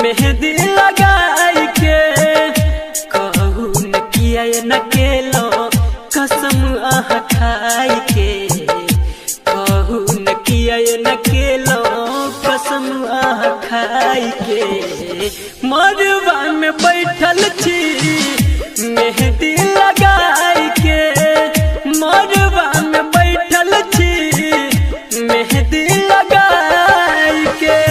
मेहंदी लगाई के कहू न किया न केलो कसम आह खाई के कहू न किया न केलो कसम आह खाई के मरवा में बैठल छी मेहंदी लगाई के मरवा में बैठल छी मेहंदी लगाई के।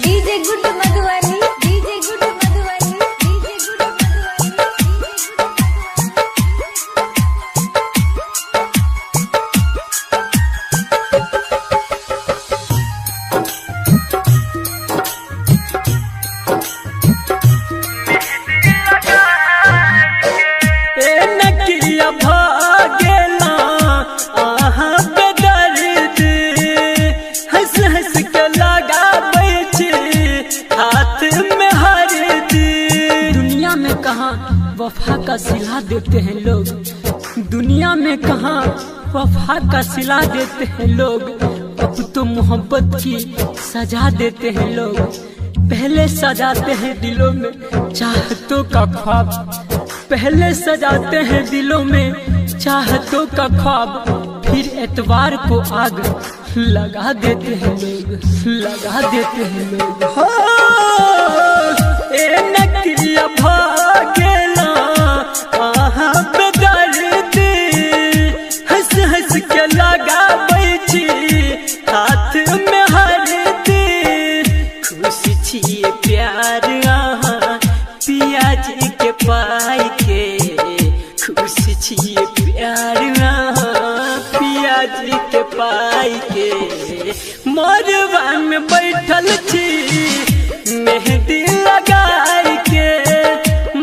DJ good Madhubani DJ good Madhubani DJ good नकिया भागेला आहा पे दर्द हंस हंस के लगाबै छी हाथ में हरदी। दुनिया में कहाँ वफा का सिला देते हैं लोग, दुनिया में कहाँ वफा का सिला देते हैं लोग, अब तो मोहब्बत की सजा देते हैं लोग। पहले सजाते हैं दिलों में चाहतों का ख्वाब, पहले सजाते हैं दिलों में चाहतों का ख्वाब, फिर एतवार को आग लगा देते हैं लोग, लगा देते हैं लोग। हो ए नकिया भागेला आहा पे दर्द हंस हंस के लगाबै छी हाथ में हरदी। खुशी छिए प्यार आहा पियाज के पाई के, खुशी छिए प्यार पियाज के पाई के मरवा में बैठल छी मेहंदी लगाई के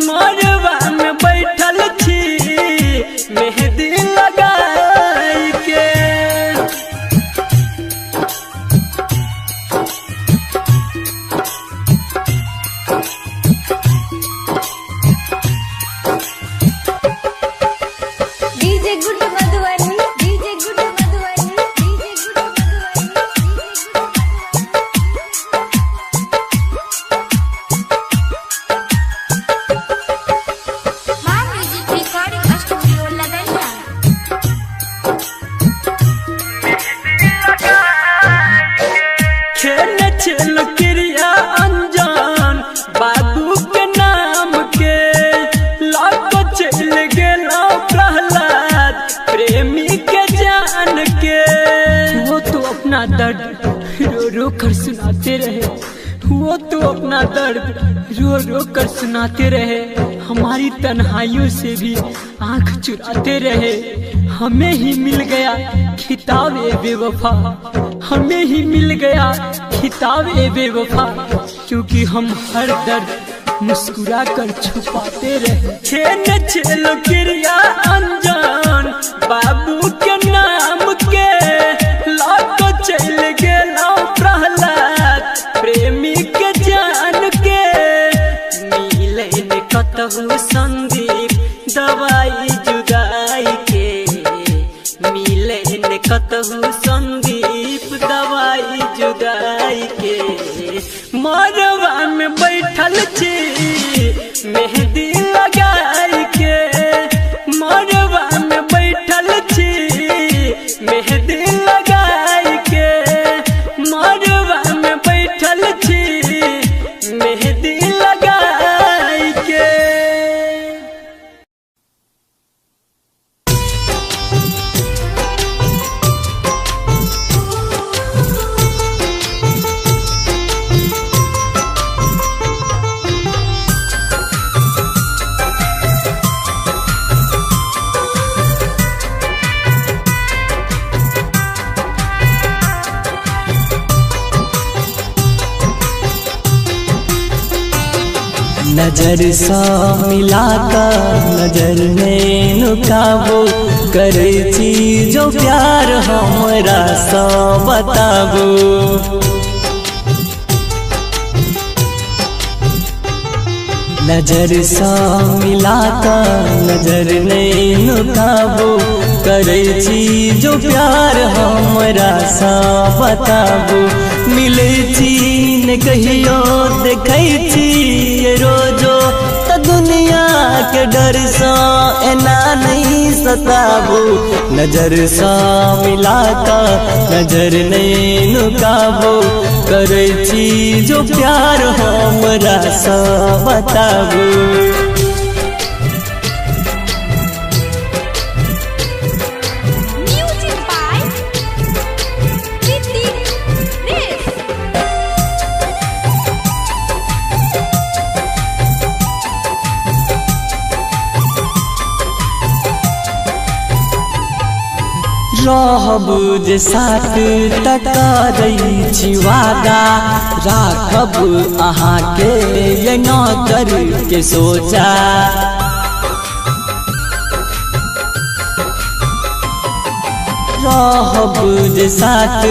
मरवा में बैठल छी मेहंदी लगाई के। DJ good Madhubani DJ good Madhubani DJ good Madhubani. मां म्यूजिक रिकॉर्डिंग स्टूडियो लदनिया। खेल चल क्रिया अनजान बाबू के नाम के लाको चल गेला प्रहलाद प्रेमी के जान के। वो तो अपना दर्द रो रो कर सुनाते रहे, वो तो अपना दर्द रो रो कर सुनाते रहे, हमारी तन्हाइयों से भी आंख चुराते रहे। हमें ही मिल गया खिताब ए बेवफा, हमें ही मिल गया खिताब ए बेवफा, क्योंकि हम हर दर्द मुस्कुरा कर छुपाते रहे। छेन छेलो क्रिया अनजान बाबू के नाम के लाको चल गेला प्रहलाद प्रेमी के जान के। मिले ने कतहु संदीप दवाई जुदाई के, मिले ने कतहु संदीप दवाई जुदाई के मरवा में बैठल छी मेहंदी लगाई के मरवा में बैठल छी मेहंदी लगाई के मरवा में बैठल छी मेहंदी लगाई के। नजर सा मिलाकर नजर में नुकाबो करे छी जो प्यार हमरा सा बताबो। नजर सा मिला नजर नहीं नुकाबो करे छी जो प्यार हमरा सा बताबो मिले छी ने कहियो देखै छी रोजो त दुनिया के डर सा एना नहीं सताबो नजर सा मिला नजर नहीं नुकाबो करे छी जो प्यार हमरा सा बताबो रहब जे साथ टकरै छी वादा राखब अहाँके ये नौकर के सोचा रहब जे साथ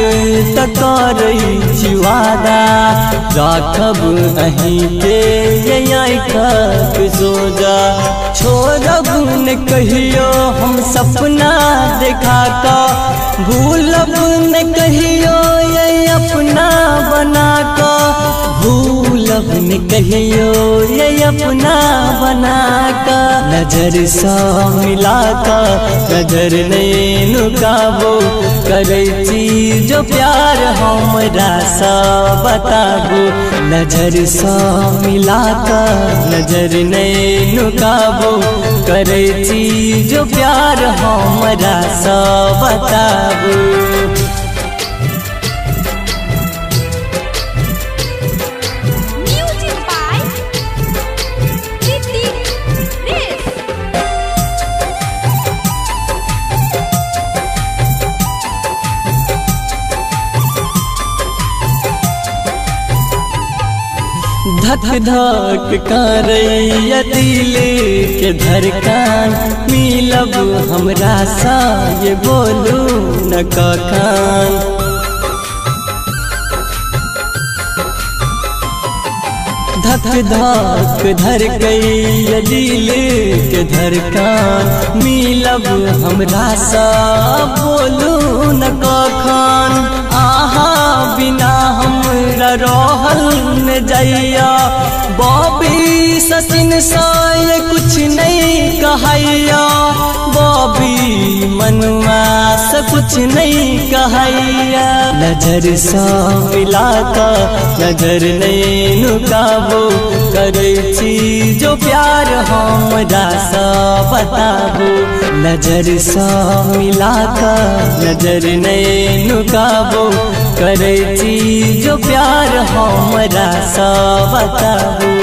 टकरै छी वादा राखब अहींके ये आँखिक सोजा छोड़ब न कहियो हम सपना देखा का भूलब न कहियो ये अपना बना का भूलब न कहियो ये अपना बना का नजर सा मिला नजर नहीं नुकाबो करे छी जो प्यार हमरा सा बताबो नजर सा मिला नजर नहीं नुकाबो करे छी जो प्यार हमरा सा बताबो धक धक करैया दिल के धड़कन मिलब हमरा सा ये बोलू न कखन धक धक धड़कैया दिल के धड़कन मिलब हमरा सा बोलू न कखन आहा बिना हमरा रहल न जाइया बॉबी सचिन सा ये कुछ नहीं कहैया बॉबी मनुआ से कुछ नहीं कहैया नजर सा मिला नजर नहीं नुकाबो करे छी जो प्यार हमरा सा बताबो नजर सा मिला नजर नहीं नुकाबो करे छी जो प्यार हमरा सा बताबो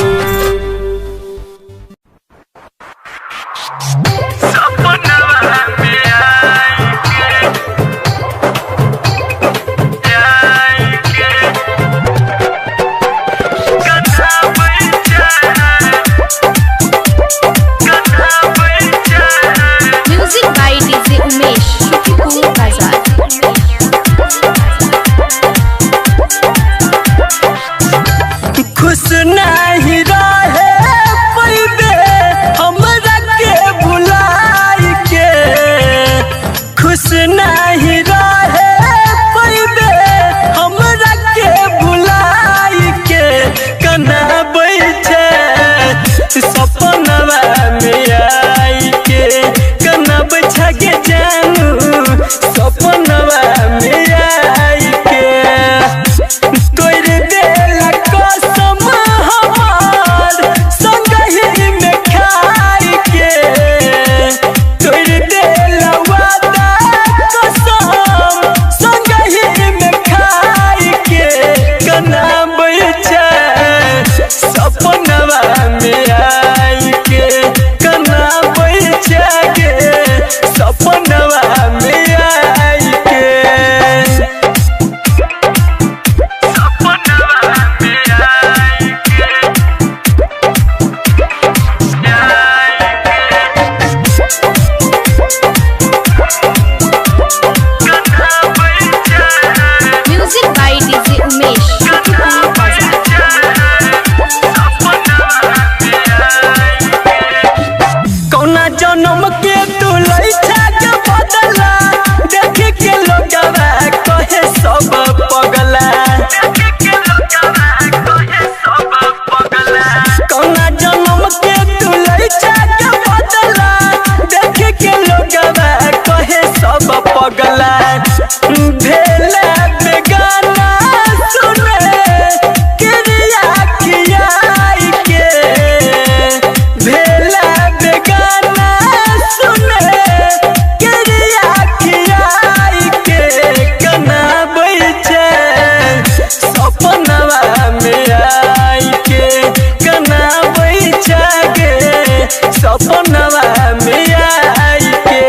खुश नहीं रहे पैबे हमरा के भुला जन्म के तू लइछा के बदला देख के लोगवा कहे सब पगला कौना जन्म के तू लइछा के बदला देख के लोगवा कहे सब पगला भेला बेगाना सुने क्रिया कियाई के भेला बेगाना सुने क्रिया कियाई के कना बैठे सपनवा में आई के कना बैठा गे सपनवा में आई के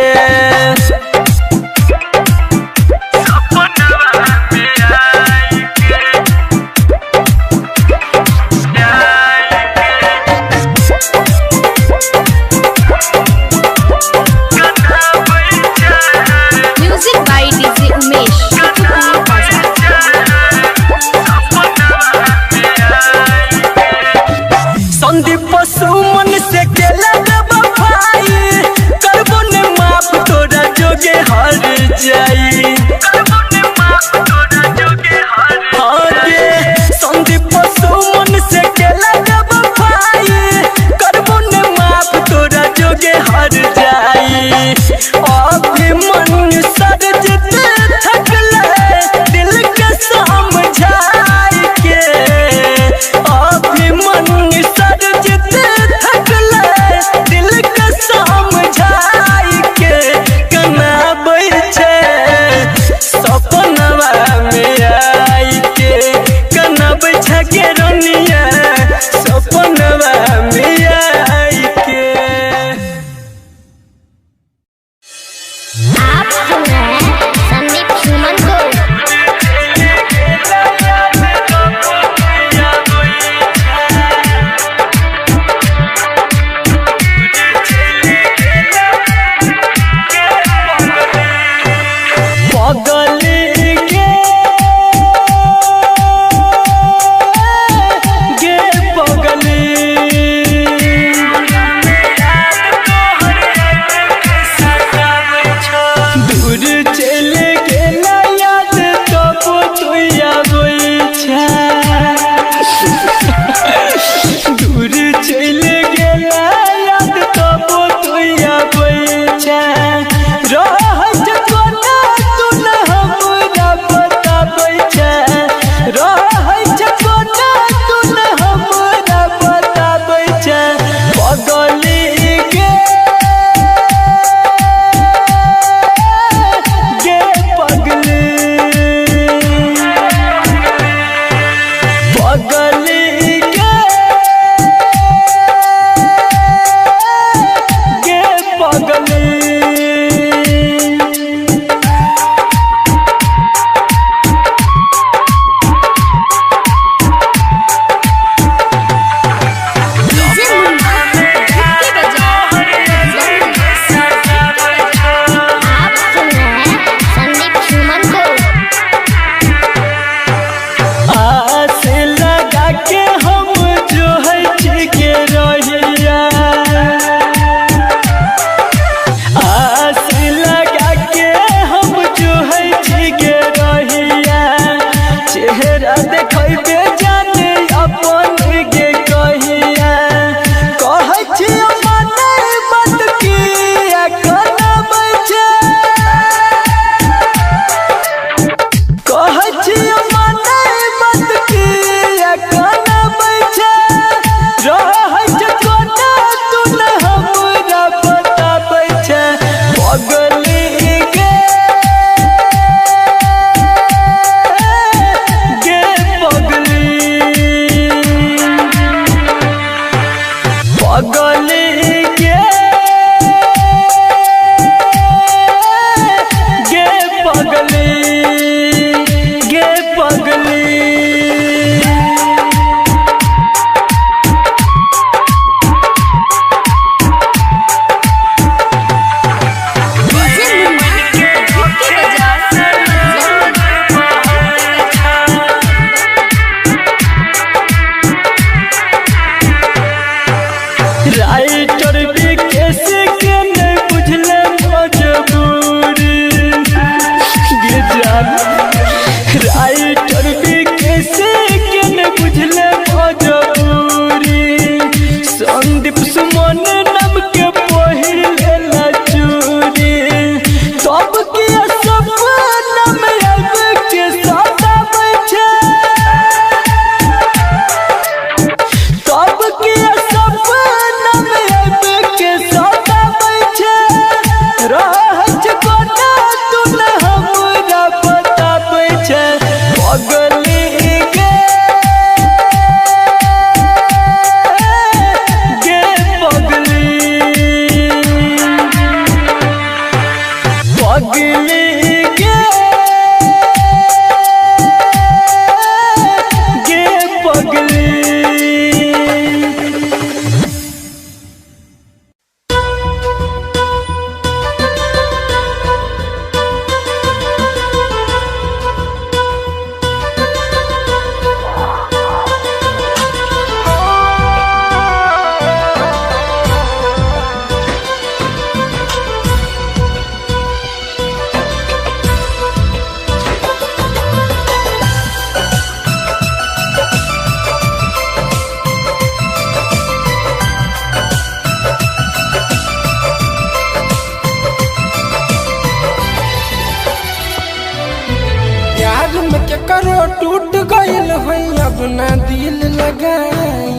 टूट गइल है अब ना दिल लगाई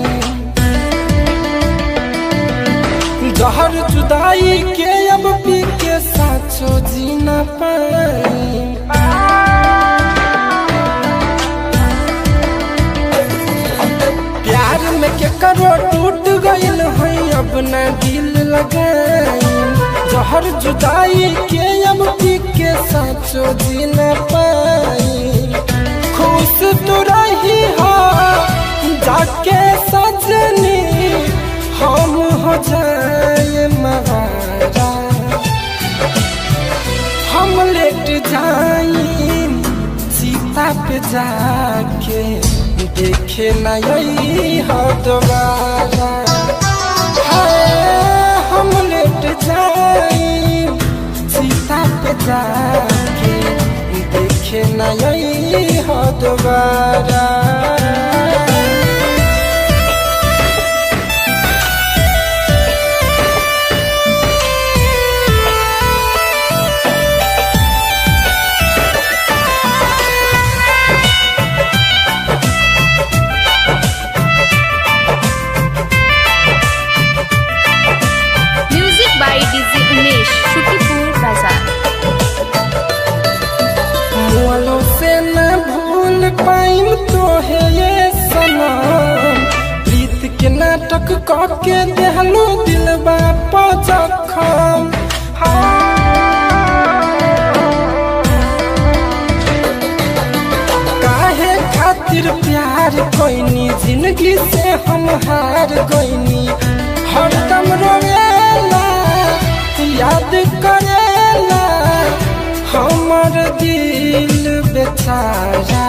जहर जुदाई के अब पी के साचो जी न पाई प्यार में के करो टूट गइल है अब ना दिल लगाई जहर जुदाई के अब पी के साचो जी न पाई खुश तो रही हो जाके सजनी हम हो जाए मवारा हम लेट जाई सीता पे जाके देखे न यही हो दोबारा हम लेट जाई सीता पे जाके देखे न यही हो दोबारा से न भूल पाइम तो है ये सनम प्रीत के नाटक करके देहलो दिलबा पजखम काहे खातिर प्यार कोइनी जिंदगी से हम हार गइनी हरदम रोवेला याद करेला हमर दिल बेचारा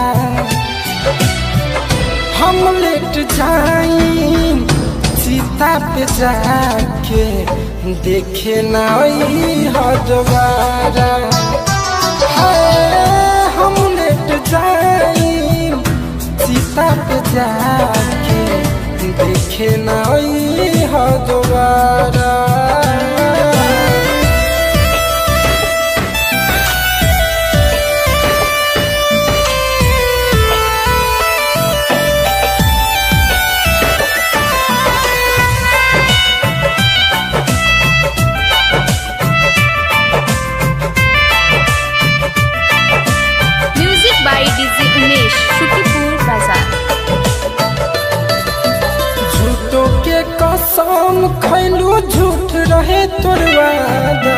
हम लेट जाई सीता पे जाके देखे ना हो दोबारा हम लेट जाई सीता पे जाके देखे ना हो दोबारा झूठों के कसम खैलू झूठ रहे तोर वादा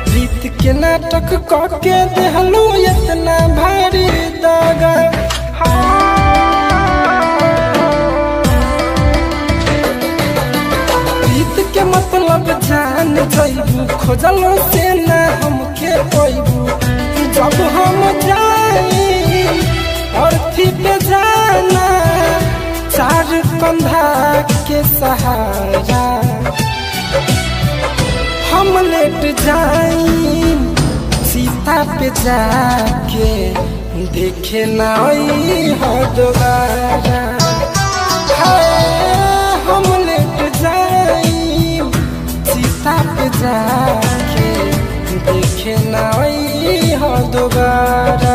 प्रीत के नाटक करके देहलू इतना भारी दागा प्रीत के मतलब जान जइबू खोजलो से ना हमके पैबू जब हम जाई अर्थी पे जाना चार कंधा के सहारा हम लेट जाई सीता पे जाके देखे ना हो दोबारा हम लेट जाई सीता पे जाके देखे ना हो दोबारा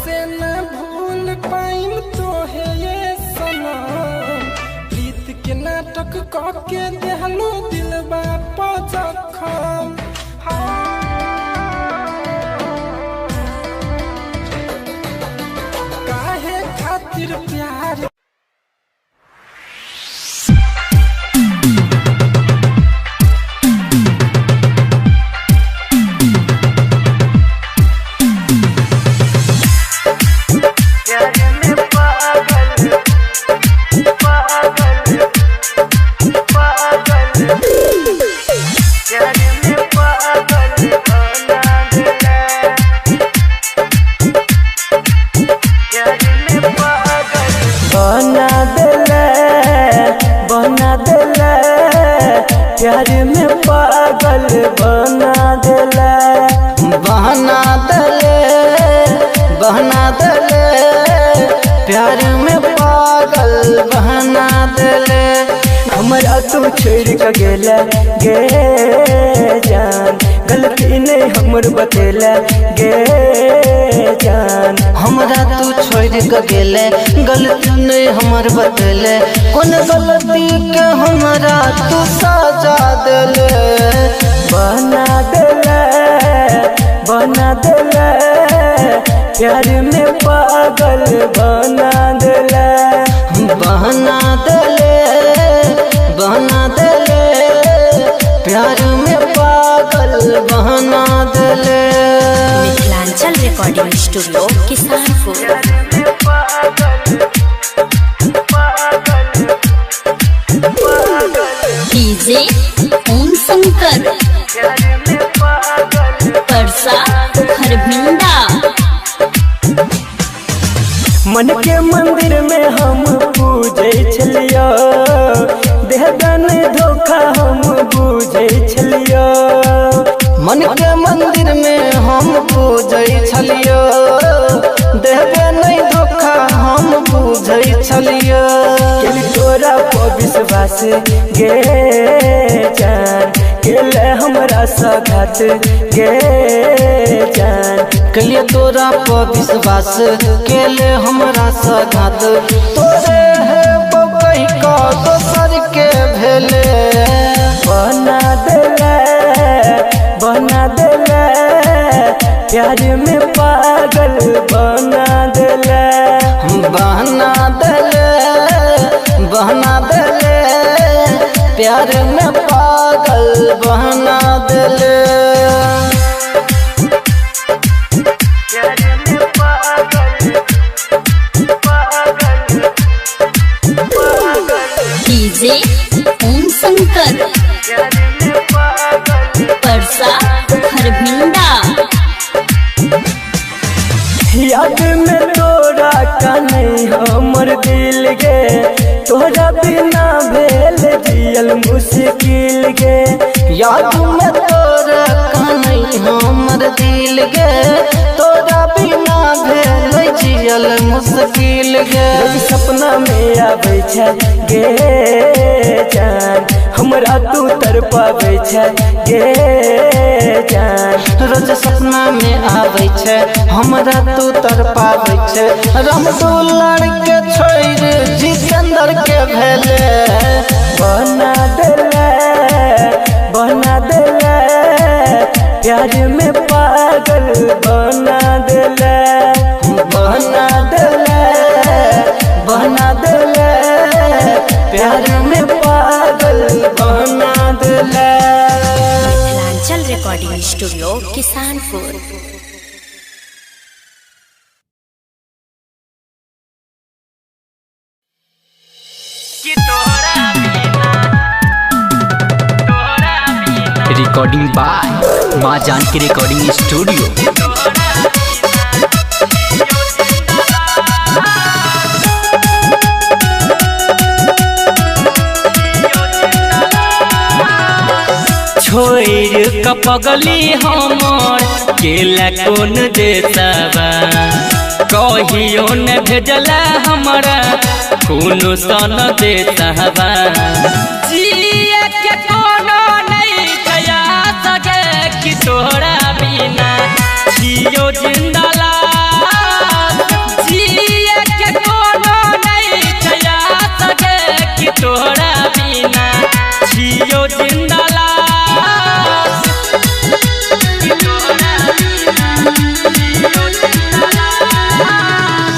से न भूल पाइम तो है ये सनम प्रीत के नाटक करके देहलो दिलबा पजखम काहे खातिर प्यार प्यार में पागल बना देला प्यार में पागल बना देले हमरा तू छोड़ के गेला गे जान, गलती नहीं हमर बतेला गे जान। हमरा तू छोड़ के गेले गलती नहीं हमर बतेले, कौन गलती के हमरा तू सजा देले। बना देला प्यार में पागल बना देला। बना देले प्यार में पागल बना देले। Mithilanchal recording studio Kisanpur. DJ Om Shankar Parsa Harbhinda. मन के मंदिर में हम पूजे छलियो, देहदान धोखा हम पूजे छलियो। मन के मंदिर में हम पूजै छलियो, देहबे नहीं धोखा हम पूजै छलियो। केली तोरा पर विश्वास गे जान, केले हमरा साथ गे जान। कलिए तोरा पर विश्वास केले हमरा सगात, तोरे है बकई का दोसर के भेले। बना देला प्यार में पागल बना देला। बहना देले प्यार में पागल बहना देले। डीजे ओम शंकर परसा हरभिंडा। याद में तोरा का नहीं हमर दिल गे, तोरा बिना भेल जियल मुश्किल गे। याद में तोरा का नहीं हमर दिल गे, तोरा बिना भेल जियल मुश्किल गे। सपना में आबै छै गे जान, हमरा तू तरपाबै छै गे जान। रोज सपना में आबै छै हमरा तू तरपाबै छै। रामदुलार के छोड़ जितेंद्र के भेले। बना देला प्यार में पागल बना देला। बना देला प्यार में पागल बना देला। Mithilanchal recording studio Kisanpur. Recording by Maa Janaki recording studio. छोड़ कपगली हमर केला कौन देताबा, कहियो न भेजला हमरा कोनो सन देताबा। जिए के कोनो नहीं कया सके कि तोरा बिना जियो जिंदला। जिए के कोनो नहीं कया सके कि तोरा बिना जियो जिंदला।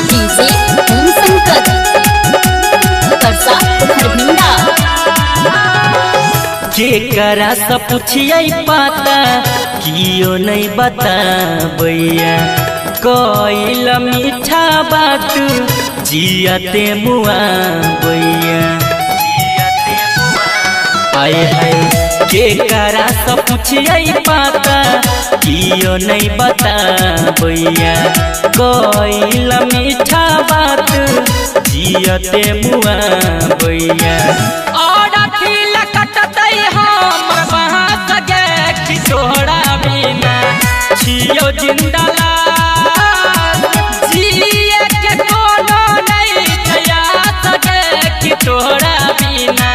डीजे ओम शंकर परसा हरभिंडा। केकरा से पूछिए पता कियो नहीं बताबैया, कइल मीठा बात जियते मुआ बैया। आए हाय केकरा से पूछिए पता कियो नहीं बताबैया, कइल मीठा बात जियते मुआ बैया। और अखिल कटतै हमर बहास गे कि तोहरा बिना छियो जिंदला। जिए के कोनो नहीं कया सके कि तोहरा बिना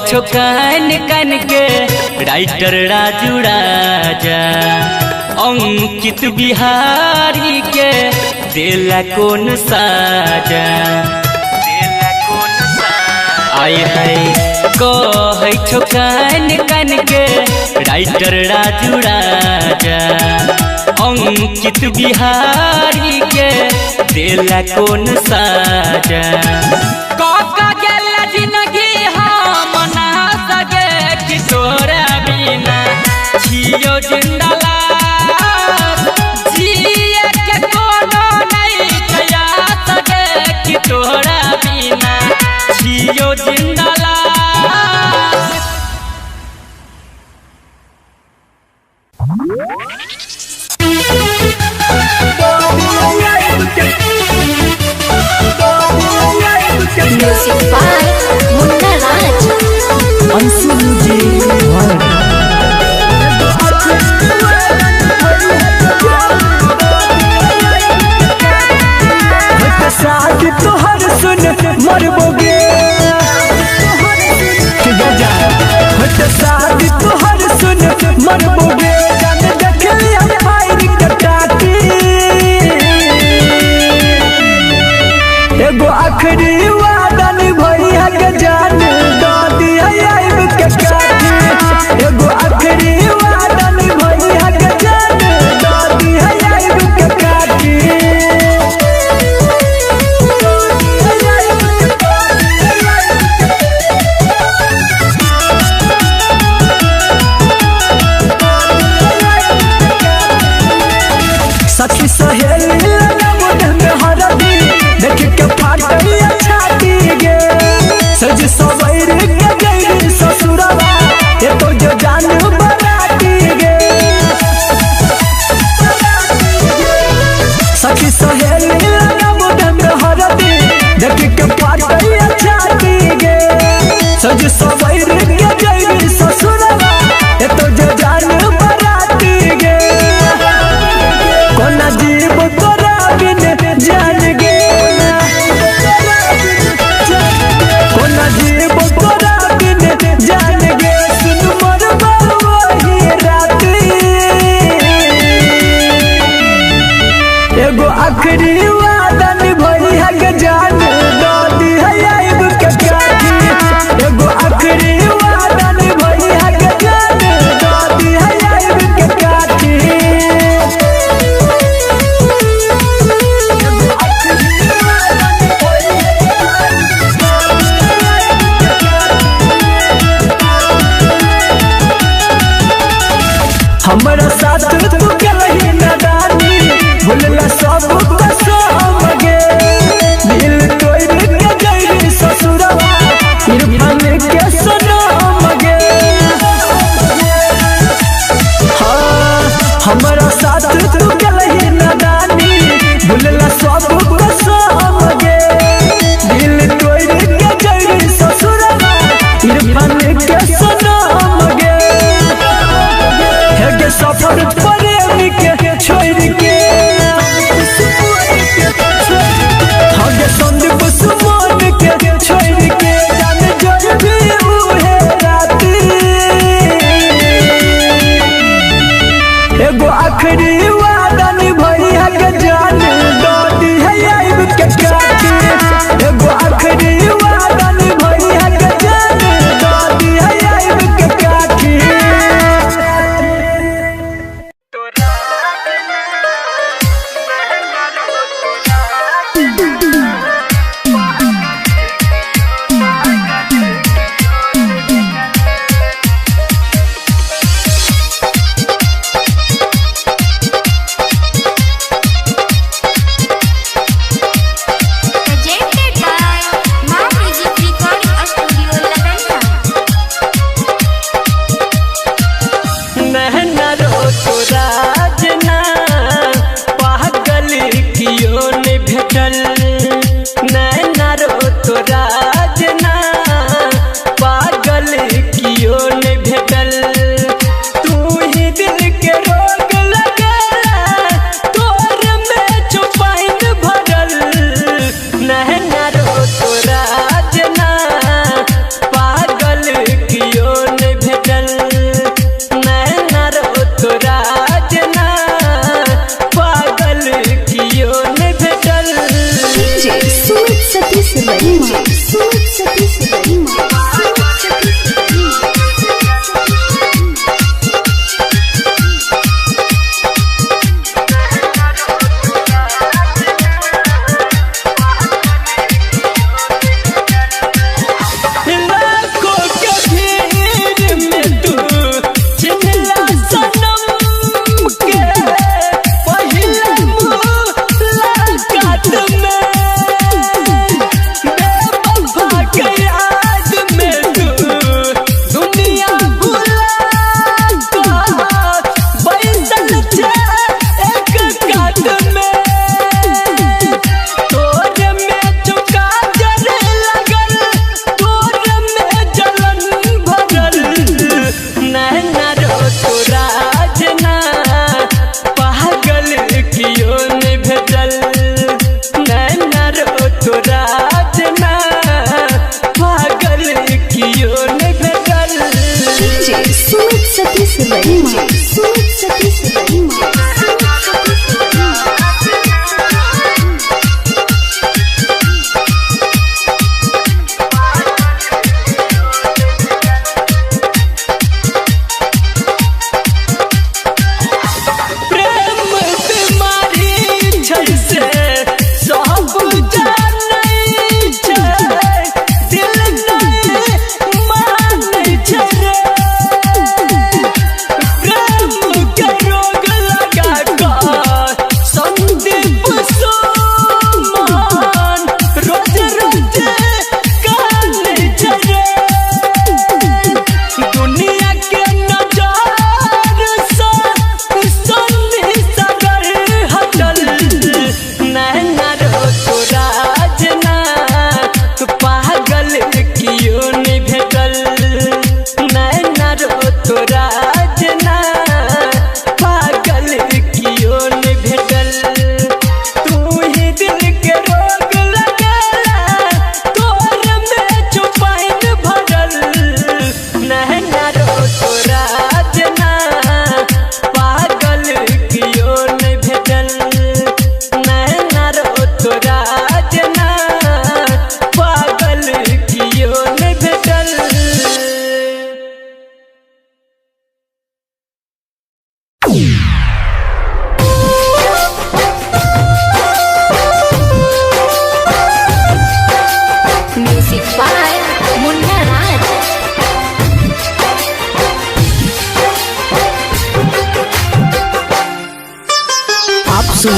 छो कान कान के राइटर राजू राजा अंकित बिहारी के दिला कौन साजा आय है कहे छो कान कान के राइटर राजू राजा अंकित बिहारी के दिला कौन साजा काका गेला जिंदगी हम ना सके कि तोरा बिना छियो जिंदला जिए के कोनो नहीं छया सके कि तोरा बिना छियो जिंदला। म्यूजिक बाय मुन्ना राज। शादी तोहर सुन मरबोगे शादी तोहर सुन मरबोगे देखलिया फायर कटाती एगो आखिरी वादा निभैया के जान दादी आइब के काटी एगो आखिरी वादा निभैया के जान दादी आइब के काटी सखी सहेली लगा मुझ में हरदी देख के फाटैया छाती गे सज सवैर के गई ससुरवा ये तो जो जान बरात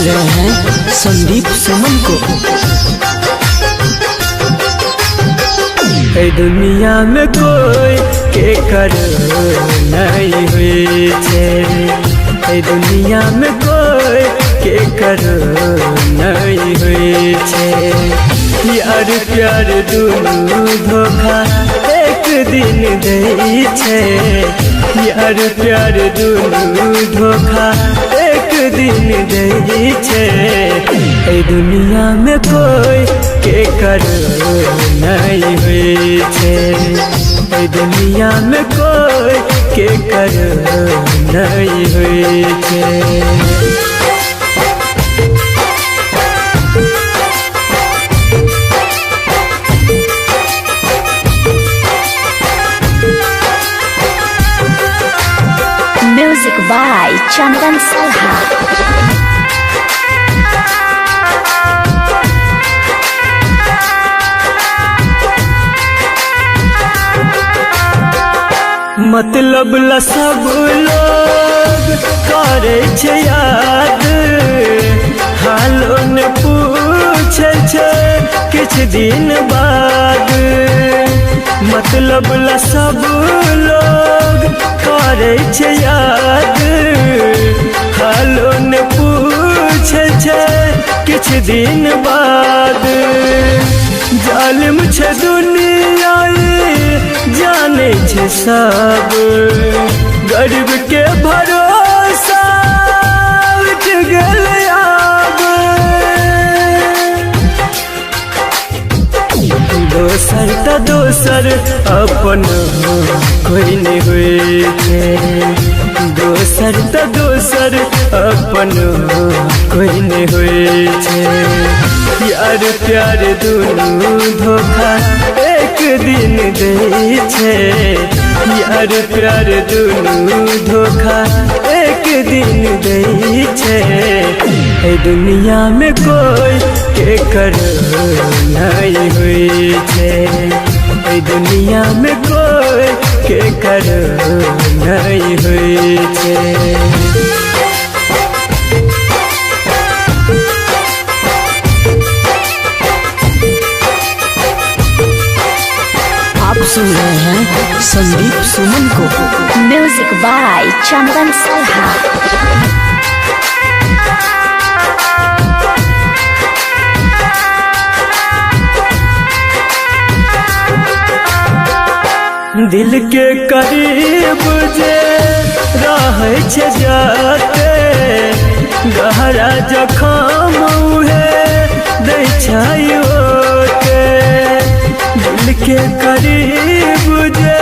रहे हैं संदीप सुमन को। ए दुनिया में कोई के कर नहीं हुई छे, ए दुनिया में कोई के कर नहीं हुई छे। यार प्यार दुनू धोखा एक दिन दे छे, यार प्यार दुनू धोखा एक दिन दे छे। ए दुनिया में कोई के कर नहीं हुई छे, ए दुनिया में कोई के कर नहीं हुई छे। Music by Chandan Salha. मतलब ला सब लोग करे छे याद, हालो ने पूछे छे किछ दिन बाद। मतलब ला सब लोग करे छे याद, हालो ने पूछे छे किछ दिन बाद। जालिम छे दुनिया जाने छे सब, गरीब के भरोसा उठ गल आब। दोसर त दोसर अपन कोई नहीं हुई छे, दोसर त दोसर अपन कोई नहीं हुई छे। यार प्यार दुनू धोखा एक दिन दे छे, यार प्यार दुनू धोखा एक दिन दे छे। ए दुनिया में कोई के कर नहीं हुई छे, ए दुनिया में कोई के कर नहीं हुई छे। आप सुन रहे हैं संदीप सुमन को। Music by Chandan Salha. दिल के करीब जे रहे छे जाते, गहरा जखम उहे दै छै ओते। दिल के करीब जे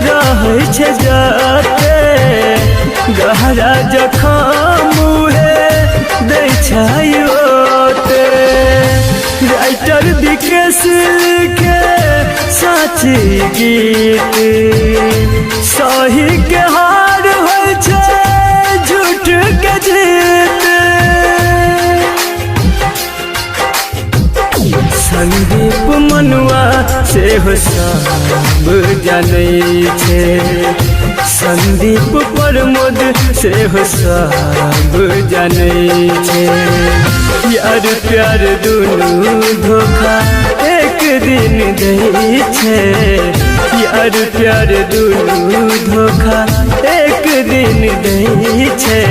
रहे छे जाते, गहरा जखम उहे दै छै ओते। राइटर विकेश लिखे साची गीत, सही के हार होय छै झूठ के जीत। संदीप मनुआ से हो सब जानै छे, संदीप प्रमोद से हो सब जानै छे। यार प्यार दुनू धोखा एक दिन दे छे, यार प्यार दुनू धोखा एक दिन दे छे।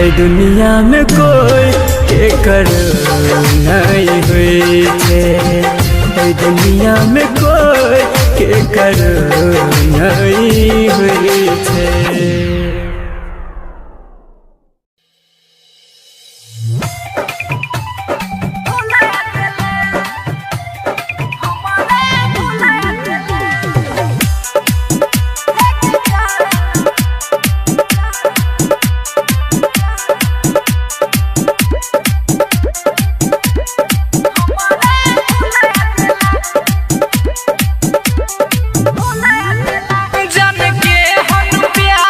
ए दुनिया में कोई के कर नहीं हुई छे, ए दुनिया में कोई के कर नहीं हुई छे। जन के हम प्यार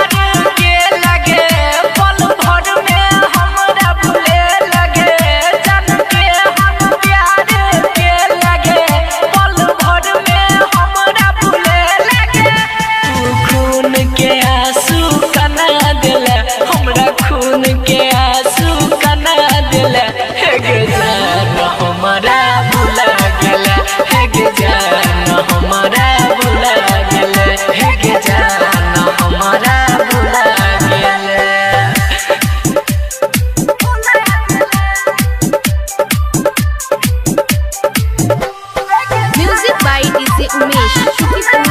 उमेश शुक्रिया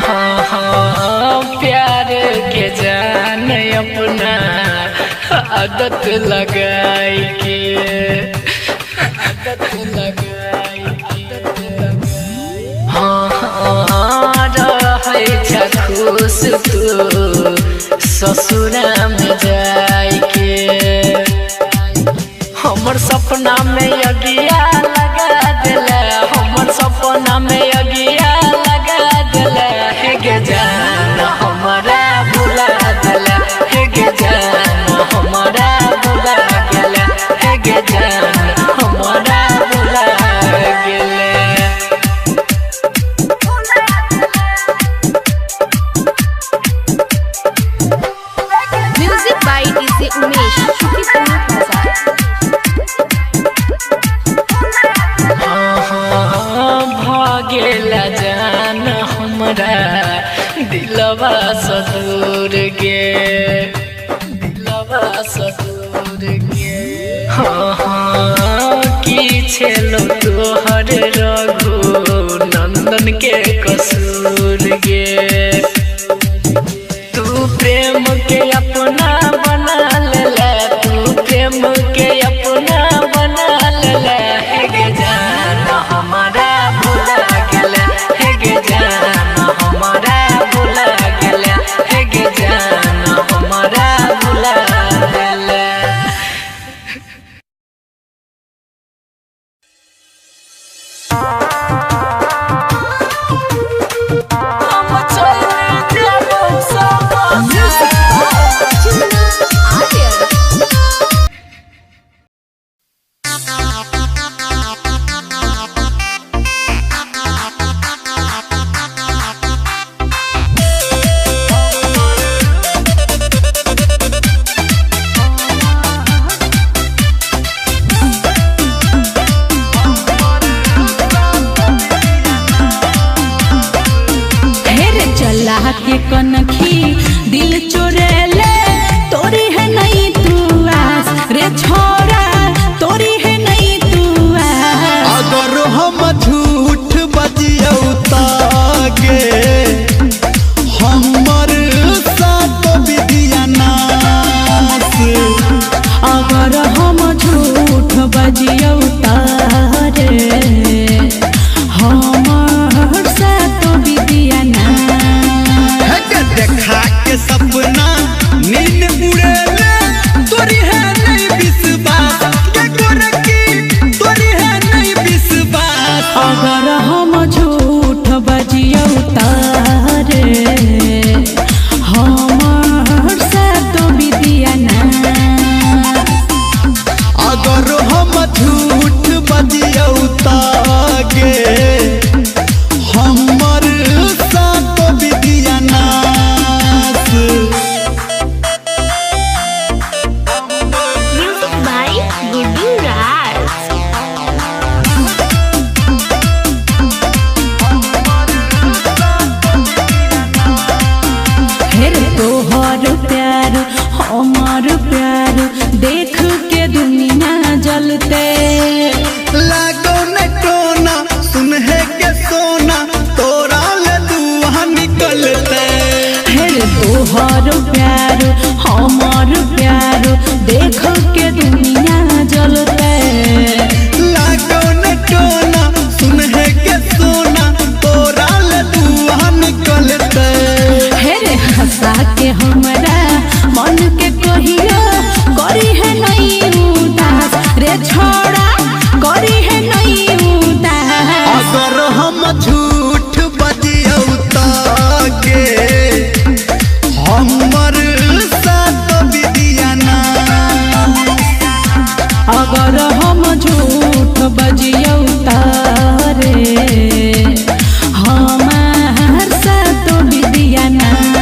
हाँ हाँ प्यार के जान अपना आदत लगाई के हाँ हाँ रहे खुश तू ससुरा में जाई के हमर सपना में अगिया लगा दिला हमर सपना में अगिया लगा दिला हे गे जान हमारा भुला दिला हे गे जान हमारा भुला गेला हे गे जान हमारा भुला गेला। म्यूजिक बाय डीजे उमेश शुक्रिया भागेला जान हमरा दिलवा सदूर गे हाँ हाँ की छेलो तोहर रघु नंदन के कसूर गे तू प्रेम के अपना बना लेला तू प्रेम के अपना बना लेला हे गे जान हमारा भुला गेला हे गे जान हमारा भुला गेला हे गे जान हमारा भुला गेला। के कनखी दिल चोरेले तोरी है नहीं तू आस रे छोरा तोरी है नहीं तू आस अगर हम झूठ बजियौ तागे हमर साथ विधिया नास अगर हम झूठ बजियौ तारे हमर साथ विधिया नास देखा के सपना नींद उड़ेले तोरी है नहीं विश्वास के गोरकी तोरी है नहीं विश्वास अगर हम झूठ बजियौ तारे हमर साथ विधिया नास अगर हम झूठ बजियौ तागे हमर साथ विधिया नास। म्यूजिक बाय गुड्डू राज फिर तोहर प्यार हमर प्यार देख के दुनिया जलते लागो न टोना सुन है के सोना तोरा ले दुआ निकलते फिर तोहर प्यार हमर प्यार देख के दुनिया जलते लागो न टोना सुन है के सोना तोरा ले दुआ निकलते हेरे हंसा के हमरा मन के कहियो करी है नहीं उदास रे छोड़ा करी है नहीं उदास अगर हम झूठ बजियौ तागे हमर साथ विधिया नास अगर हम झूठ बजियौ तारे हमार साथ विधिया नास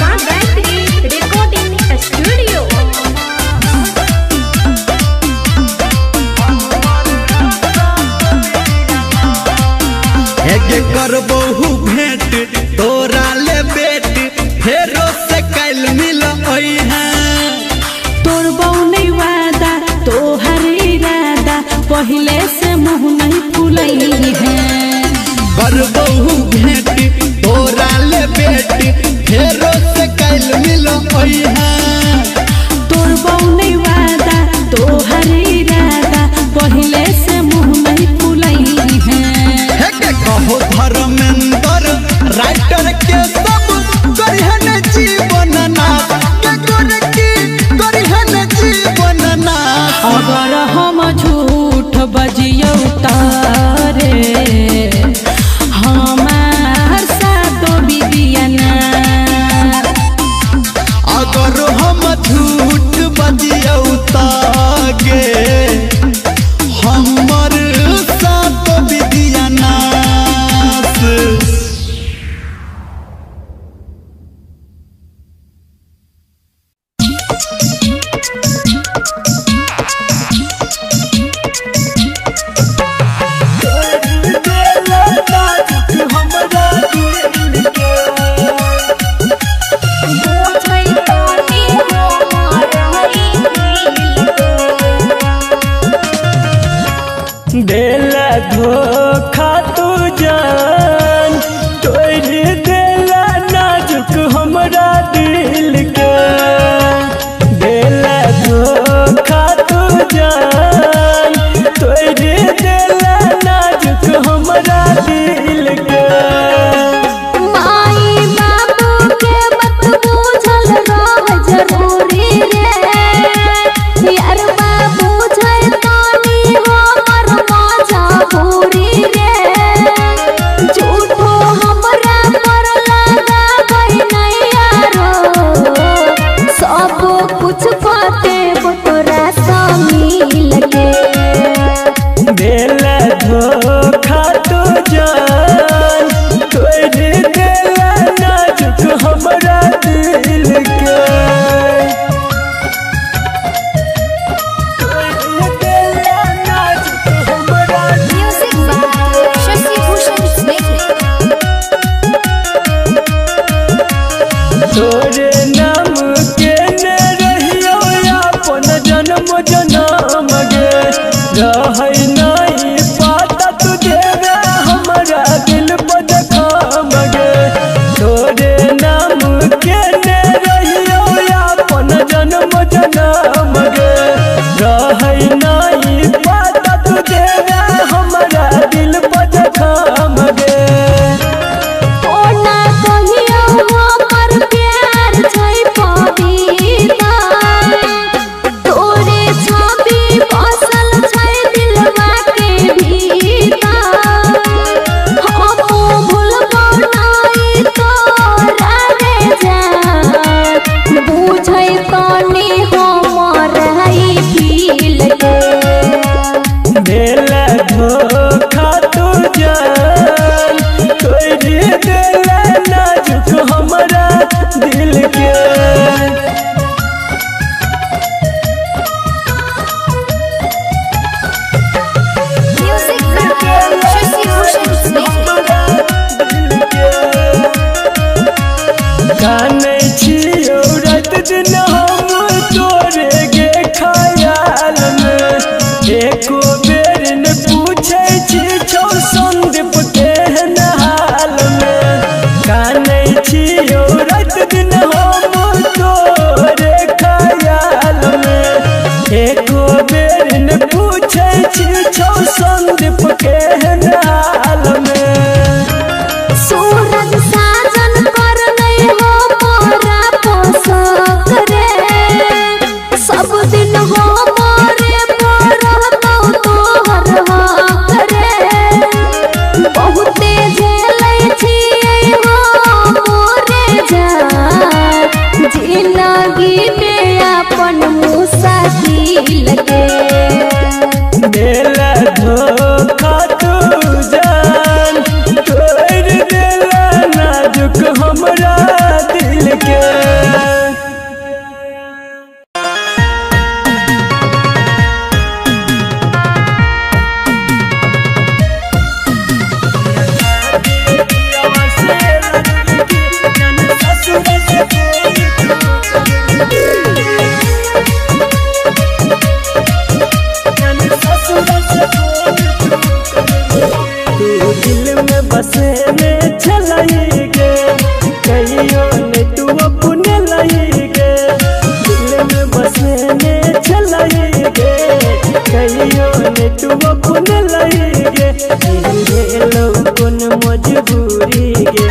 माँ गायत्री रिकॉर्डिंग स्टूडियो हेगे करबहु भेंट तोरा ले बेट फेरो से कैल मिल है तोर पहले से मुँह नहीं फुलई है। करबहू भेटी तोरा ले बेटी फेरो से कैल मिलो तोर बौने वादा तोहर इरादा पहले से मुँह नहीं फुलई है। कहो धर्मेंद्र राइटर के सब करिहन जीवन नाथ के करिहन जीवन नाथ। अगर हम झूठ बजियौ तारे हमार सातो बिदियाना। अगर हम झूठ बजियौ तागे हमर साथ विधिया नाश। देला धोखा तू जान तोड़ देला नाजुक हमरा दिल के। देला धोखा तू जान तोड़ देला नाजुक हमरा दिल के। माई बाबू के मत बूझल रह जरूरी रे यार बाबू छै तानी हमर मजबूरी रे। झूठो हमरा पर लगाबै नहीं यारो सब कुछ बाते तोरा सा मिल के। देला धोखा तू जान तोड़ देला नाजुक हमरा दिल के। तोड़ देला नाजुक हमरा म्यूजिक बाय शशि भूषण स्नेह। तोरे नाम के ने रहियो अपन जन्म जन्म गे। रहै नहीं पाता तू देवे हमरा दिल पर जखम गे। तोरे नाम के ने रहियो अपन जन्म जन्म गे। रहै नहीं पाता तू देवे हमरा दिल पर जखम गे। ओना कहियो हमर प्यार छै पविता तोरे छवि बसल छै दिलवा के भीतर। हम भूलबो नहीं तोरा रे जान बुझै तनी हमर है फील के। देला धोखा तू जान तोड़ देला नाजुक हमरा दिल के। म्यूजिक बाय शशि भूषण स्नेह। कानै छियौ रात दिन हम तोरे गे खयाल में। एको बेर न पूछै छी छौ संदीप केहन हाल में। कानै छियौ रात दिन हम तोरे खयाल में। एको बेर न पूछै छी छौ संदीप केहन हाल में। सूरज साजन कर नहीं हो मोरा पोसक रे सब दिन हो मोरे रहतौ तोहर हक रे। बहुते झेलै छियै हो मोरे जान जिंदगी में अपन मुसाकिल के। देला धोखा तू जान तोड़ देला नाजुक हमरा दिल के। तू अपन लगे हेलो कोन मजबूरी गे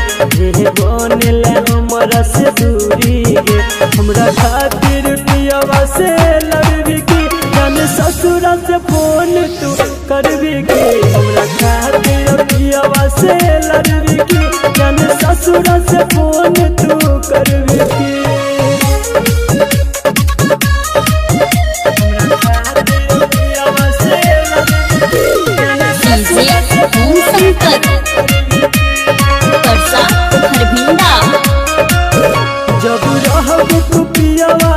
रे बनले हमरा से दूरी गे हमरा खातिर पियावा से लड़बी की जान ससुरा से फोन तू करबी की हमरा खातिर पियावा से लड़बी की जान ससुरा से फोन तू करबी की जब रहब तू पियावा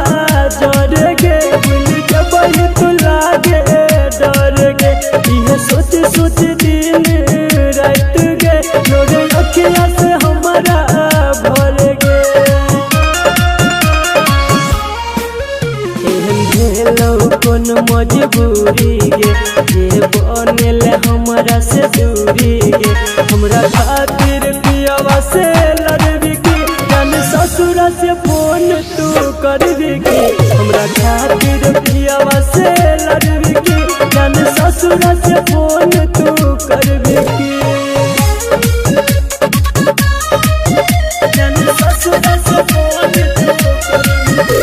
जर गे भूल के बही तू लागे डर गे इहे सोच सोच दिन रात गे लोरे अखिया से हमारा भर गे हेलो कोन मजबूरी गे ये बनले हमरा से दूरी गे हमरा खातिर पियावा से लड़बी की जान ससुरा से फोन तू करबी की हमरा खातिर पियावा से लड़बी की जान ससुरा से फोन तू करबी की जान ससुरा से फोन तू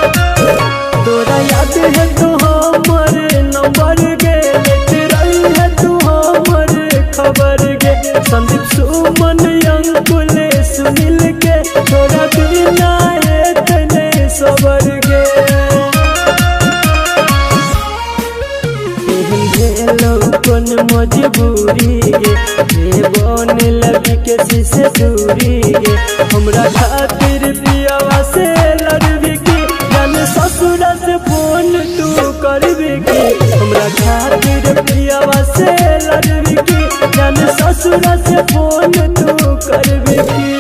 तोरा याद है तो हमर नंबर गे लेते रही है तू हमर खबर गे संदीप सुमन अंकुल सुनील के तोरा बिना एतने सबर गे हेलो कोन मजबूरी गे रे बनले बिकेसी से दूरी गे हमरा खातिर पियावा से लड़बी की जान ससुरा से फोन तू करबी की हमरा खातिर पियावा से लड़बी की जान ससुरा से फोन तू करबी की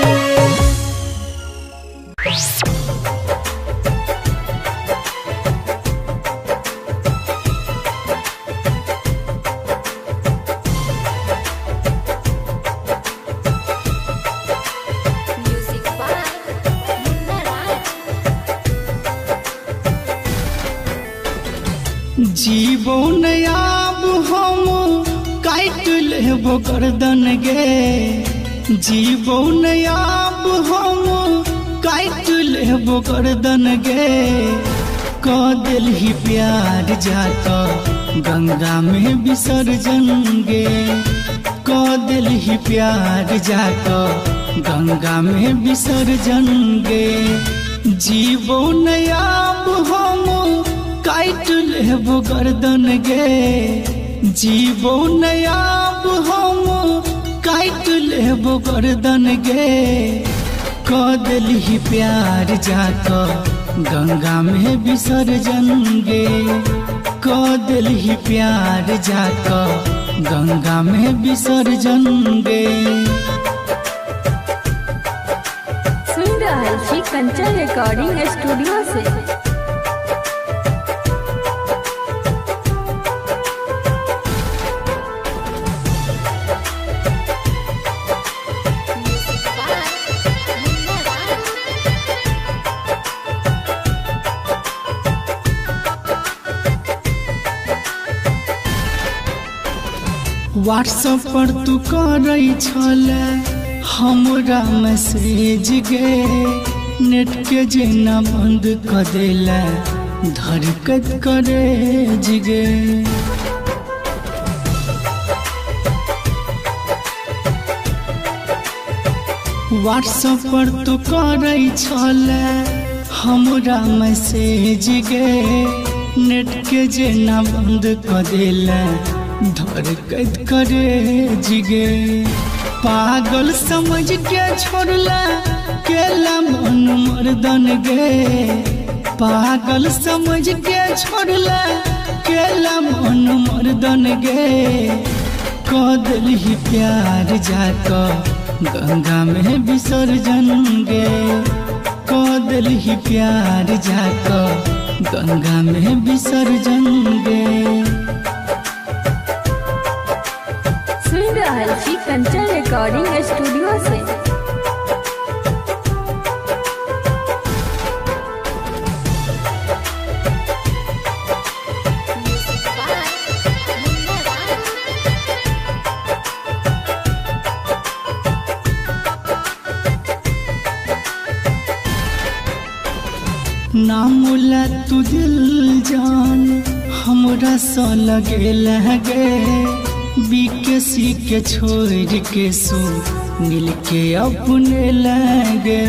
म्यूजिक बाय मुन्ना राज। जीवन आब हम काट लेबो गर्दन गे जीवन आब हम काट लेबो गर्दन गे क दिलही प्यार जात गंगा में विसर्जन गे क दिलही प्यार जात गंगा में विसर्जन गे जीवन आब हम काट लेबो गर्दन गे जीवन आब हम काट लेबो गर्दन गे क दिलही प्यार जाक गंगा में विसर्जन गे क दिलही प्यार जाक गंगा में विसर्जन गे सुन रहल छी कंचन रिकॉर्डिंग स्टूडियो से। Music by Munna Raj. WhatsApp पर तू करई छले हमरा मैसेज गे नेट के जेना बंद कर देला धड़कत करे जिगे व्हाट्सएप पर तू करई छले हमरा मैसेज गे नेट के जेना बंद कर देला धड़कत करे जिगे पागल समझ के छोड़ला केला मन मर्दन गे पागल समझ के छोड़ला केला मन मर्दन गे क दिलही प्यार जाक गंगा में विसर्जन गे क दिलही प्यार जाक गंगा में विसर्जन गे सुन रहल छी कंचन रिकॉर्डिंग स्टूडियो से। नामुला तू दिल जान हमरा सा लगे लगे बीकेसी के छोड़ के सो मिल के अपने लगे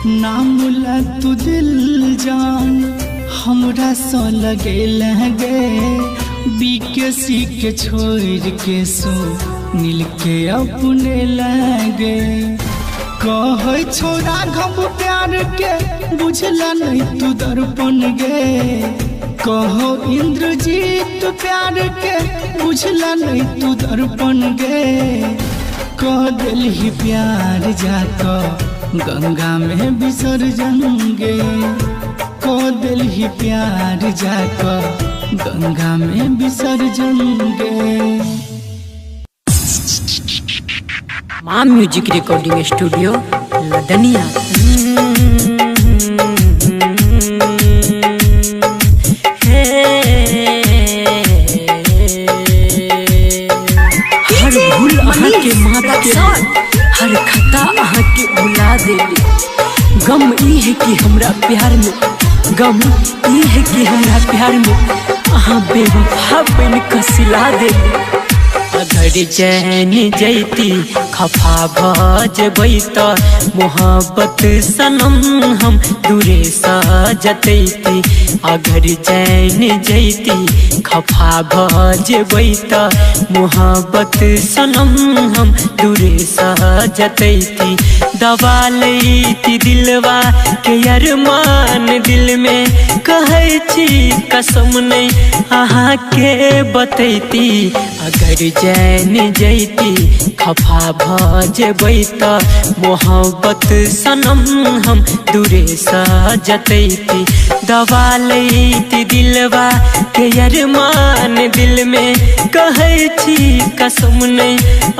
नामुला तू दिल जान हमरा सा लगे लगे बीकेसी के छोड़ के सो मिल के अपने लगे कहे छोड़ा घम प्यार के बुझला नहीं तू दर्पण गे कहो इंद्रजीत प्यार के बुझला नहीं तू दर्पण गे कह दिल ही प्यार जाको गंगा में विसर्जन गे कह दिल ही प्यार जाको गंगा में विसर्जन गे। माँ म्यूजिक रिकॉर्डिंग स्टूडियो लदनिया। हर भूल अहाँ के माफ के हर खता अहाँ के भुला देली गम ई है कि हमरा प्यार में गम ई है कि हमरा प्यार में अहाँ बेवफा बन के सिला देली अगर चैन जैती खफा भजबै त मोहब्बत सनम हम दूरे सजतैती अगर चैन जैती खफा भजबै त मोहब्बत सनम हम दूरे सजतैती दबा लैती दिलवा के अरमान दिल में कहै छी कसम नहीं अहाँ के बतैती अगर चैन जैती खफा भजबै त मोहब्बत सनम हम दूरे सजतैती दबा लैती दिलवा के अरमान दिल में कहै छी कसम नहीं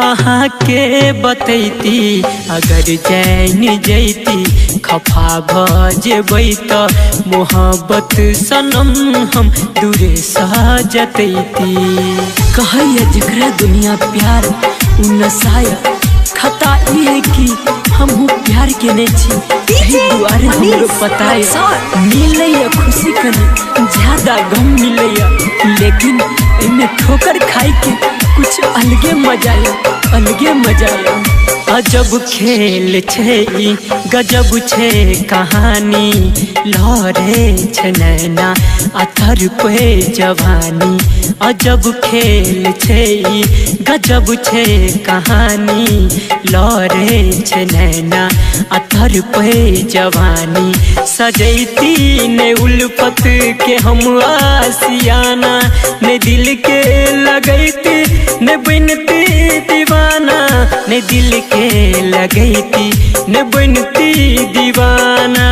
अहाँ के बतैती अगर चैन जैती खफा भजबै त मोहब्बत सनम हम दूरे सजतैती कहैया जकरा दुनिया प्यार उ नसाया खता ई है कि हमहू प्यार के नहीं छी यही दुआरे हमरो पताया मिलैया खुशी कनी ज्यादा गम मिलैया लेकिन इनमें ठोकर खाई के कुछ अलगे मजा अजब खेल छे गजब छे कहानी लहरे छे नैना अथर पे जवानी अजब खेल छे गजब छे कहानी लहरे छे नैना अथर पे जवानी सजैती ने उल्फत के हम आसियाना ने दिल के लगैती ने बनती दीवाना ने दिल के लगैती ने बनती दीवाना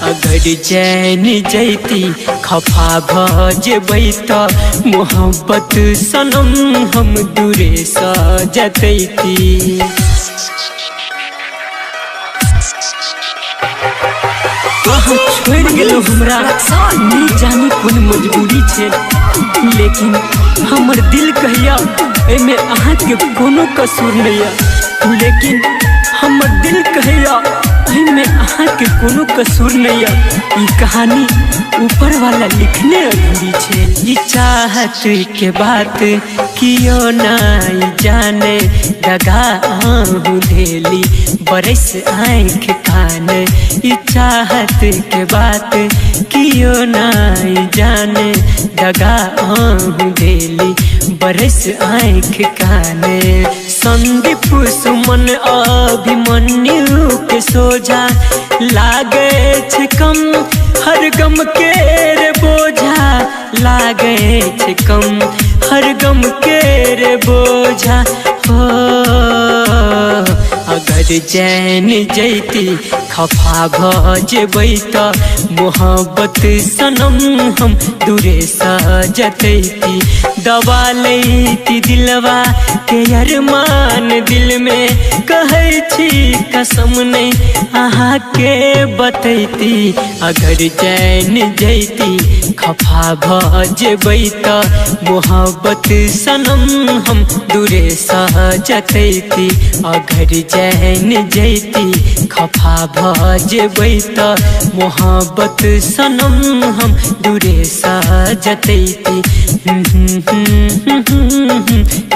अगर चैन जैती खफा भजबै त मोहब्बत सनम हम दूरे सजतैती छोड़ गेलो हमरा नहीं जानी कोन मजबूरी छे लेकिन हमर दिल कहिया एमे अहाँ के कोनो कसूर नहीं लेकिन हमर दिल कहिया एमे अहाँ के कोनो कसूर नहीं ई कहानी ऊपर वाला लिखने अधूरी छे ई चाहत के बात कियो नहीं जाने दगा आहू ढेली बरस आँख कान ई चाहत के बात कियो नहीं जाने दगा आहू ढेली बरस आँख कान संदीप सुमन अभिमन्यु के सोझा लागे छे कम हर गम के रे बोझा लागे छे कम हर गम के रे बोझा हो अगर चैन जैती खफा भजबै त मोहब्बत सनम हम दूरे सजतैती दबा लैती दिलवा के अरमान दिल में कहै छी कसम नहीं अहाँ के बतैती अगर चैन जैती खफा भजबै त मोहब्बत सनम हम दूरे सजतैती अगर जैन जैती खफा भजबै त मोहब्बत सनम हम दूरे सजतैती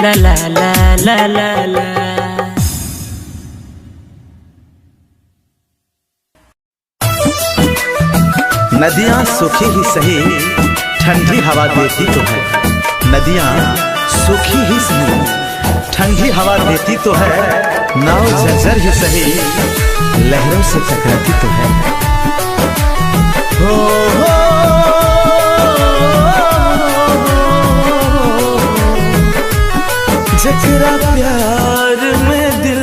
ला ला ला ला ला ला। नदियाँ सूखी ही सही ठंडी हवा देती तो है, नदियाँ सूखी ही सही ठंडी हवा देती तो है, नाव जर्जर ही सही लहरों से टकराती तो है। हो जकरा प्यार में दिल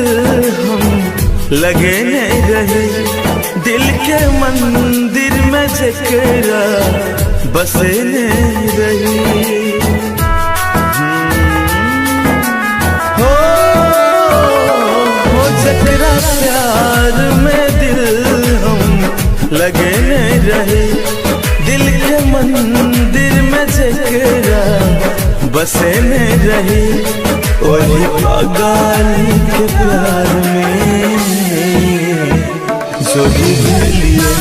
हम लगे नहीं रहे, दिल के मंदिर में जकरा बसे नहीं रही। हो जकरा प्यार में दिल हम लगे नहीं रहे, दिल के मंदिर में जकरा बसे नहीं रही। वही पागल के प्यार में जोगी भलिए,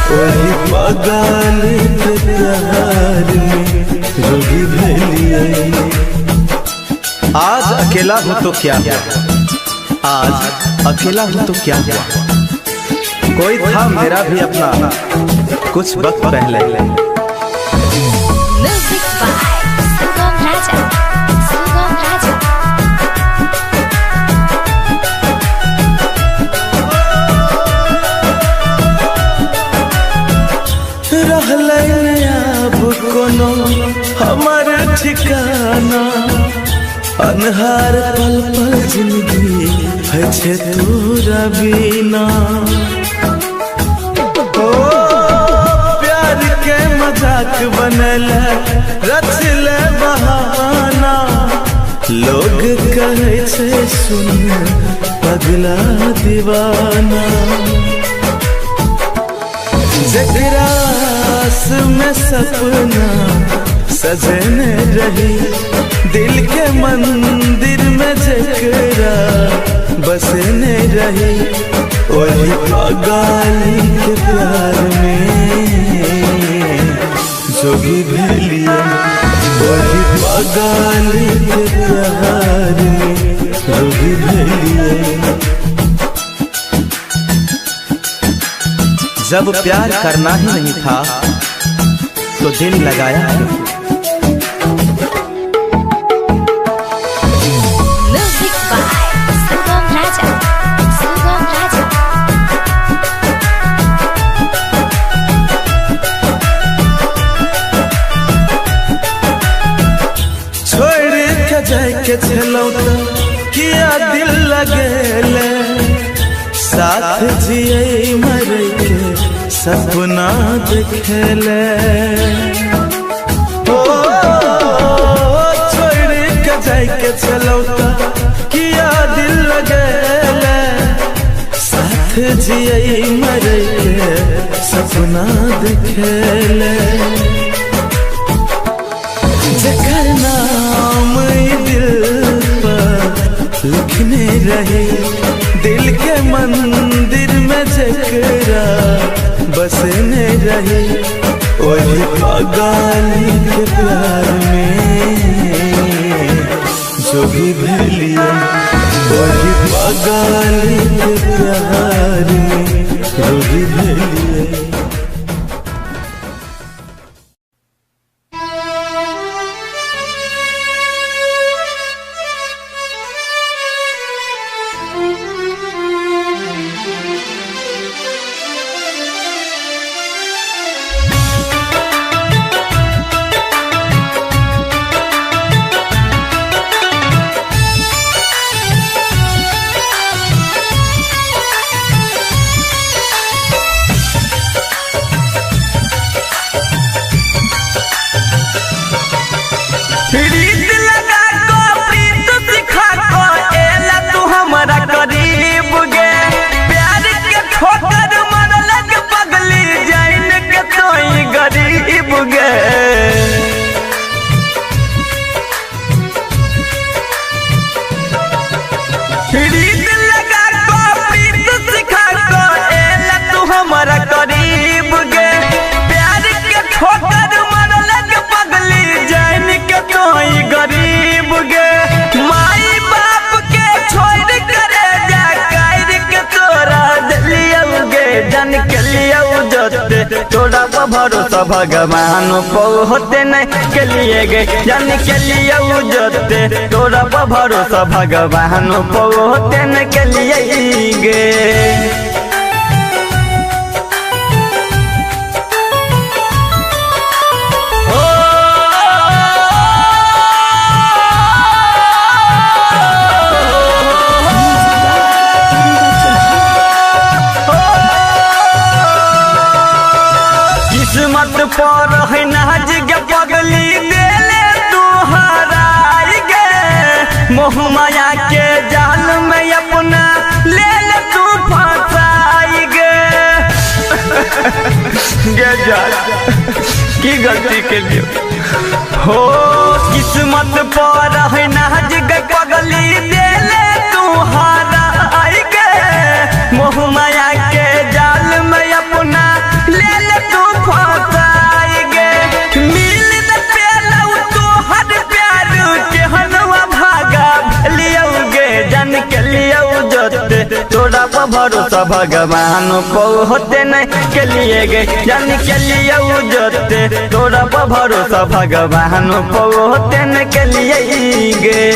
वही पागल के प्यार में जोगी भलिए। आज अकेला हूँ तो क्या हुआ, आज अकेला हूँ तो क्या हुआ, कोई था मेरा भी अपना कुछ वक्त पहले। म्यूजिक बाय सुगम राजा, सुगम राजा। अब कोनो हमार ठिकाना, अनहार पल पल जिंदगी है छे तोरा बिना। ओ प्यार के मजाक बनल रचल बहाना, लोग कहे छे सुन पगला दीवाना। जकरा में सपना सजने रही, दिल के मंदिर में जकरा बसने रही। वही पागल के प्यार में जोगी भलिए, वही पागल के प्यार में जोगी भलिए। जब प्यार करना ही नहीं था तो दिल लगाया क्यों? म्यूजिक बाय सुगम राजा, सुगम राजा। छोड़ के जाए के चलो तो किया दिल लगेले, साथ जिए मर के सपना देखेले। ओ छोड़ के जाए के चलो तो किया दिल लगेले, साथ जिए मर के सपना देखेले। जकर नाम दिल पर लिखने रहे, दिल के मंदिर में जकरा बसने रही। वही पागल के प्यार में जोगी भलिए, वही पागल के प्यार में जोगी भलिए। पर भरोसा भगवान पो होते नहीं के लिए गे जान के लिए उजते तोरा पर भरोसा भगवान पो होते नहीं के लिए गे किस्मत पर है नाज के पगली देले तू हराई गे मोह माया के जाल में अपना ले ले तू फंसाई गे गे जाल की गलती के लिए हो किस्मत पर है नाज के पगली देले तू हराई गे मोह माया के जाल में अपना ले ले तू फंसाई गे मिल न पेलौ तो हर प्यार के हनवा भागा लियोगे जन के लियो जोते तोरा पर भरोसा भगवान पो होते नहीं के लिए गे जन के लियो जोते तोरा पर भरोसा भगवान पो होते नहीं के लिए गे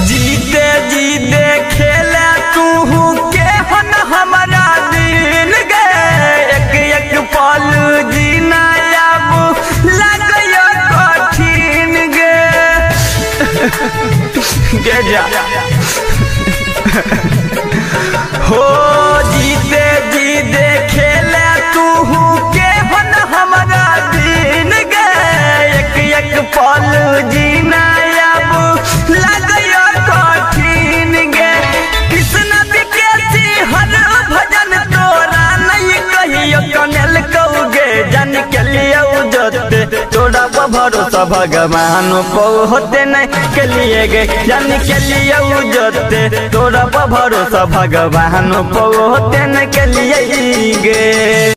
जीते जीते खेले तू के हन हमारा दिन गे एक एक पल जीना अब लगयो कठिन गे गे जा हो जीते जीते खेले तू के हन हमारा दिन गे एक एक पल जीना अब लगयो कठिन गे कृष्ण विकेसी हर भजन तोरा नहीं कहियो कनेल कौगे जन के लिए जोते तोरा पर भरोसा भगवान पो होते नहीं के लिए गे जन के लिए जोते तोरा पर भरोसा भगवान पो होते नहीं के लिए गे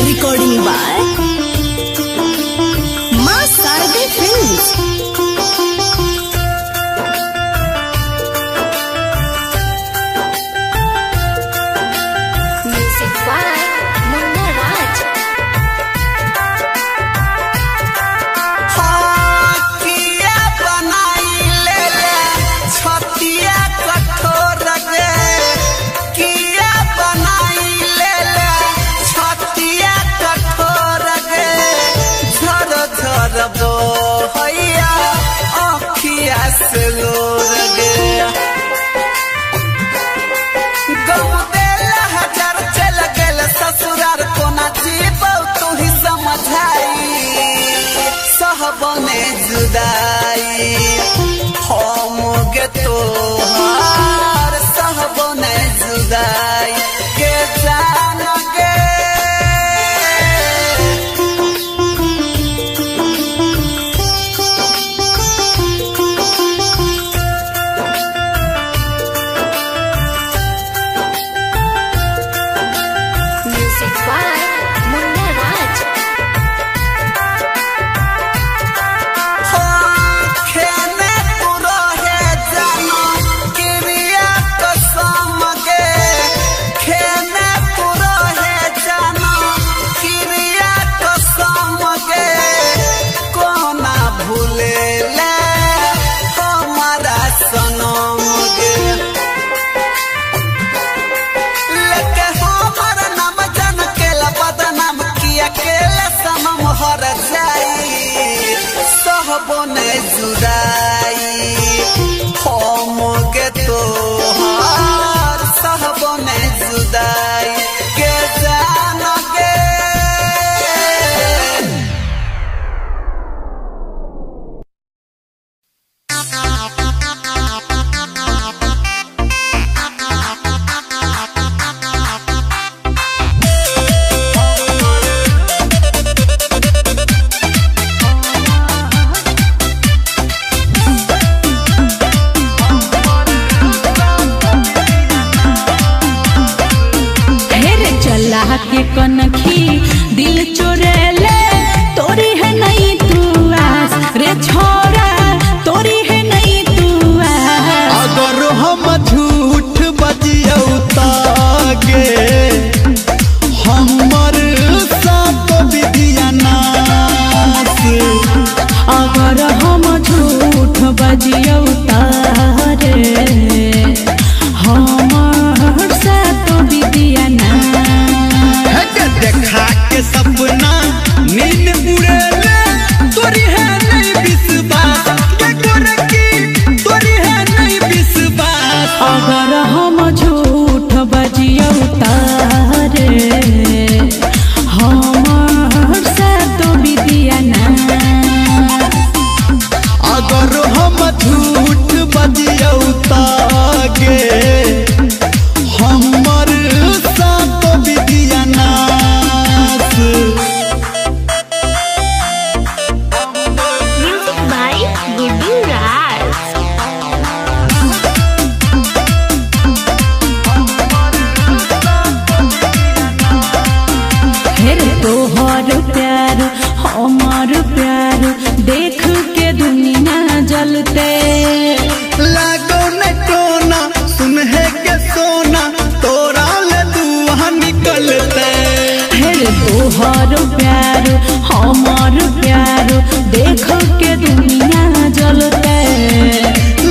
Recording by Ma Sarde Films. Music by Munna Raj. किया बनाई ले ले छतिया कठोर गे किया बनाई ले ले छतिया कठोर गे झर झर बो हैया आँखिया से लोर गे गऊ देला हजार चल गेल ससुरार कोना जीबौ तू ही समझाई सहबने जुदाई हम गे तोहार सहबने जुदाई के जान गे फुला के कनखी दिल चोरेले तोरी है नहीं तू आस रे छोरा तोरी है नहीं तू आस। अगर हम झूठ बजियौ तागे हमर साथ विधिया नास। अगर हम झूठ बजियौ तारे हमर साथ विधिया नास। देखा के सपना नींद उड़ेले तोरी है नहीं विश्वास के गोरकी तोरी है नहीं विश्वास। अगर हम झूठ बजियौ तारे हमर साथ विधिया नास। अगर हम झूठ बजियौ तागे हमर साथ विधिया नास। Music by Gudu Raj. हेर तोहर प्यार हमार प्यार देख के दुनिया जलते। लागो न टोना सुन है के सोना तोरा ले दुआ निकलते। हेर तोहर प्यार हमार प्यार देख के दुनिया जलते।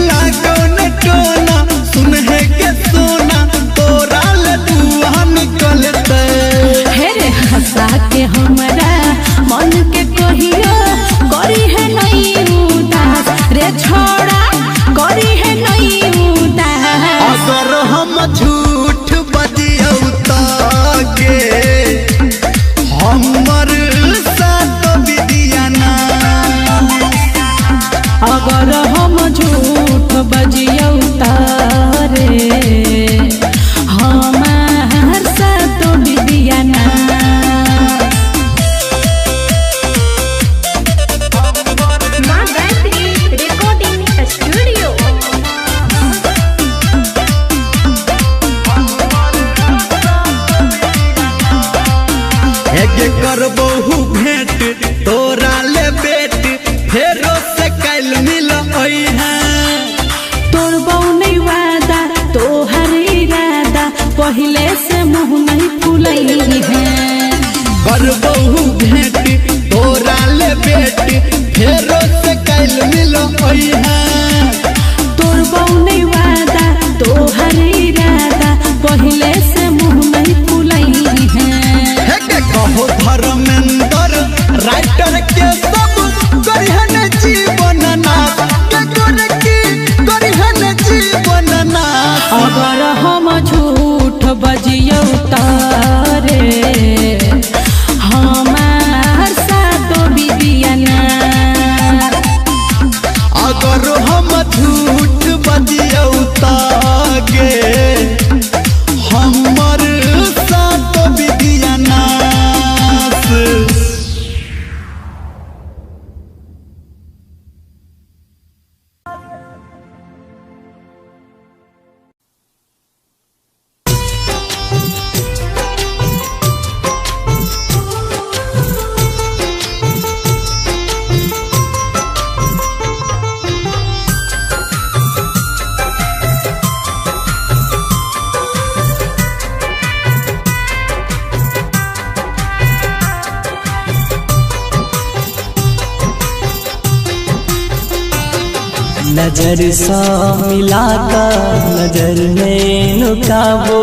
लागो न टोना सुन है के सोना तोरा ले दुआ निकलते। हेर हंसा के हमरा मन के कहियो करी है नहीं उदास रे छोड़ा करी है नहीं उदास। अगर हम झूठ बजियौ तागे हमर साथ विधिया नास। अगर हम झूठ बजियौ तारे हमार साथ विधिया नास। माँ गायत्री recording studio. हेगे करबहु भेंट तोरा ले बेट फेरो से कैल मिल है। तोर नहीं वादा तोहर इरादा पहले से मुँह नहीं फुलई है। करबहु भेंट तोरा ले बेट फेरो से कैल मिल है। तोर नहीं वादा तोहर इरादा पहले से मुँह नहीं फुलई है। हेगे कहो धर्मेंद्र राइटर के सब गरिहन जीवन नाथ के गोरकी गरिहन जीवन नाथ। अगर हम झूठ बजियौ तारे हमार साथ विधिया नास। अगर हम झूठ बजियौ तागे हमर साथ विधिया नास। नजर सा मिलाकर नजर में नुकाबो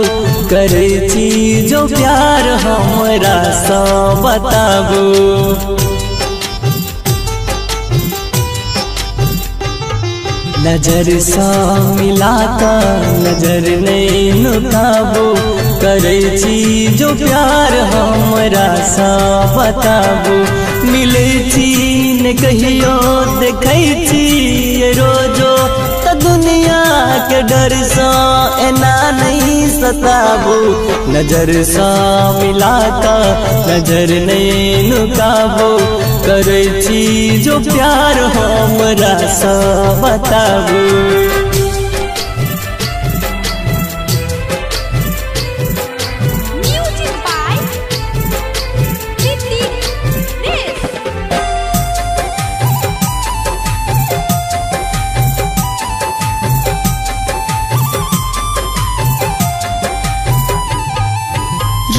करे छी जो प्यार हमरा सा बताबो। नजर सा मिलाकर नजर में नुकाबो करे छी जो प्यार हमरा सा बताबो। मिले छी न कहियो देखै छी ये रोजो त दुनिया के डर सा एना नहीं सताबो। नजर सा मिलाकर नजर नहीं नुकाबो करे छी जो प्यार हमरा सा बताबो। Music by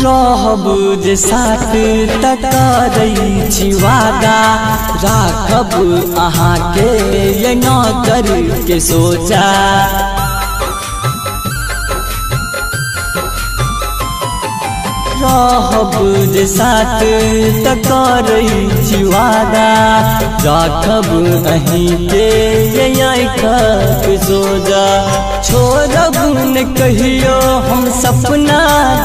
रहब जे साथ तकरै छी वादा राखब अहाँके ये नौकर के सोचा रहब जे साथ तकरै छी वादा राखब अहींके ये आँखिक सोजा छोड़ब न कहियो हम सपना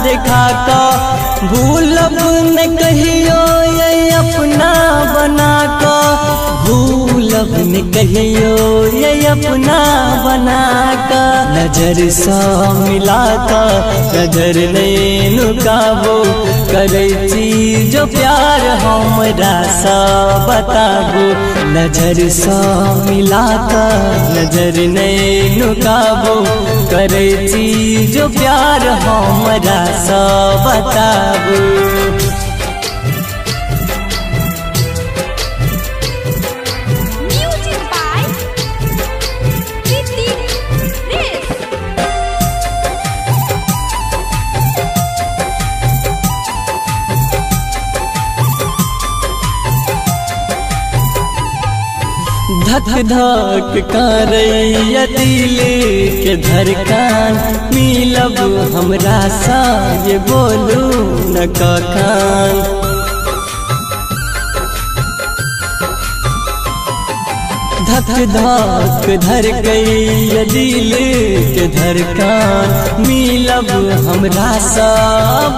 देखा कर भूलब न कहियो ये अपना बना कर भूलब न कहियो ये अपना बना कर नजर सा मिला कर नजर नहीं नुकाबो करे छी जो प्यार हमरा सा बताबो नजर सा मिला कर नजर नहीं नुकाबो करे छी जो प्यार हमरा सा बताबो Music by Titi Riz. धक धक करैया दिल के धड़कन मिलब हमरा सा ये बोलू न कखन धक धक धड़कैया दिल के धड़कन मिलब हमरा सा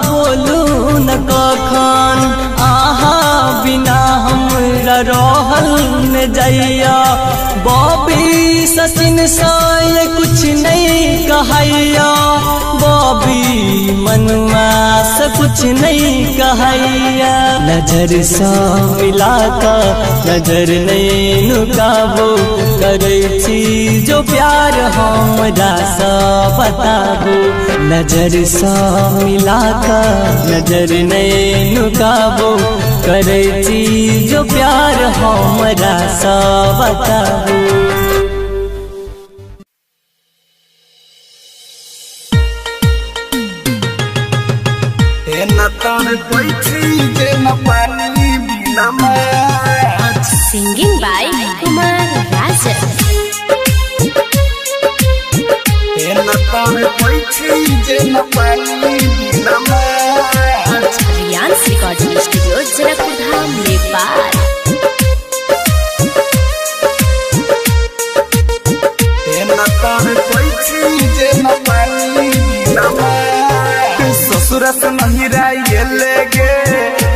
बोलू न कखन आहा बिना हमरा रहल न जइया बॉबी सचिन सा ये कुछ नहीं कहैया बॉबी मनुआ से कुछ नहीं कहैया नजर सा मिला कर नजर नहीं नुकाबो करे छी जो प्यार हमरा सा बताबो नजर सा मिला कर नजर नहीं नुकाबो करे छी जो प्यार हमरा सा बताबो Singing by Kumar Raja. Riyan's Recording Studio, Janakpur Dham, Nepal. ससुरा से नहीं राइले गे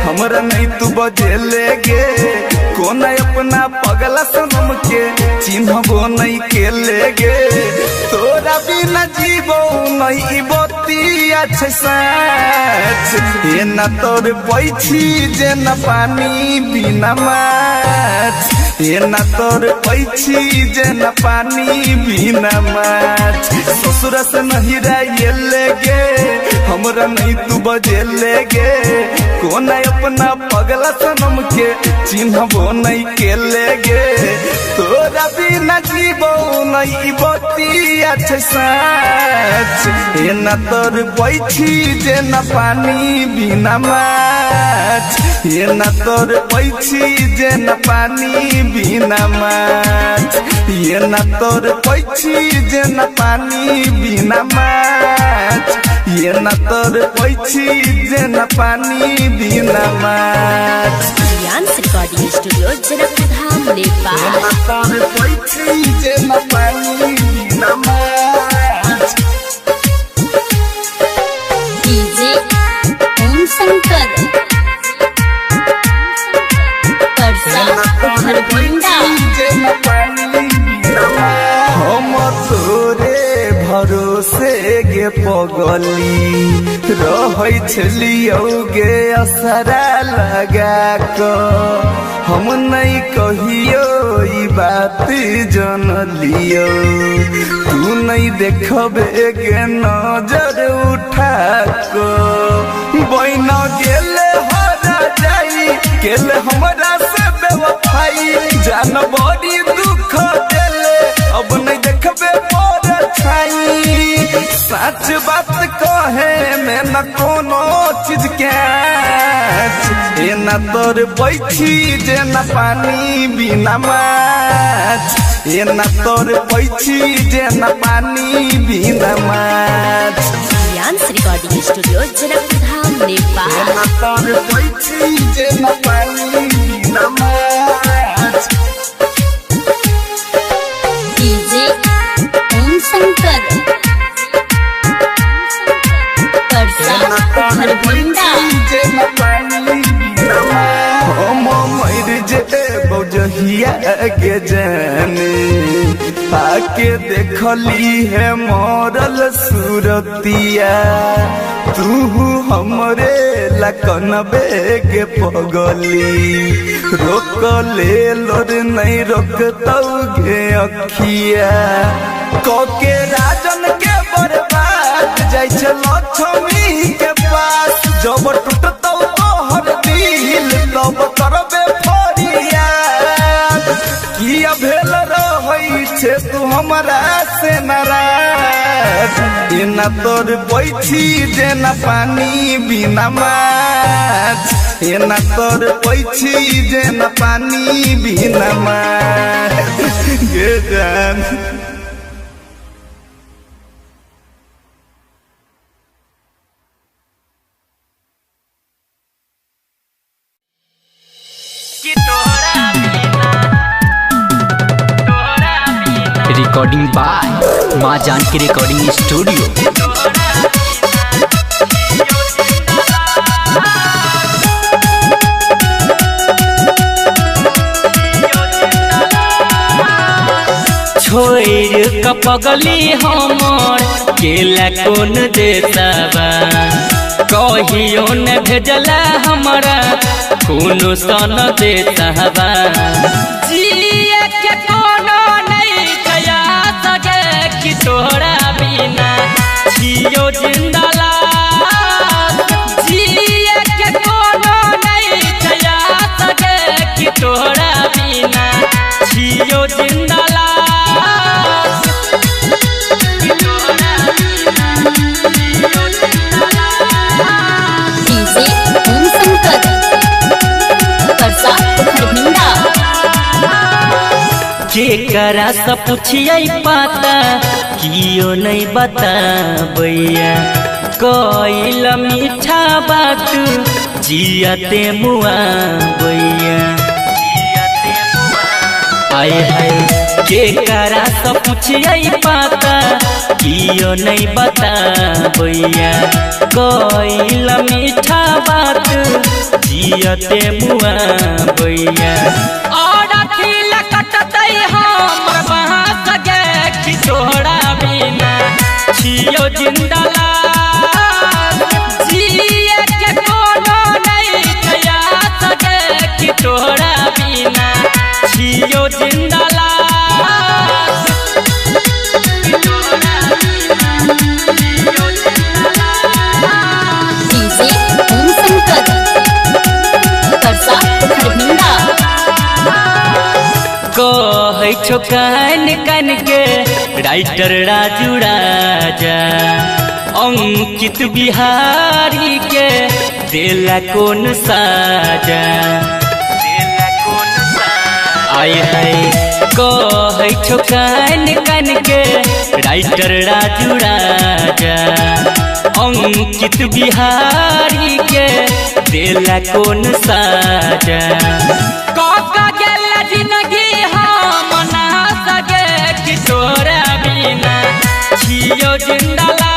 हमरा नहीं तू बजेले गे कौन अपना पगला सनम के चिन्हबो नहीं के ले गे तोरा बिना जीवो नहीं बतिया छै साच ये न तोर पैछी जे न पानी बिना माछ ये न तोर पैछी जे न पानी बिना माछ ससुर से नहीं राइले गे हमरा नहीं तू बजेले गे कौन अपना पगला सनम के चिन्हबो नहीं के ले गे तोरा बिना जीवो नहीं बतिया छै साच ये न तोर पैछी जे न पानी बिना माछ ये न तोर पैछी जे न पानी बिना माछ ये न तोर पैछी जे न पानी बिना माछ ये न तोर पैछी जे न पानी बिना माछ Riyan's Recording Studio, Janakpur Dham, Nepal. ये न तोर पैछी जे न पानी बिना माछ DJ Om Shankar. Parsa Kharbunda. हम तोरे भरोसे गे पगली रहै छलियौ गे असरा लगा क हम नहीं कहियो ई बात जनलियो तू नहीं देखबे गे नजर उठा क बन गेले हरा जाई गेले हमरा से बेवफाई जान बड़ी दुख देले अब नहीं देखबे पर छाई सच बात कहे में न कोनो चीज के ए न तोर बैठी जे न पानी बिना माछ ए न तोर बैठी जे न पानी बिना माछ dance recording studio Janakpur Dham Nepal ए न तोर बैठी जे न पानी बिना माछ डीजे ओम शंकर परसा खरबंदा बौजहिया के जाने आके देखली है मरल सूरतिया तू हमरे लकन बेगे पगली रोक ले लोर नहीं रोकतौ गे अखिया कोके राजन के बर्बाद जाय छ लक्ष्मी के पास जब टूटतौ तोहर दिल तब करबे फरियाद किया भेल रहै छे तू हमरा से नाराज एना तोर बैठी जेना पानी बिना माछ एना तोर बैठी जेना पानी बिना माछ गे जान recording by Maa Janaki recording studio. छोड़ कपगली हमर केला कौन देसाबा कहियो न भेजला हमरा कोनो सन देसाबा जिए के कोनो नहीं कया सके कि तोहरा बिना जियो जिंदला जिए के कोनो नहीं कया सके कि तोहरा बिना जियो जिंदला केकरा से पूछिए पता कियो नहीं बताबैया कइल मीठा बात जियते मुआ बैया आए हाय केकरा से पूछिए पता कियो नहीं बताबैया कइल मीठा बात जियते मुआ बैया तोहरा बिना जियो जिंदला जिए के कोनो नहीं कया सके कि तोहरा बिना जियो जिंदला डीजे ओम शंकर परसा खरबंदा कहै छो कान कान के राइटर राजू राजा अंकित बिहारी के देला कौन साजा आए हाय कहै छो कान कान के राइटर राजू राजा अंकित बिहारी के देला कौन साजा काका गेला जिंदगी हम ना सके कि तोरा बिना जियो जिंदला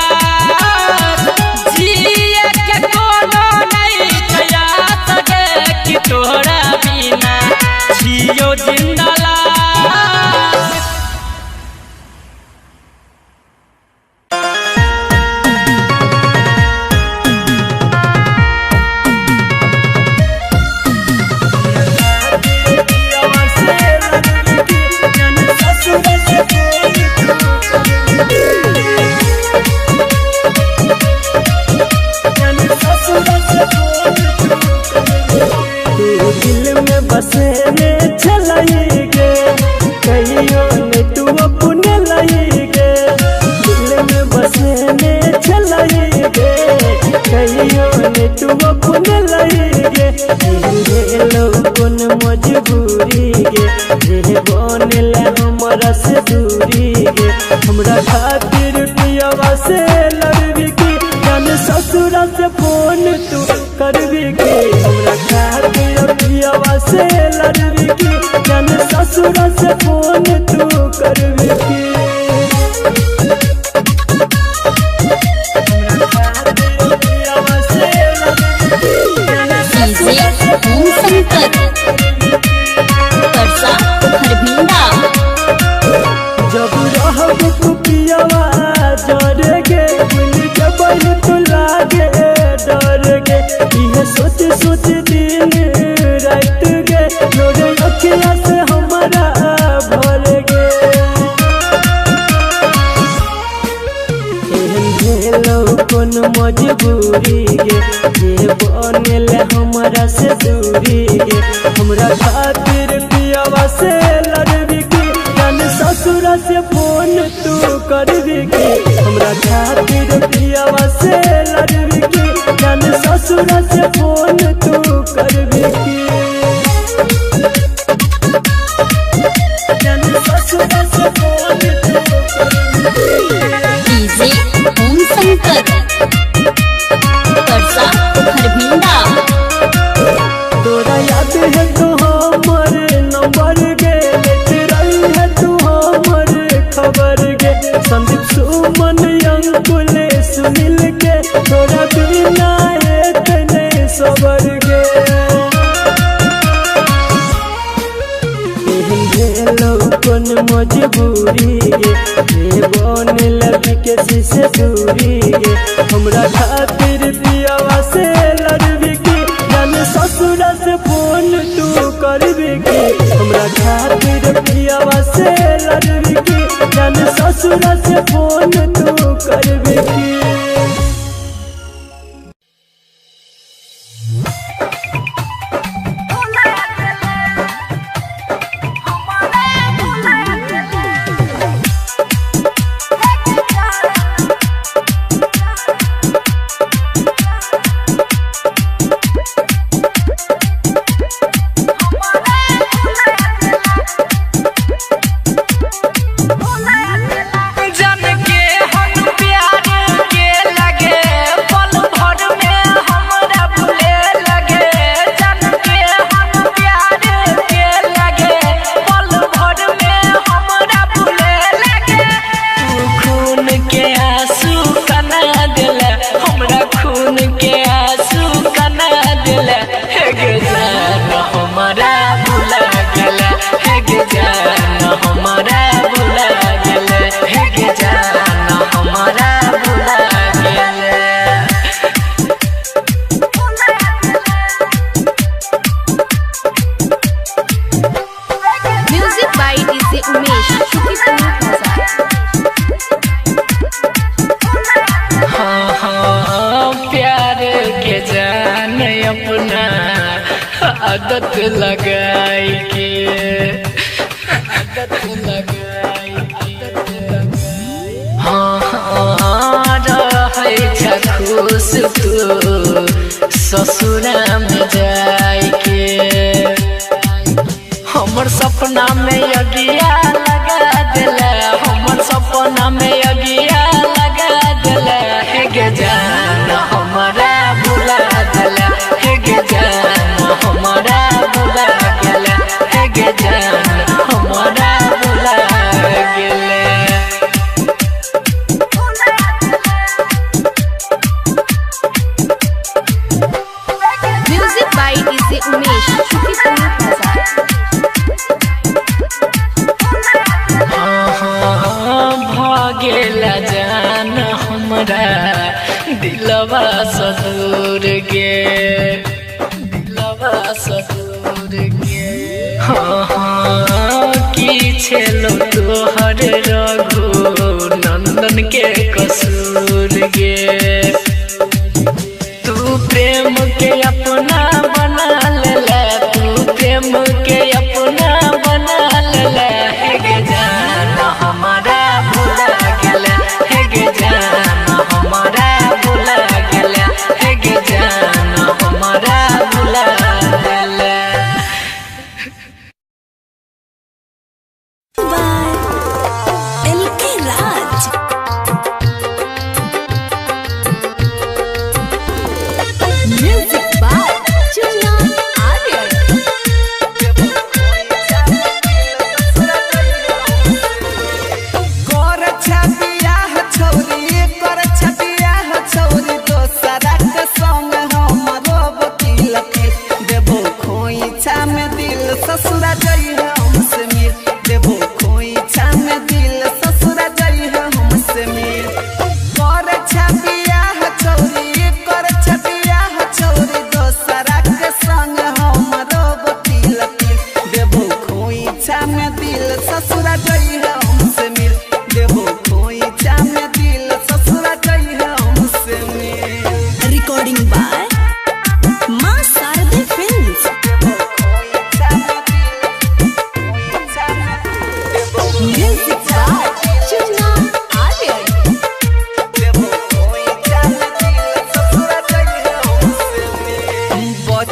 जिए के कोनो नहीं कया सके कि तोरा बिना जियो जिंदला बने तू अपने लगे कौन मजबूरी गे रे बनेला हमरा से दूरी गे हमरा खातिर पियवा से लड़बी की जान ससुरा से फोन तू करबी की हमरा खातिर पियवा से लड़बी की जान ससुरा से फोन तू करबी की जब रहब तू पियवा जर गे बुल के बैल तू लागे डर गे इहे सोच सोच दिन रात गे लोरे अखिया से हमारा भर गे भेलो कौन मजबूरी गे ये बनेल हमरा से दूरी गे हमरा खातिर पियवा से लड़बी की जान ससुरा से फोन तू करबी की हमरा खातिर पियवा से लड़बी की जान ससुरा से फोन तू करबी की जान ससुरा से फोन तू तोरा याद है तू हमर नंबर गे लेते रही है तू हमर खबर गे संदीप सुमन अंकुल सुनील के तोरा बिना एक नहीं सबर गे भेलो कौन मजबूरी गे ये बनेल विकेसी से दूरी गे हमरा खातिर पियवा से लड़बी की जान ससुरा से फोन तू करबी की हमरा खातिर पियवा से लड़बी की जान ससुरा से फोन तू करबी की आदत लगाई के हाँ रहे खुश तू ससुरा में जाई के हमर सपना में अगिया लगा दिला हमर सपना में अगिया लगा दिला हे गे जान हमारा भुला दिला हे गे जान हमारा भुला गेला हे गे जान हमारा भुला गेला। म्यूजिक बाय डीजे उमेश भागेला जान हमरा दिलवा सदूर गे दिलवा सदूर गे की छेलो तोहर रघु नंदन के कसूर गे तू प्रेम के अपना बना लेला तू प्रेम के अपना बना लेला हे गे जान हमारा भुला गेला हे गे जान हमारा भुला गेला हे गे जान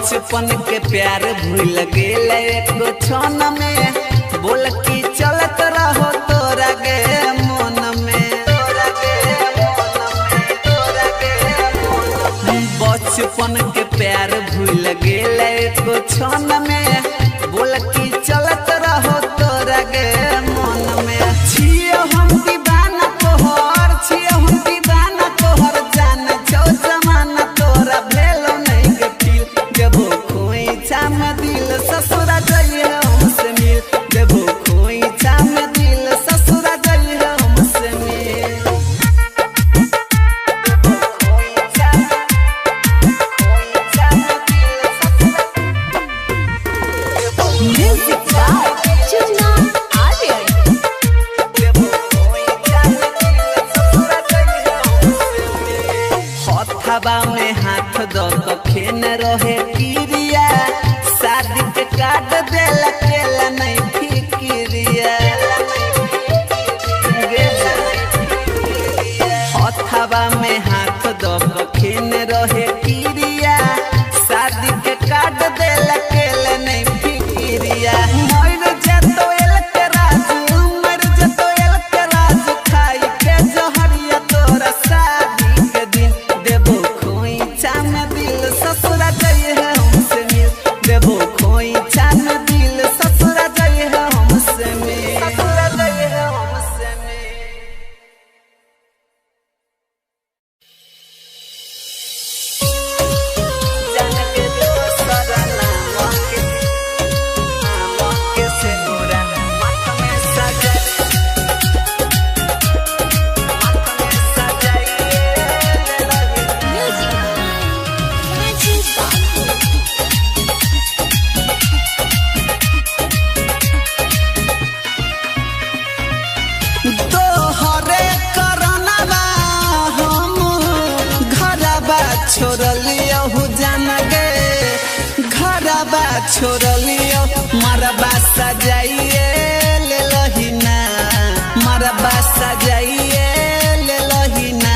बचपन के प्यार भूल गेल एको क्षण में बोल की चलत रहो तोरा गे मन में बचपन के प्यार भूल गेल एको क्षण में बोल की चलत रहो तोरा गे मन में छियो हम दीवाना तोहर छियो हम दीवाना तोहर जान छो जमाना तोरा भेलो नहीं के फील देबो कोई चाम दिल ससुरा जाइए हमसे मिल देबो कोई चाम दिल ससुरा जाइए हमसे मिल म्यूजिक बाय चुन्ना आर्यन। हथवा में हाथ दो खेन रहे किरिया शादी के काट देला केला नहीं फिक्रिया हथवा में हाथ दो खेन रहे किरिया शादी के काट देला केला नहीं फिक्रिया मर जतो एल के राजू मर जतो एल के राजू खाई के जहरिया तोरा शादी के दिन देबो कोई चाम दिल ससुरा जाइए हमसे मिल देबो कोई चाम दिल ससुरा जाइए हमसे मिल ससुरा जाइए हमसे मिल जान के दोसरा नाम के से पूरा माथ में सजाइए म्यूजिक मैजिक बाय तोहरे करनवा हम घरबा छोड़लियो जान गे घरबा छोड़लियो मरबा सजाइए ले लहिना मरबा सजाइए ले लहिना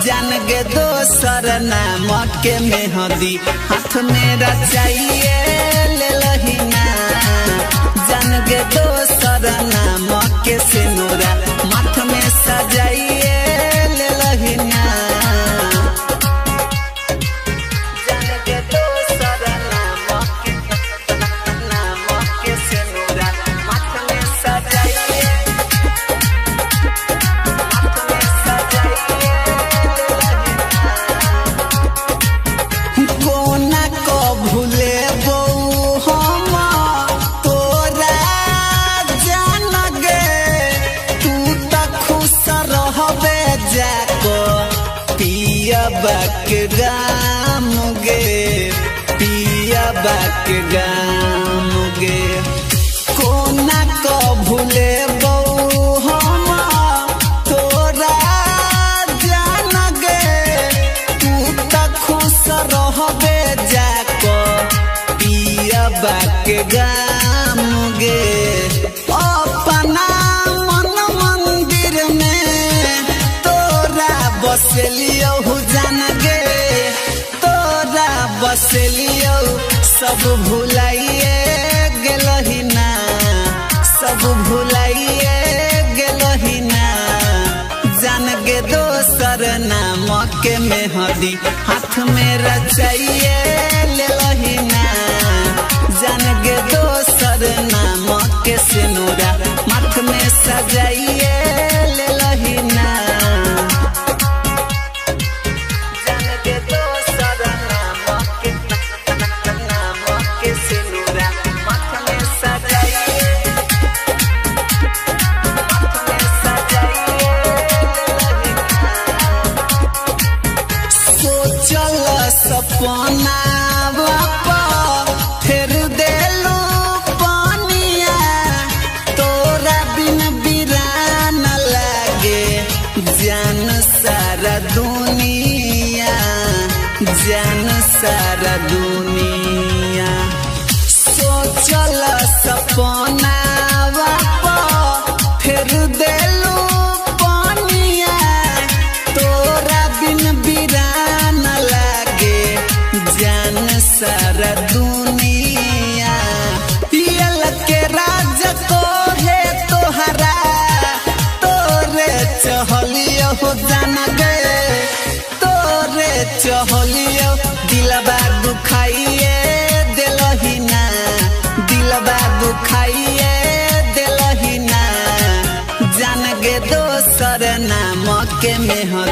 जान गे दोसर नाम के मेहंदी हाथ में रचाइए ले लहिना जान गे दोसर नाम के सिनुरा माथ में सजाइए ले लहिना जान गे दोसर नाम के सिनुरा माथ में सजाइए कोना को भूले बऊ हम तोरा जान गे तू त खुश रहबे जाको पियबा के गाम गे पियबा के गाम गे कोना को भूले बऊ हम तोरा जान गे तू त खुश रहबे जाको पियबा के गाम गे अपना मन मंदिर में तोरा बसलियो जान गे तोरा बसलियो सब भुलाइए गेलहिना सब भुलाइए गेलहिना जान गे दोसर नाम के मेहंदी हाथ में रचाइए ले लहिना जान गे दोसर नाम के सिनुरा माथ में सजाइए ले लहिना जान गे दोसर नाम के सिनुरा माथ में सजाइए सोचल सपना बापा फेर देलू पानिया तोरा बिन बिरान लागे जान सारा दुनिया जान सारा दुनिया सोचल सपना बापा फेर देलू पानिया तोरा बिन बिरान लागे जान सा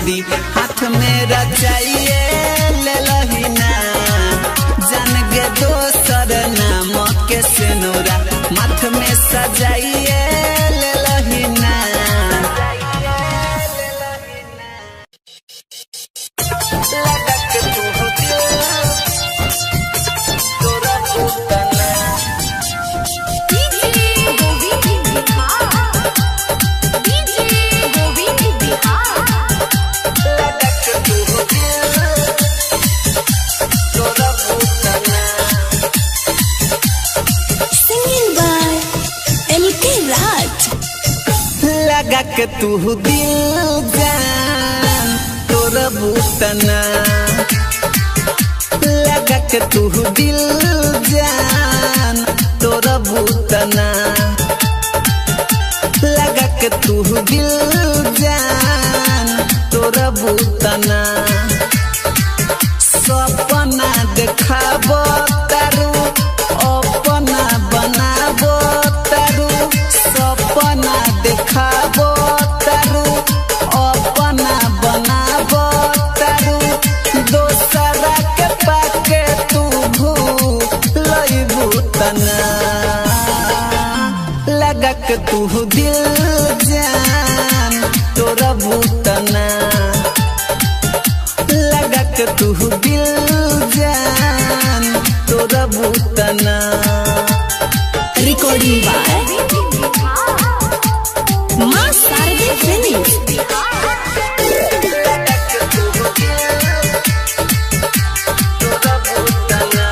मेहंदी हाथ में रचाइए ले लहिना जान गे दोसर नाम के सिनुरा माथ में सजाइए ले लहिना लगा के तू तोरा पुतना डीजे गोविंद बिहार डीजे गोविंद बिहार लगा के तू तोरा पुतना Singing by LK Raj. लगा के तू दिल जान तोरा पुतना लगा के तू दिल जान तोरा पुतना लगा के तू दिल जान तोरा पुतना सपना देखाबो तारू अपना बनाबो तारू सपना देखाबो तारू अपना बनाबो तारू दोसरा के पाके तू भूलइबू तना लगा के तू दिल जान तोरा पुतना लगा के तू दिल जान तोरा पुतना Recording by Ma Sarve Films. लगा के तू तोरा पुतना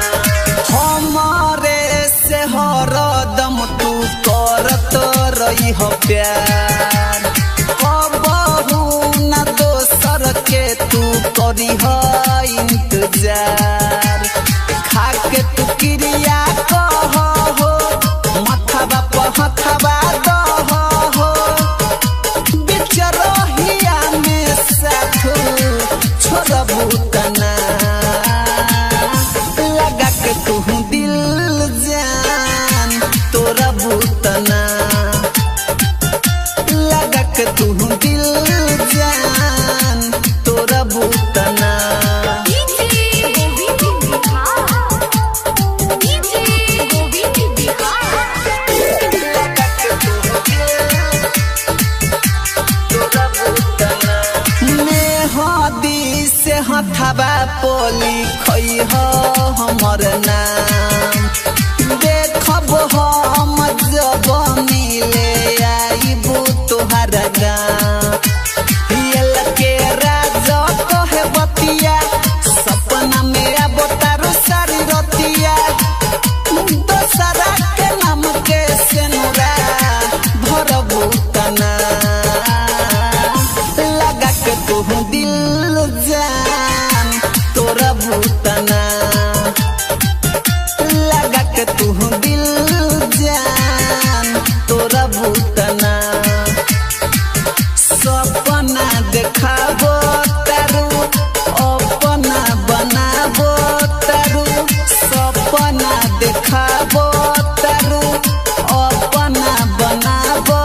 हमारे से हरदम तू करत रही हो प्यार कबहू न दोसर के तू करी हो इंतजार खाके तू क्रिया कह हो मथवा पहथवा दह हो बिचरहिया में साथ छोड़बू तना लगा के तू दिल जान तोरा पुतना लगा के तू दिल जान तोरा पुतना डीजे गोविंद बिहार डीजे गोविंद बिहार लगा के तू तोरा पुतना मेहदी से हथवा पोली खई हो हमर नाम देखब हम जब मिले आईबू तोहर गाँव हियल के राज कहे बतिया सपना में अब तारू सारी रतिया दोसरा के नाम के सेनुरा भरबू तना लगा के तू दिल जान तोरा पुतना लगा के तू दिल जान तोरा पुतना सपना देखाबो तारू अपना बनाबो तारू सपना देखाबो तारू अपना बनाबो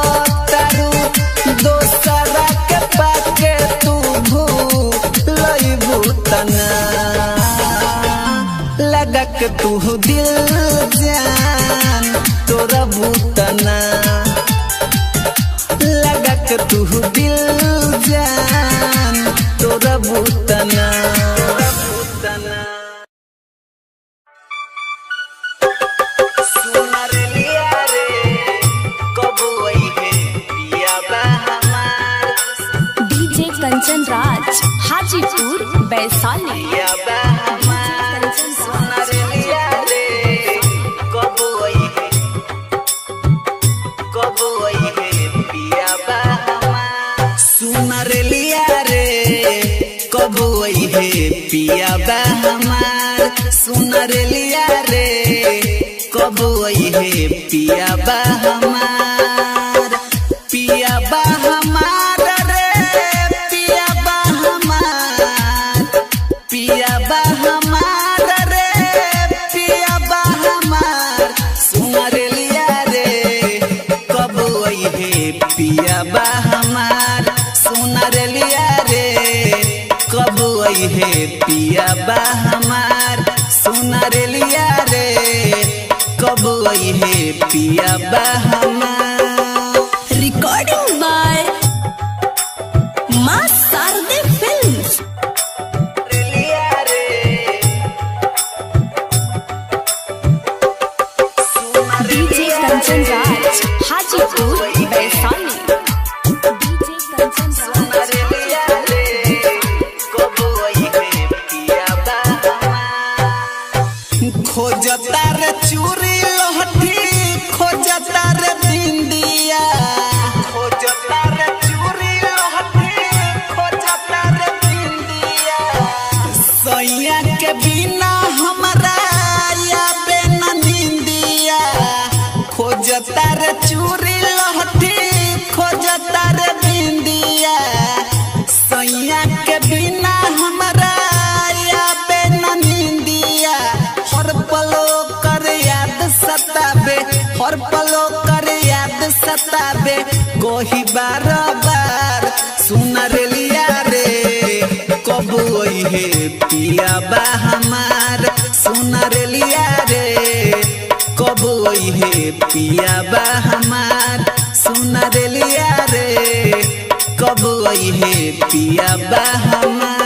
तारू दोसरा के पाके तू भूलइबू तना लगा के तू दिल जान तोरा पुतना लगा के तू दिल जान तोरा पुतना सुना रे लिया रे कब वही पिया बा हमार डीजे कंचन राज हाजीपुर वैशाली पिया बा हमार सुना रे लिया रे कब वही पिया बा हमार सुना रे लिया रे कब वही पिया बा हमार सुना रे लिया रे कब वही पिया बा हमार पिया बा हमार रे पिया बा हमार पिया बा हमार रे पिया बा हमार सुना रे लिया रे कब वही पिया बा हमार सुना रे लिया रे पिया बा हमार। रिकॉर्डिंग बाय मां Sharde films. DJ Kanchan Raj Hajipur Vaishali. DJ Kanchan राज खोजता रे चूरी लहठी खोजता रे बिंदिया खोजता रे चूरी लहठी खोजता रे बिंदिया सैया के बिना हमरा आवे न निंदिया खोजता रे चूरी लहठी खोजता रे बिंदिया सैया के बिना हमरा आवे न निंदिया हर पलो कर याद सताबे हर पलो कर याद सताबे कोही बार बार सुन रे लिया रे कब ओहे पिया बा हमार सुन रे लिया रे कब ओहे पिया बा हमार सुन रे लिया रे कब ओहे पिया बा हमार।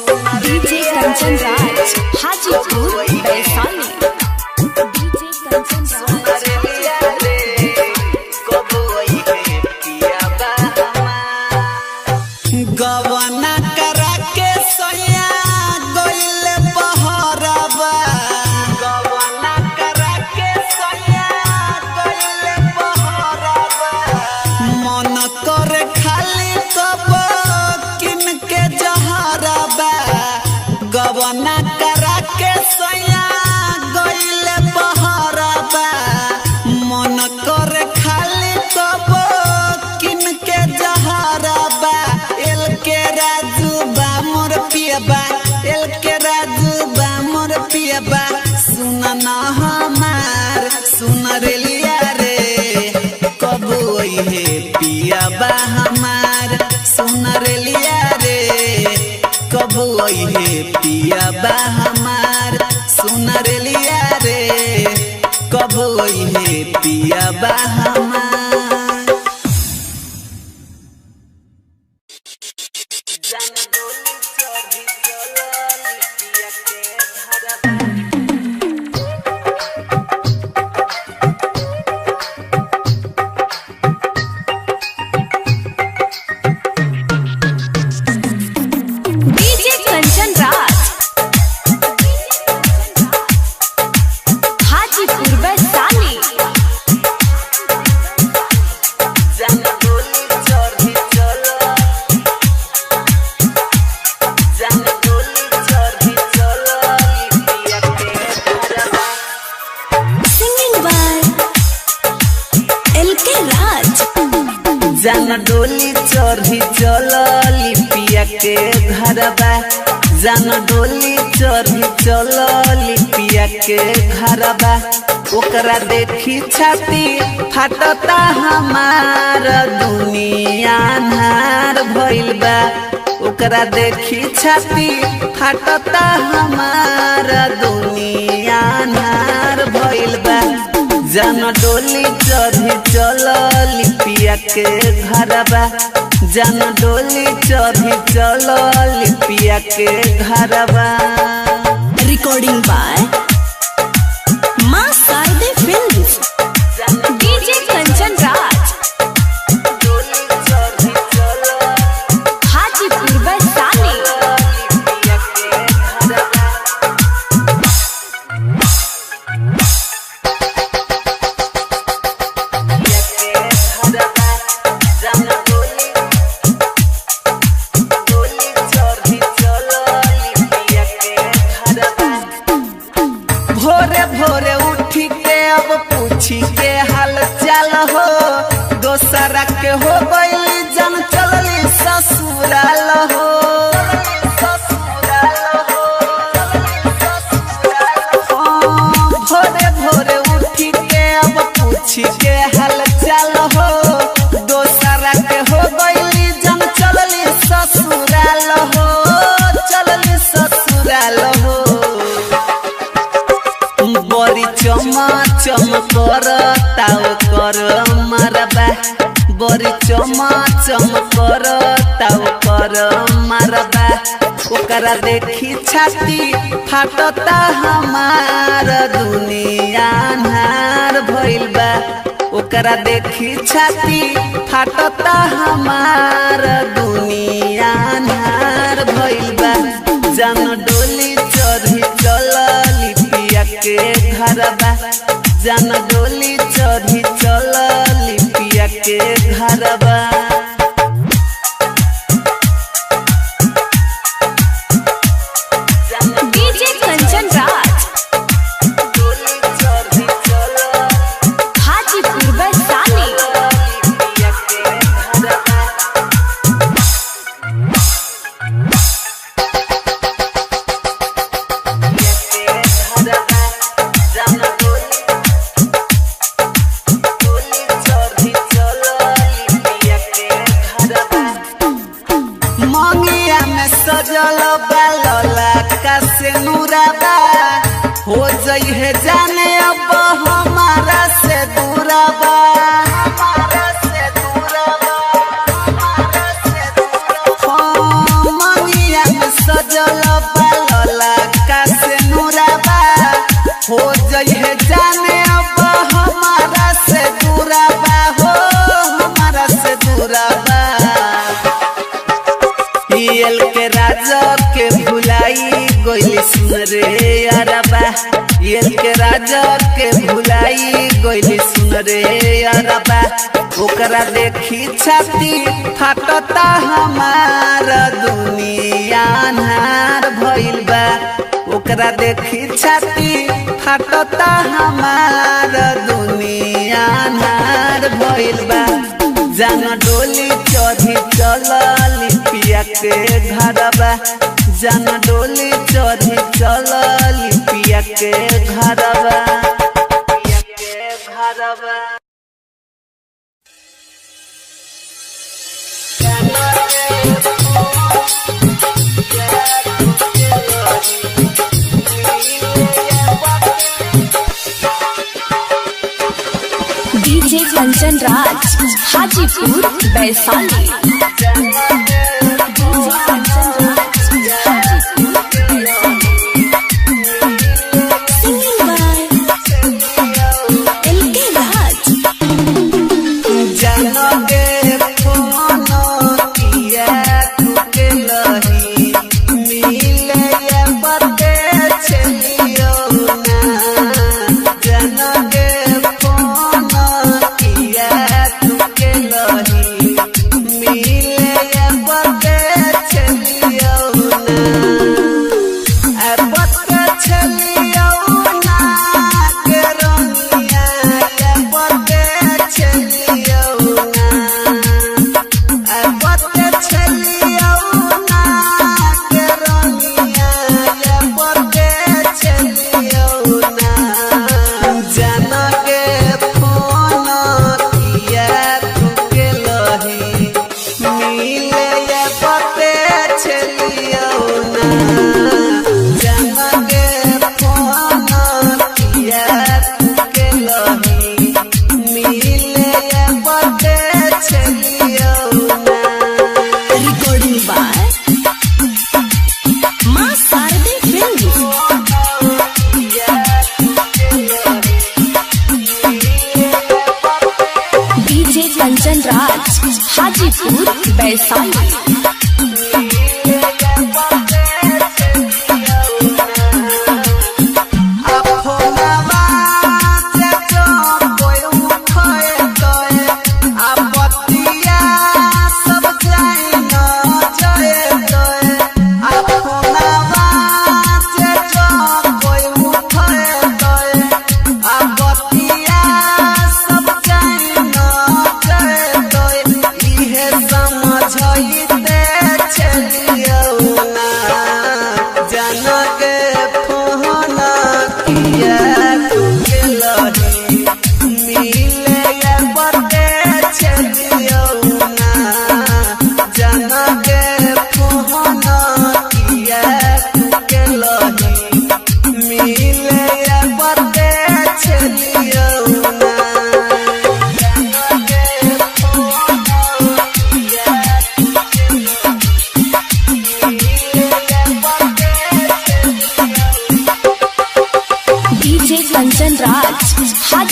कंचन राज हाजीपुर वैशाली। डीजे कंचन राज गवना करा के सैया गइल बहरबा गवना करा के सैया गइल बहरबा मन कर खाली कब किन के जहरबा गवना करा के सैया गइल बहरबा मन कर खाली कब किन के जहरबा एल के राजू बा मोर पियबा एल के राजू बा मोर पियबा सुन न हमार सुन रे लिया रे कब ओहे पिया बा हमार सुन रे लिया रे कब ओहे पिया बा हमार सुन रे लिया रे कब ओहे पिया बा हमार। DJ Kanchan Raj Hajipur Vaishali. Singing by L K Raj. जान डोली चढ़ी चलली पिया के घरबा जान डोली चढ़ी चलली पिया के घरबा ओकरा देखी छाती फाटता हमार दुनिया अन्हार भइल बा ओकरा देखी छाती फाटता हमार दुनिया अन्हार भइल बा जान डोली चढ़ी चलली पिया के घरबा जान डोली चढ़ी चलली पिया के घरबा। रिकॉर्डिंग बाय मां शारदे फिल्म्स। डीजे कंचन राज हाजीपुर वैशाली। भोरे भोरे उठी के अब पूछी के हाल चाल हो दोसरा के हो गइली जन चलली ससुराल हो भोरे भोरे उठी के अब पूछी के हाल चाल हो कर ताव कर मरबा बड़ी कर ताव कर मरबा ओकरा देखी छाती फाटता हमार दुनिया अन्हार भइल बा ओकरा देखी छाती फाटता हमार दुनिया अन्हार भइल बा जन डोली चढ़ी चलली पिया के घरबा जन डोली चढ़ी चलली पिया के घरबा डीजे कंचन राज हाजीपुर वैशाली मंगिया में सजल बालला का से नूराबा हो जई है जाने अब हमारा से दूराबा मंगिया में सजल बालला का से नूराबा हो जई है जाने अब हमारा से दूराबा हो हमारा से दूराबा एल के राजा के भुलाई गोइली सुन रे अरबा एल के राजा के भुलाई गोइली सुन रे अरबा ओकरा देखी छाती फाटता हमार दुनिया अन्हार भइल बा ओकरा देखी छाती फाटता हमार दुनिया अन्हार भइल बा जन डोली चढ़ी चलली पिया के घरबा जन डोली चढ़ी चलली पिया के घरबा डीजे कंचन राज हाजीपुर वैशाली कंचन राज हाजीपुर वैशाली समझ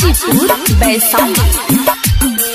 हाजीपुर वैशाली।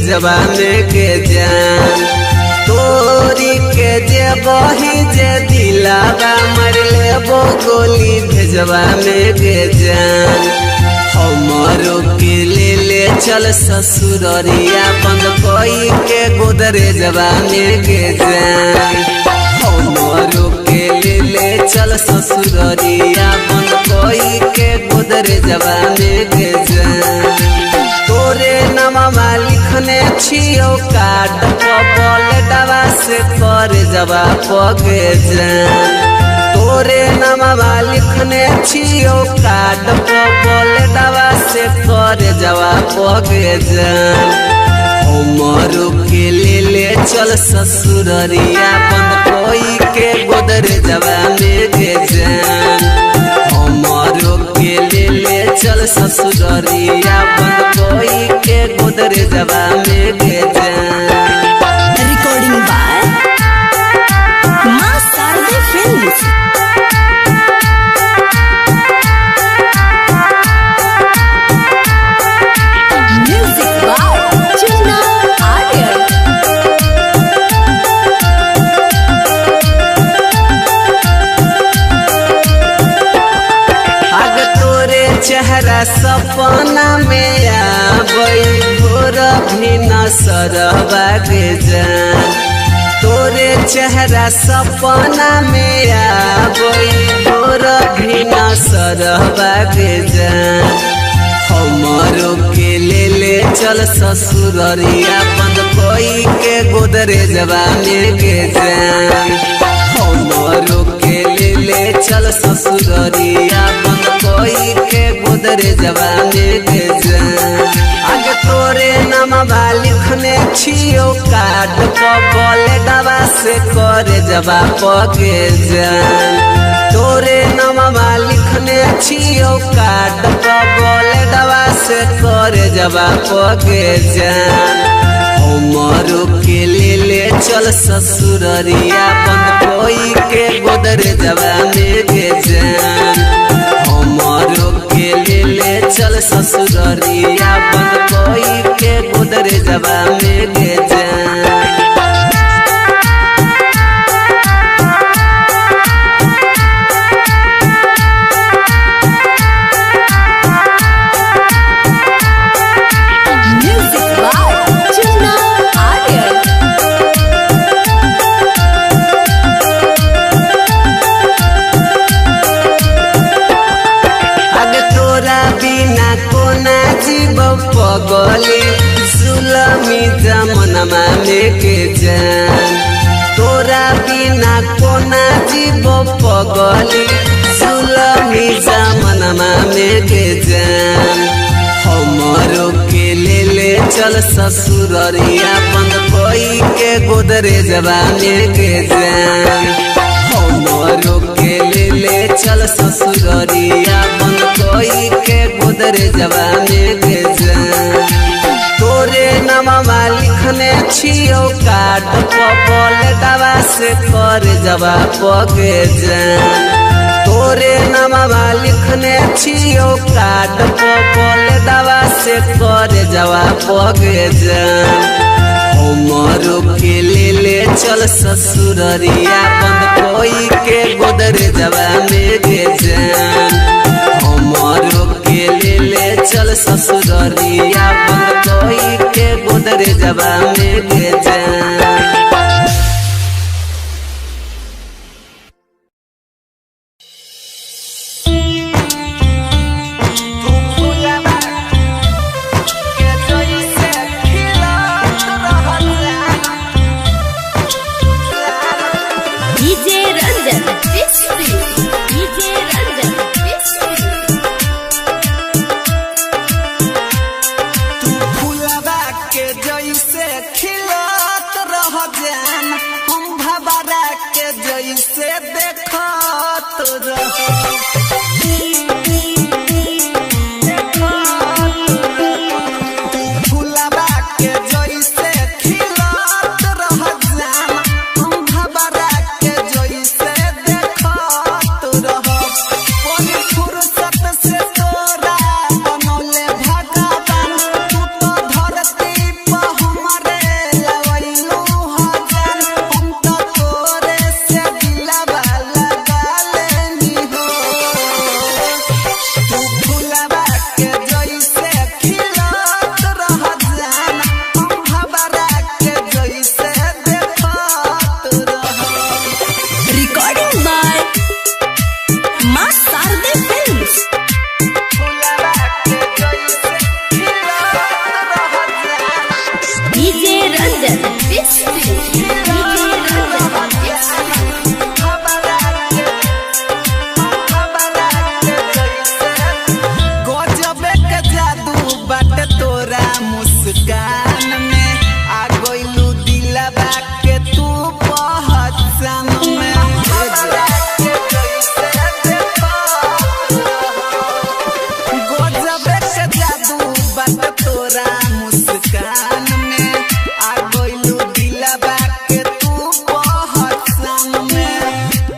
जवाने के जान तोरी के जे बही जे दिलावा मर लेबो गोली भेजवाने के जान हमरो के ले चल ससुररिया बंद कोई के गोदरे जवाने के जान हमरो के ले चल ससुररिया बंद कोई के गोदरे जवाने के जान तोरे नामा लिखने छियो काट पल दवा से कर जवा पगे जान तोरे नामा लिखने छियो काट पल दवा से कर जवा पगे जान हमरो के ले चल ससुररिया बंद कोई के गोदरे जवाने के जान हमरो के ले चल ससुररिया बंद कोई के गोदरे जवाने के जान। Recording by Maa Sharda films. Music by Chunna Aryan. चेहरा सपना में आबई भोर भी न सरवा के जान तोरे चेहरा सपना में आबई भोर भी न सरवा के जान हमरो के ले चल ससुररिया बंद कोई के गोदरे जवाने के जान हमरो के ले चल ससुररिया बंद कोई के गोदरे जवाने के जान आगे तोरे नामा लिखने छियो काट पल दवा से करे जवा पगे जान तोरे नामा लिखने छियो काट पल दवा से करे जवा पगे जान हमरो के ले चल ससुररिया बंद कोई के गोदरे जवाने के जान हमरो के ले चल ससुररिया बंद कोई के गोदरे जवाने के जान। कोना जीव पगली सुलमी जमनमा में के जान हमरो के ले चल ससुररिया बंद कोई के गोदरेज में के जान हमरो के ले चल ससुररिया बंद कोई के गोदरेज में के जान तोरे नमवा लिखने छियो काट पबल दवा से कर जवा पगे जान तोरे नमवा लिखने छियो काट पबल दवा से कर जवा पगे जान हमरो के ले चल ससुररिया बंद कोई के गोदरेज में के जान हमरो के ले चल ससुररिया बंद कोई के गोदरेज में के जान डीजे रंजन डीजे रंजन तू फुलवा के जैसे खिलत रह जान हम भवरा के जैसे देखत रह फुलवा के जैसे खिलत रह जान हम भवरा के जैसे देखत रह कोई फुर्सत से तोरा बनौले भगवान तू तो धरती पर हमरे लवैलू हजान हम तो तोरे से दिलवा लगा लेनी हो तू फुलवा के जैसे खिलत रह जान हम भवरा के जैसे देखत रह रिकॉर्डिंग बाय मां शारदे फिल्म्स फुलवा के जैसे खिलत रह जान डीजे रंजन गजबे के जादू बाटे तोरा मुस्कान में आ गइलू दिलवा के तू पहचान में गजबे के जादू बाटे तोरा मुस्कान में आ गइलू दिलवा के तू पहचान में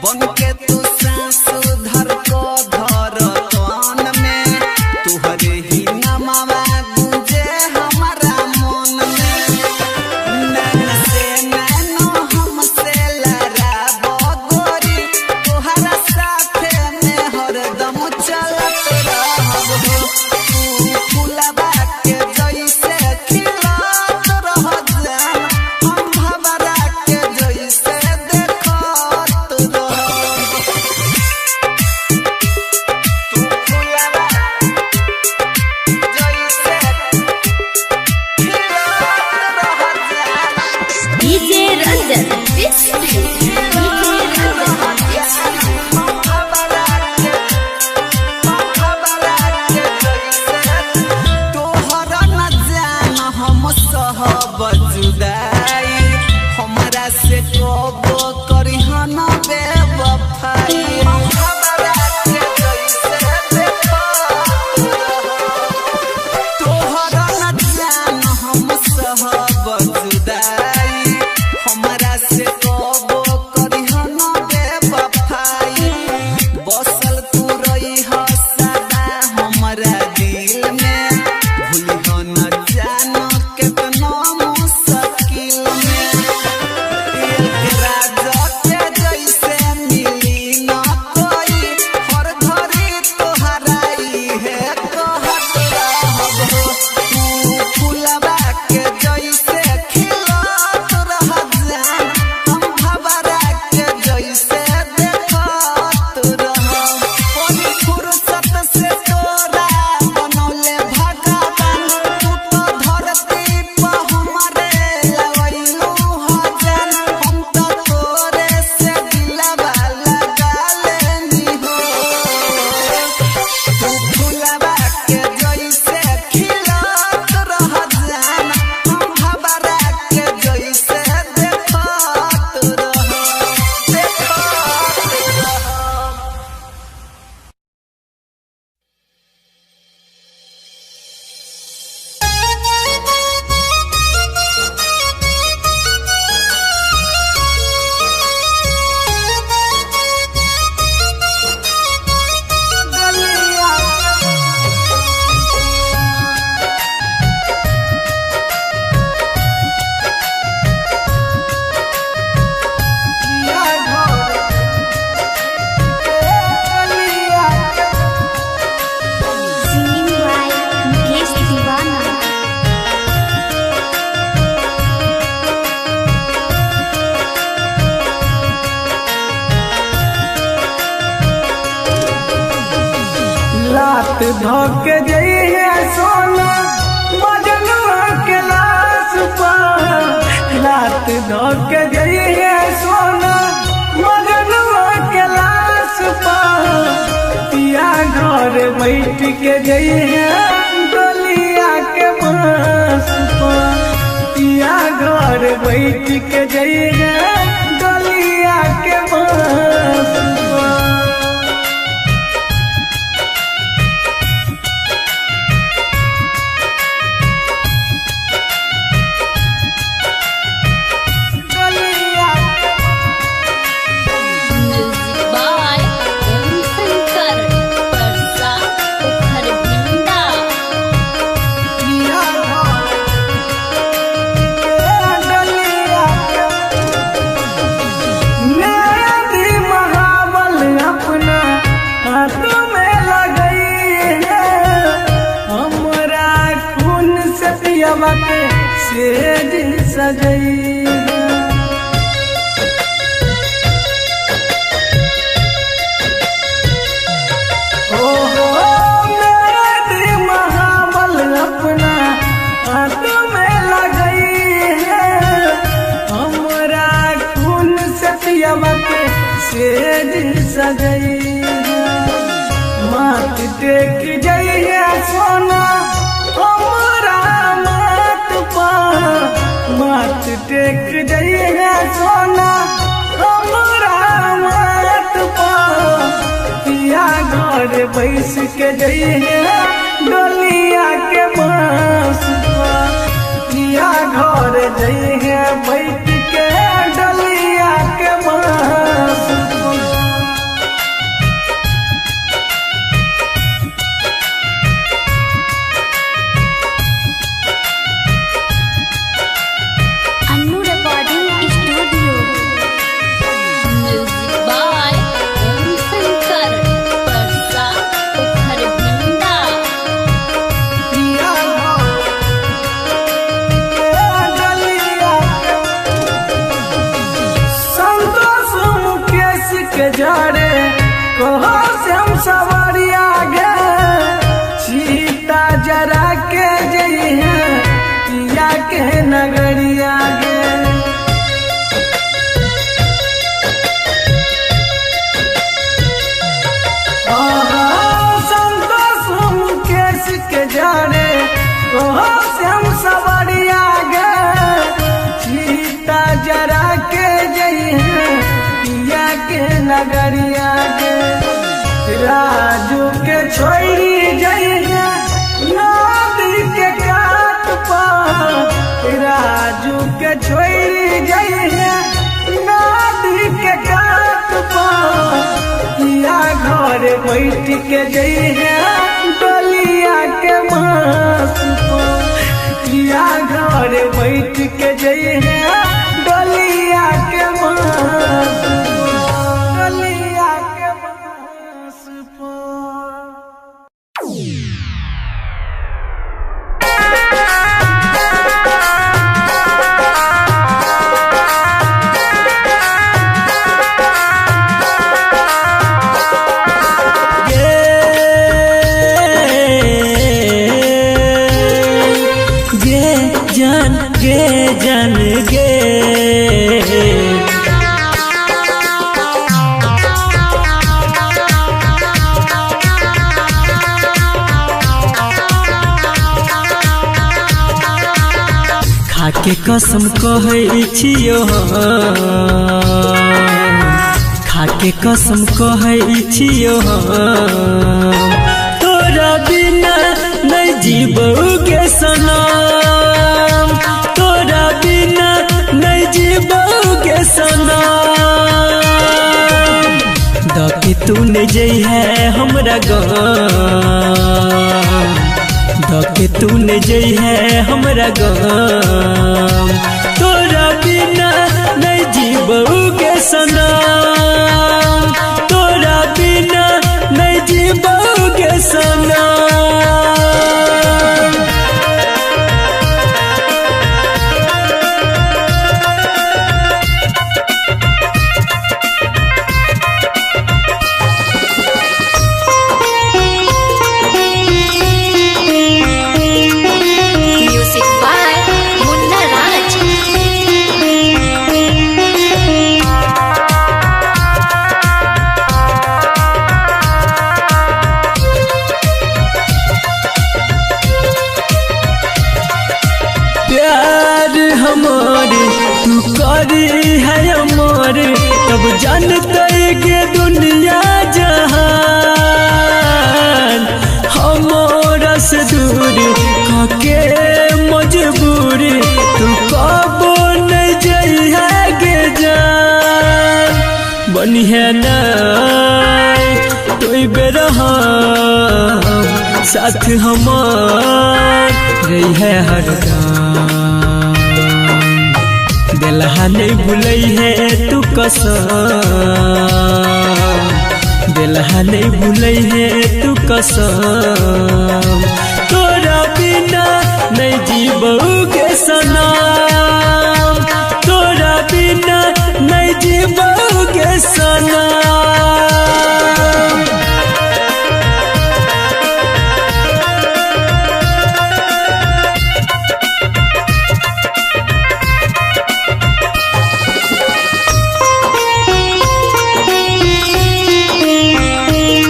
बन के तू सांस धर को धर तन में तुहरे ही नमवा गुंजे हमारा मन में नैन से नैनो हमसे लड़ाबो गोरी तोहरा साथे में हरदम चलत रहबो तू फुलवा के जैसे खिलत रह जान हम भवरा के जैसे देखत रह तू फुलवा जैसे खिलत रह जान डीजे रंजन तोहर न जान हम सहब जुदाई हमरा से कबो करिहन बेवफाई हमरा के जैसे देखत तोहर न जान हम सहब जुदाई हमरा से कबो करिहन बेवफाई बसल तू रही हो सदा हमरा दिल में भूलिहो न जानो केतना मुश्किल में एक राजा धोके जइहे सोना मजनुआ के लाश पर, रात धोके जइहे सोना मजनुआ के लाश पर, पिया घर बैठ के जइहे डोलिया के बांस पर, पिया घर बैठ के जइहे डोलिया के बांस पर। म्यूजिक बाय ओम शंकर परसा उखर भिंडा। मेहंदी महाबल अपना हाथों में लगई है, हमरा खून से पियवा के सेज सजई है। ओहो मेहंदी महाबल अपना हाथों में लगई है, हमरा खून से पियवा के सेज सजई है। माथ टेक जइहे सोना हमरा माथ पर, माथ टेक जइहे सोना हमरा माथ पर, पिया घर बैस के जइहे डोलिया के बांस पर, पिया घर जइहे बैठ के डोलिया के बांस पर। Annu recording studio. Music by Om Shankar Parsa उखर भिंडा। संतोष मुकेश के जरे कहो से हम सवरिया गे, सीता जरा के जइहे पिया के नगरिया गे। संतोष मुकेश के जरे कहो से हम सवरिया गे, सीता जरा के जइहे पिया के नगरिया गे। राजू के छोड़ी जइहे नदी के काट पर, राजू के छोड़ी जइहे नदी के काट पर, पिया घर बैठ के जइहे डोलिया के बांस पर, पिया घर बैठ के जइहे डोलिया के बांस पर, डोलिया के बांस पर। जान गे खाके कसम कहै छियो खाके कसम कहै छियो तोरा बिना नहीं जीबोगे सनम, तोरा बिना नहीं जीबोगे सनम। दके तूने जई है हमरा गाम, दके तूने जई है हमरा गाम, तोरा बिना नहीं जीबोगे सनम, तोरा बिना नहीं जीबोगे सनम। जानते के दुनिया जहान हमारा से दूरी काके मजबूरी तू कबो नहीं जइहा गे जान बनिहे ना तोई बेरहा साथ हमार रही है हरदम दिलहा नहीं भूलई है तू कसम दिलहा नहीं भूलई है तू कसम तोरा बिना नहीं जीबोगे सनम तोरा बिना नहीं जीबोगे सनम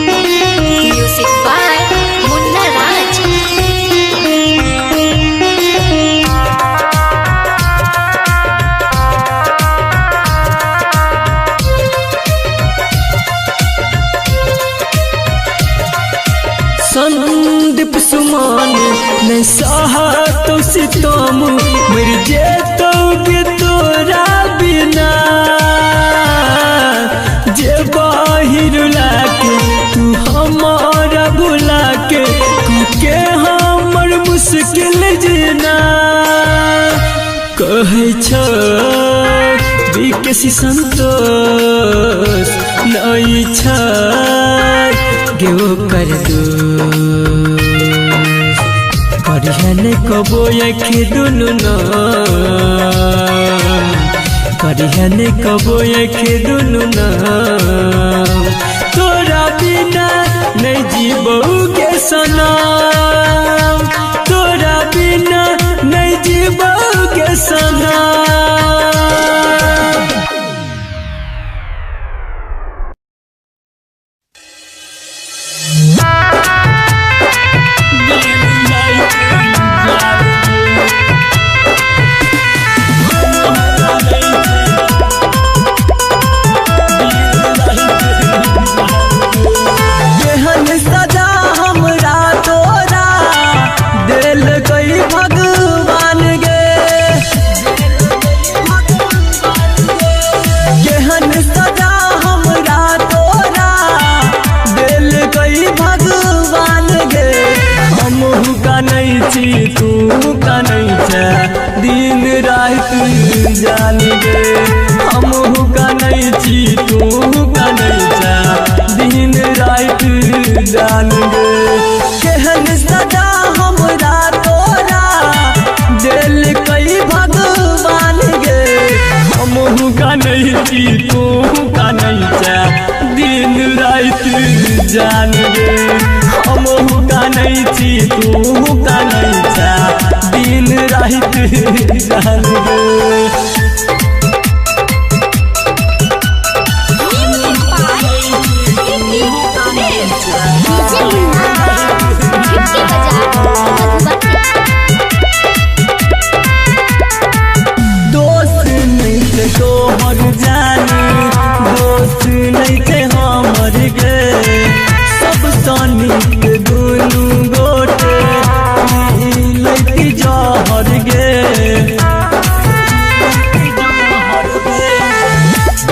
म्यूजिक बाय मुन्ना राज। संदीप सुमान नहीं सहा तो सितम मर जेतोगे तोरा बिना जे बाहिर लाके तू हमारा बुला के हमर मुश्किल जीना कहे छ विकेसी संतोष नहीं छ गेओ कर दो करिहन कबो यखे दुनु न करिहन कबो यखे दुनु न तोरा बिना नहीं जीबोगे सनम तोरा बिना नहीं जीबोगे सनम केहन सजा हमरा तोरा दिल गई भगवान गे केहन सजा हमरा तोरा दिल गई भगवान गे हमहू का नहीं छी तू का नहीं छै दिन रात जान गे हमहू का नहीं छी तू का नहीं छै दिन रात जान गे केहन सजा हमरा तोरा दिल कई भगवान गे हमहू का नहीं छी तू का नहीं छै दिन रात जान गे हमहू का नहीं छी तू का नहीं छै दिन रात जान गे दोस्त नहीं थे तोहर जानी दोस्त नहीं थे हमर गे सब सनिक दुनू गोटे लैती जहर गे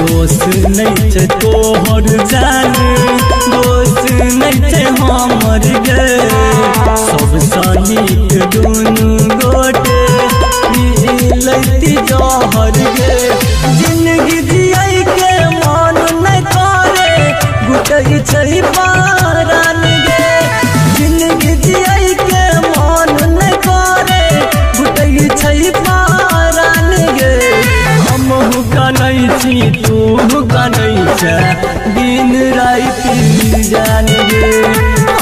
दोस्त नहीं थे तोहर जानी दोस्त नहीं थे हमर गे सब सनिक दुनू गोटे लैती जहर गे जिंदगी जियै के मन नहीं करे गुटै छै पारान गे जिंदगी जियै के मन नहीं करे गुटै छै पारान गे हमहू का नहीं छी तू का नहीं छै दिन रात जान गे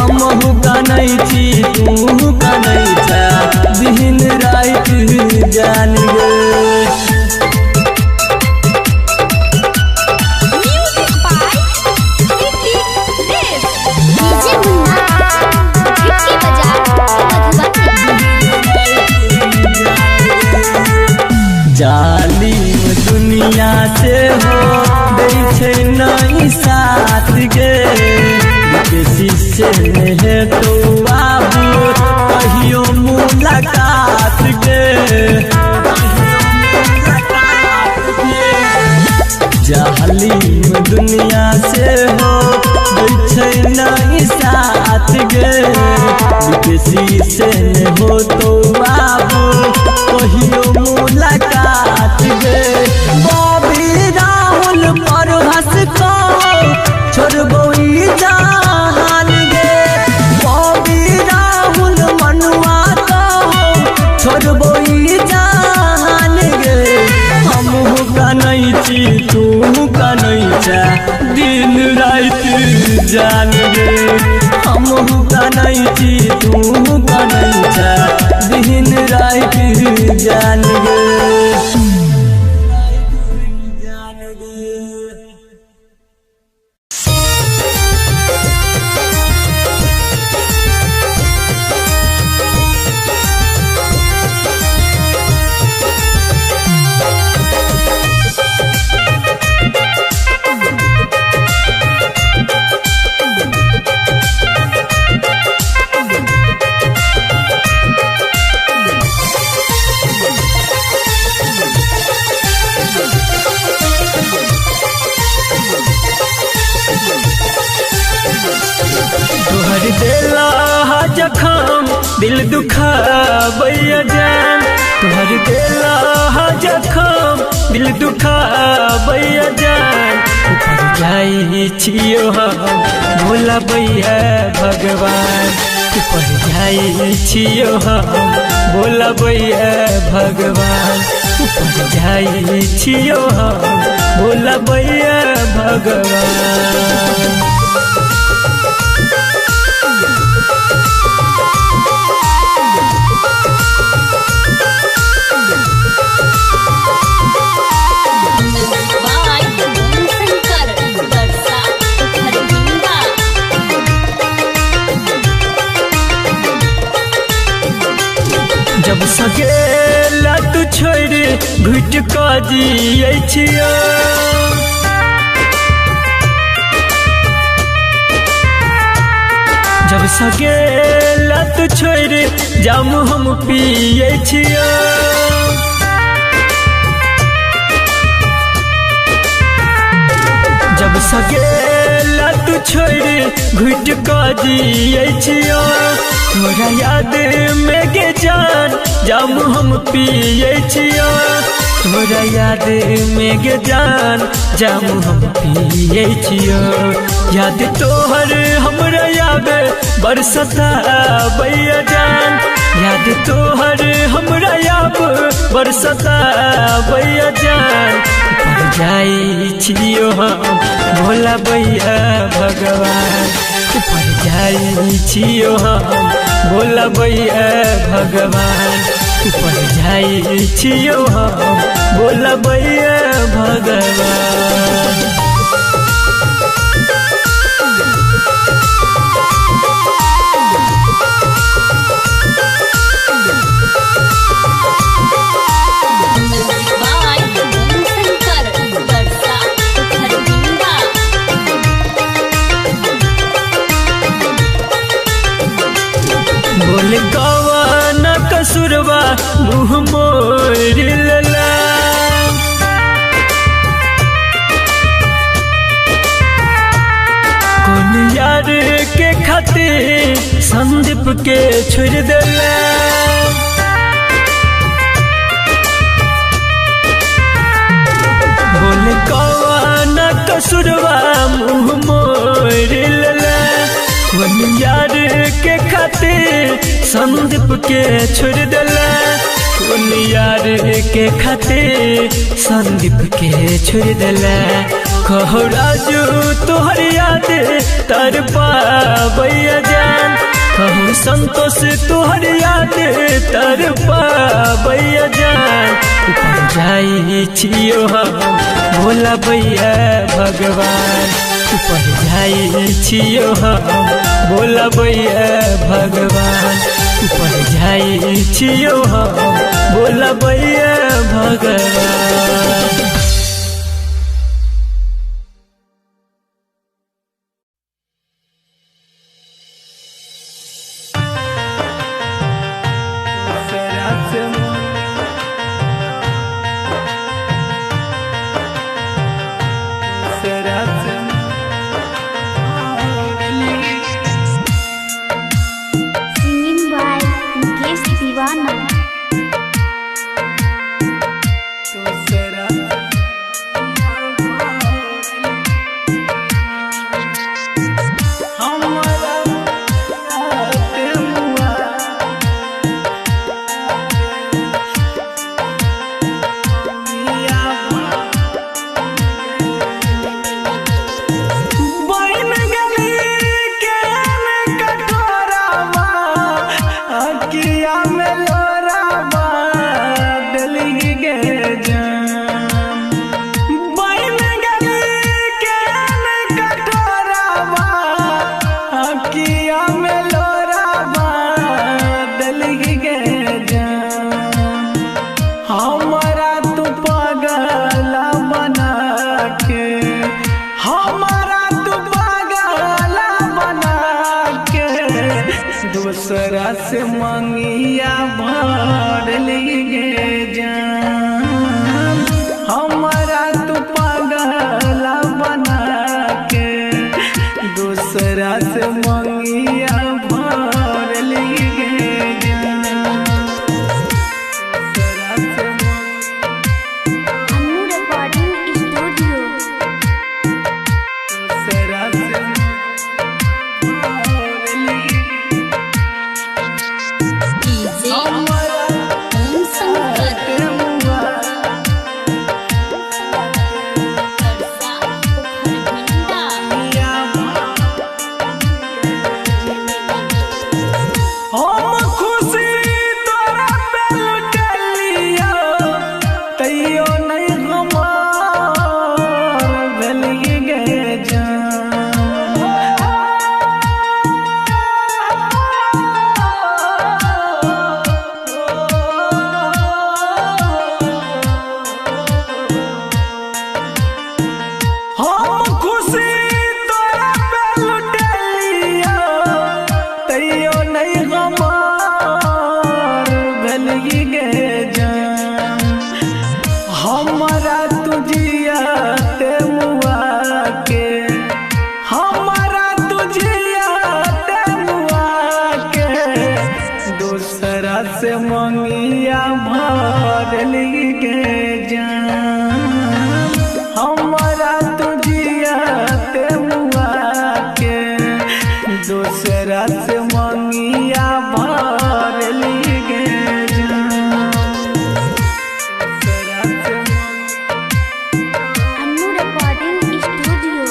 हमहू का नहीं छी तू का नहीं छै दिन रात जान गे म्यूजिक बाय डीजे मुन्ना गिफ्टी बाजार मधुबनी जालिम दुनिया से हो गई छे साथ गे किसी से है तो बाबू कहियो मुलाकात गे जालिम दुनिया से हो नहीं साथ गे किसी से हो तो बाबू कहियो मुलाकात गे बॉबी राहुल पर हंस को छोड़बो जहान गे बॉबी राहुल मनुआ को छोड़बो जहान गे हम का नहीं छी तू का नहीं चा दिन रात जान गे हम का नहीं छी तू का नहीं चा दिन रात जान गे जखम दिल दुखा बैया जान तुहर देला जखम दिल दुखा बैया जान ऊपर जाई छियो हम भोला बैया भगवान ऊपर जाई छियो हम भोला बैया भगवान ऊपर जाई छियो हम भोला बैया भगवान जब सगेला तू छोड़ घुट का जियै छियो जब सगेला तू छोड़ जाम हम पियै छियो जब सगेला तू छोड़ घुट का जियै छियो तोरा याद में गे जान जाम हम पियै छियो तोरा याद में गे जान जाम हम पियै छियो याद तोहर हमरा याद बरसता बैया जान याद तोहर हमरा याद बरसता बैया जान ऊपर जाई छियो हम भोला बैया भगवान ऊपर जाई छियो हम भोला बैया भगवान ऊपर जाई छियो हम भोला बैया भगवान बोल कवन कसुरवा मुँह मोर लला कौन यार के खातिर संदीप के छोड़ देला बोल कवन कसुरवा मुँह मोर लला कौन यार के खातिर संदीप के छोड़ देला कौन यार के खातिर संदीप के छोड़ देला कहो राजू तोहर याद तर पाबैया जान कहूँ संतोष तोहर याद तर पाबैया जान ऊपर जाई छियो हम भोला बैया भगवान ऊपर जाई छियो हम भोला बैया भगवान ऊपर जाई छियो हम भोला बैया भगवान। दूसरा से मंगिया भर लीगे जान हमारा तू पागल बना के दूसरा से मंगिया भर लीगे अन्नू रिकॉर्डिंग स्टूडियो डीजे ओम संगत हम खुशी तोरा पे लुटलिया तैयो नहीं हमार भेलिए गे हम खुशी तोरा पे लुटलिया तैयो नहीं हमार भेलिए गे जान हमारा तुझिया ते मुआ के हमारा तुझिया ते मुआ के दूसरा से मंगिया भर लीगे जान हमारा तुझिया ते मुआ के दूसरा से मंगिया भर लीगे अन्नू रिकॉर्डिंग स्टूडियो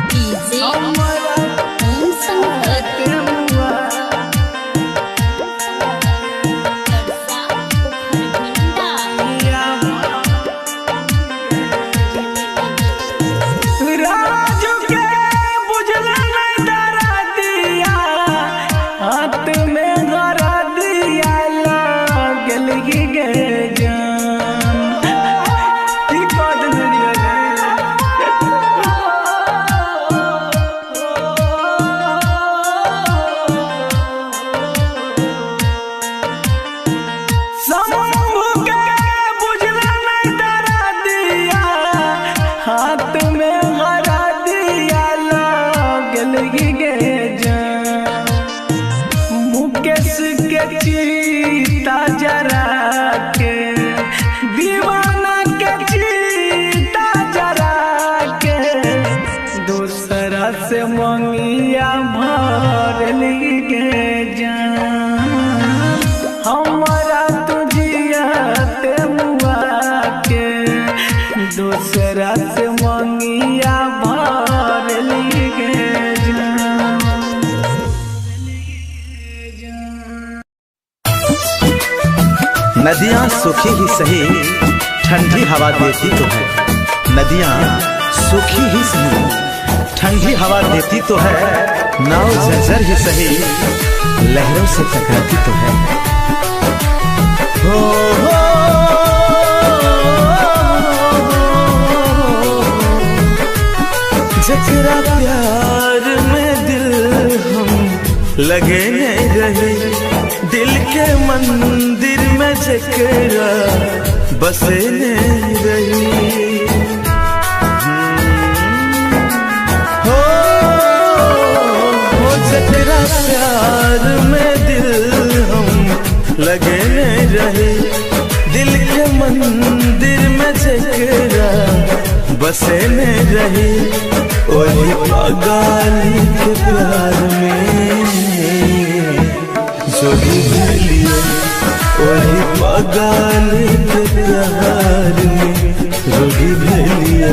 डीजे ओम संगत राजू के बुझला नहीं डरा दिया हाथ में गरा दिया लागल गे जान की बात नहीं शंभू के बुझला नहीं डरा दिया हाथ में हरा दिया लागल गे जान मुकेश के चीता जरा के दीवाना के चीता जरा के दूसरा से मंगिया भर लीगे जान हमारा तुझिया ते मुआ के दूसरा से मंगिया भर लीगे जान नदियाँ सूखी ही सही ठंडी हवा देती तो है नदियाँ सूखी ही सही ठंडी हवा देती तो है नाव जर्जर ही सही लहरों से टकराती तो है हो जकरा प्यार में दिल हम लगे नहीं रहे दिल के मंदिर में जकरा बसे नहीं रही हो जकरा प्यार में दिल हम लगे नहीं रहे दिल के मंदिर में जकरा बसे नहीं रही वही पागल के प्यार में जो भी लिए वही पागल के प्यार में जो भी लिए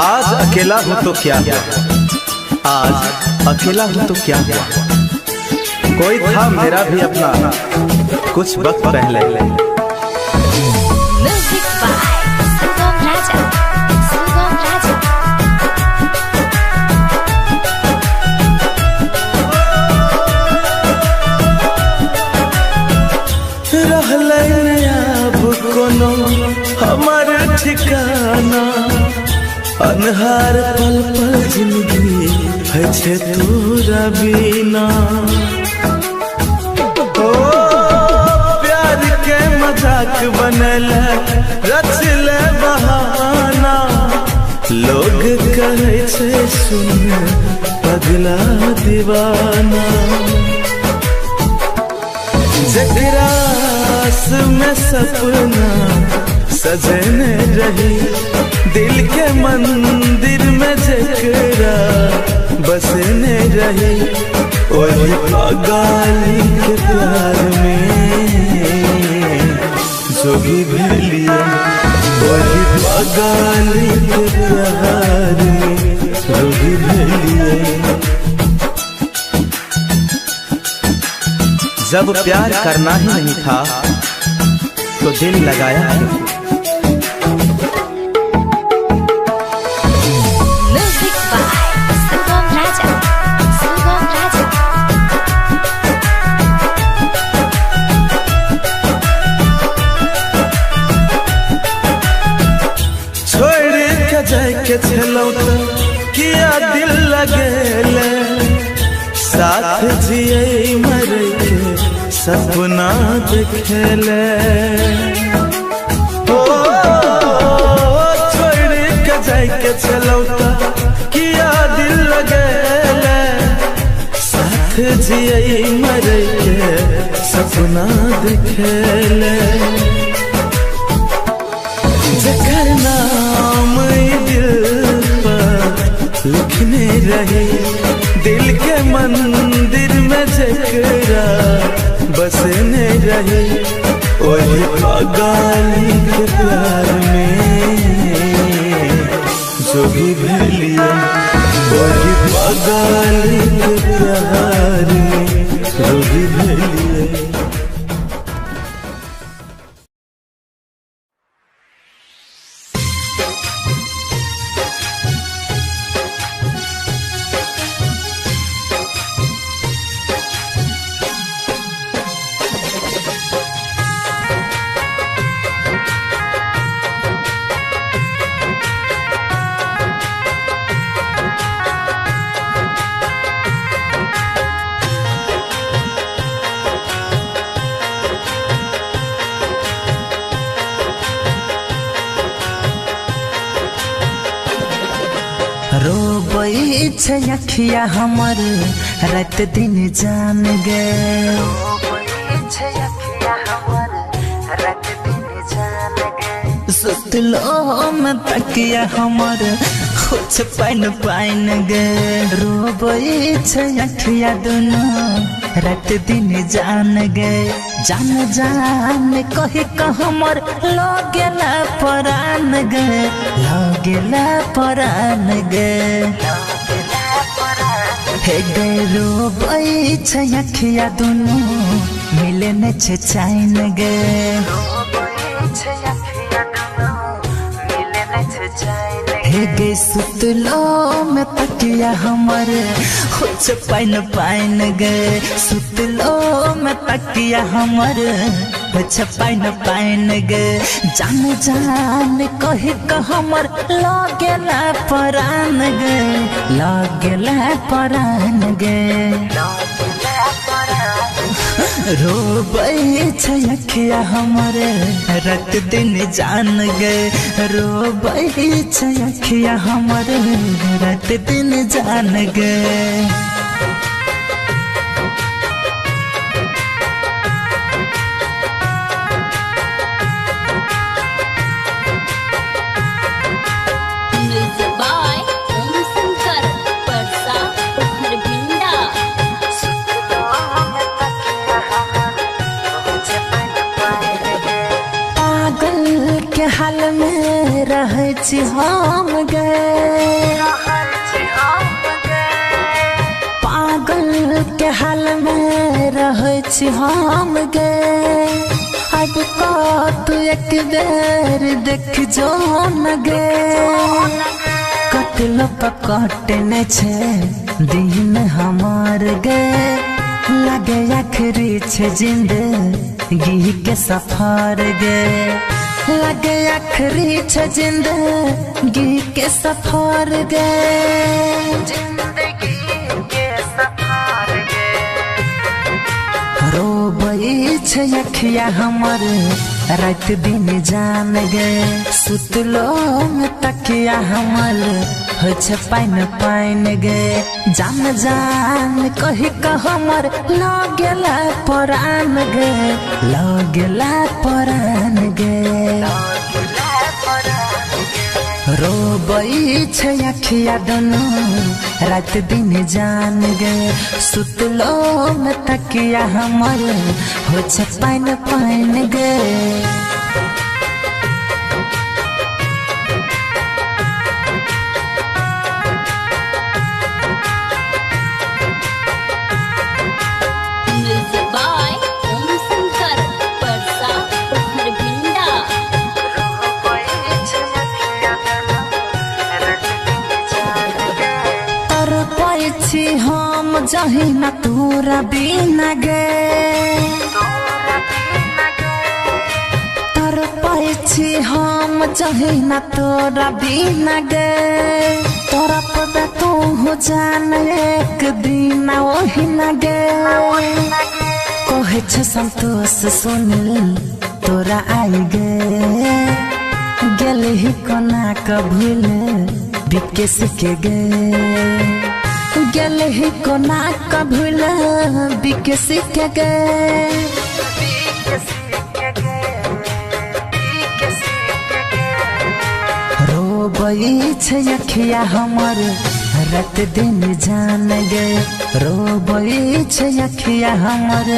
आज अकेला हूँ तो क्या हुआ आज अकेला हूँ तो क्या हुआ कोई था मेरा भी अपना कुछ वक्त पहले म्यूजिक बाय सुगम राजा सुगम राजा रहले अब कोनो हमार ठिकाना अनहार पल पल जिंदगी है छे तोरा बिना ओ प्यार के मजाक बनल रचल बहाना लोग कहे छे सुन पगला दीवाना जगरास में सपना सजने रही दिल के मंदिर में जकरा बसने रही वही पागली के प्यार में जोगी भेलिए वही पागली के प्यार में जोगी भेलिए। जब प्यार करना ही नहीं था तो दिल लगाया है। म्यूजिक बाय सुगम राजा। छोड़ के जाए के छलौ तो किया दिल लगेले साथ जिए मरे के सपना देखेले ओ छोड़ के जाए के चलौ तो किया दिल लगेले साथ जिए मरे के सपना देखेले जकर नाम दिल पर लिखने रहे दिल के मंदिर में जकरा बसने रहे वही पागली के प्यार में जोगी भेलिए वही पागली के प्यार में जोगी भेलिए। रोबई छे अखिया हमर रात दिन जान गे सुतलो में तकिया हमर कुछ पाइन पाइन गे रोबई छे अखिया दोनों रात दिन जान गे जान जान कही हमर लगेला परान गे लगेला परान गे हे गे रोबई छे अखिया दोनों मिले न छे चाइन गे हे गे सुतलो में तकिया हमर कुछ पाइन पाइन गे सुतलो में तकिया हमर कुछ पाइन पाइन गे जान जान कही हमर लगेला परान गे लगेला परान गे रोबई छे अखिया हमरे रात दिन जान गए रोबई छे अखिया हमरे रात दिन जान गए। हाल में रहे छी हम गए पागल के हाल में रहे छी हम गए अब को तू एक बेर देख जो न गए कटलो पकटने छे दिन हमार गए लगे आखिरी छे जिंदगी के सफर गए लगे आखिरी छ जिंदगी के सफर गे रोबई छ अखिया हमर रात दिन जान गे सुतलो में तकिया हमर हो छ पाइन गे जान जान कही का हमर लगेला परान गे लगेला परान गे रोबई छ अखिया दोनों रात दिन जान गे सुतलो में तकिया हमर हो छ पाइन गे म्यूजिक बाय ओम शंकर परसा हरभिंडा। तर पैछि हम जही न तोरा बिना गे तर पैछि हम जही न तोरा बिना गे तोरा पता तू हो जान एक दिन वही न गे कहे छ संतोष सुनिल तोरा आई गे गेल ही कोना क भूल बिके सिके गे गेल ही कोना क भूल बिके सिके गे रोबई छ अखिया हमर रात दिन जान गे रोबई छ अखिया हमर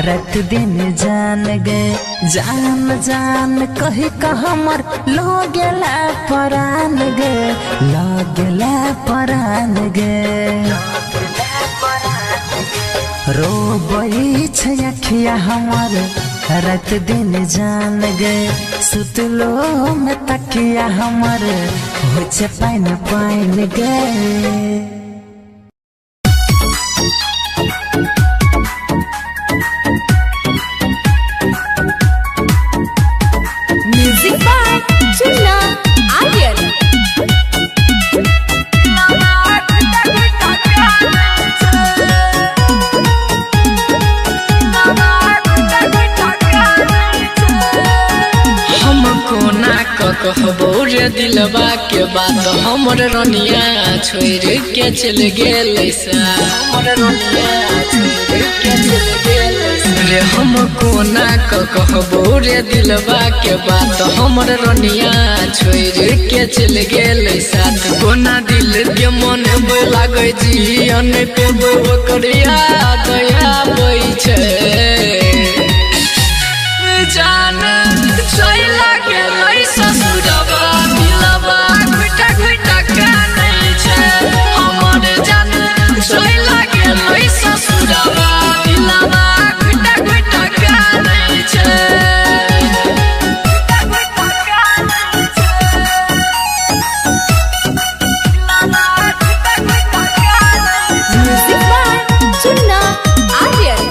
रात दिन जान गे जान जान कही का हमर लगेला परान गे लगेला परान गे रोबई छ अखिया हमर रात दिन जान गे सुतलो में तकिया हमर हो छ पाइन गे म्यूजिक बाय चुन्ना आर्यन। कहबो रे दिलवा के बात हमर रनिया छोड़ के चल गेल हमर रनिया छोड़ के चल गेल रे हम कोना कहबो रे दिलवा के बात हमर रनिया छोड़ के चल गेल साथ कोना दिल के मन लागे जियन पे ओकर याद आबै छै जान चला गेलै ससुरवा दिलवा घुटा घुटा कानै छै हमर जान चला गेलै ससुरवा दिलवा घुटा घुटा कानै छै म्यूजिक बाय चुन्ना आर्यन।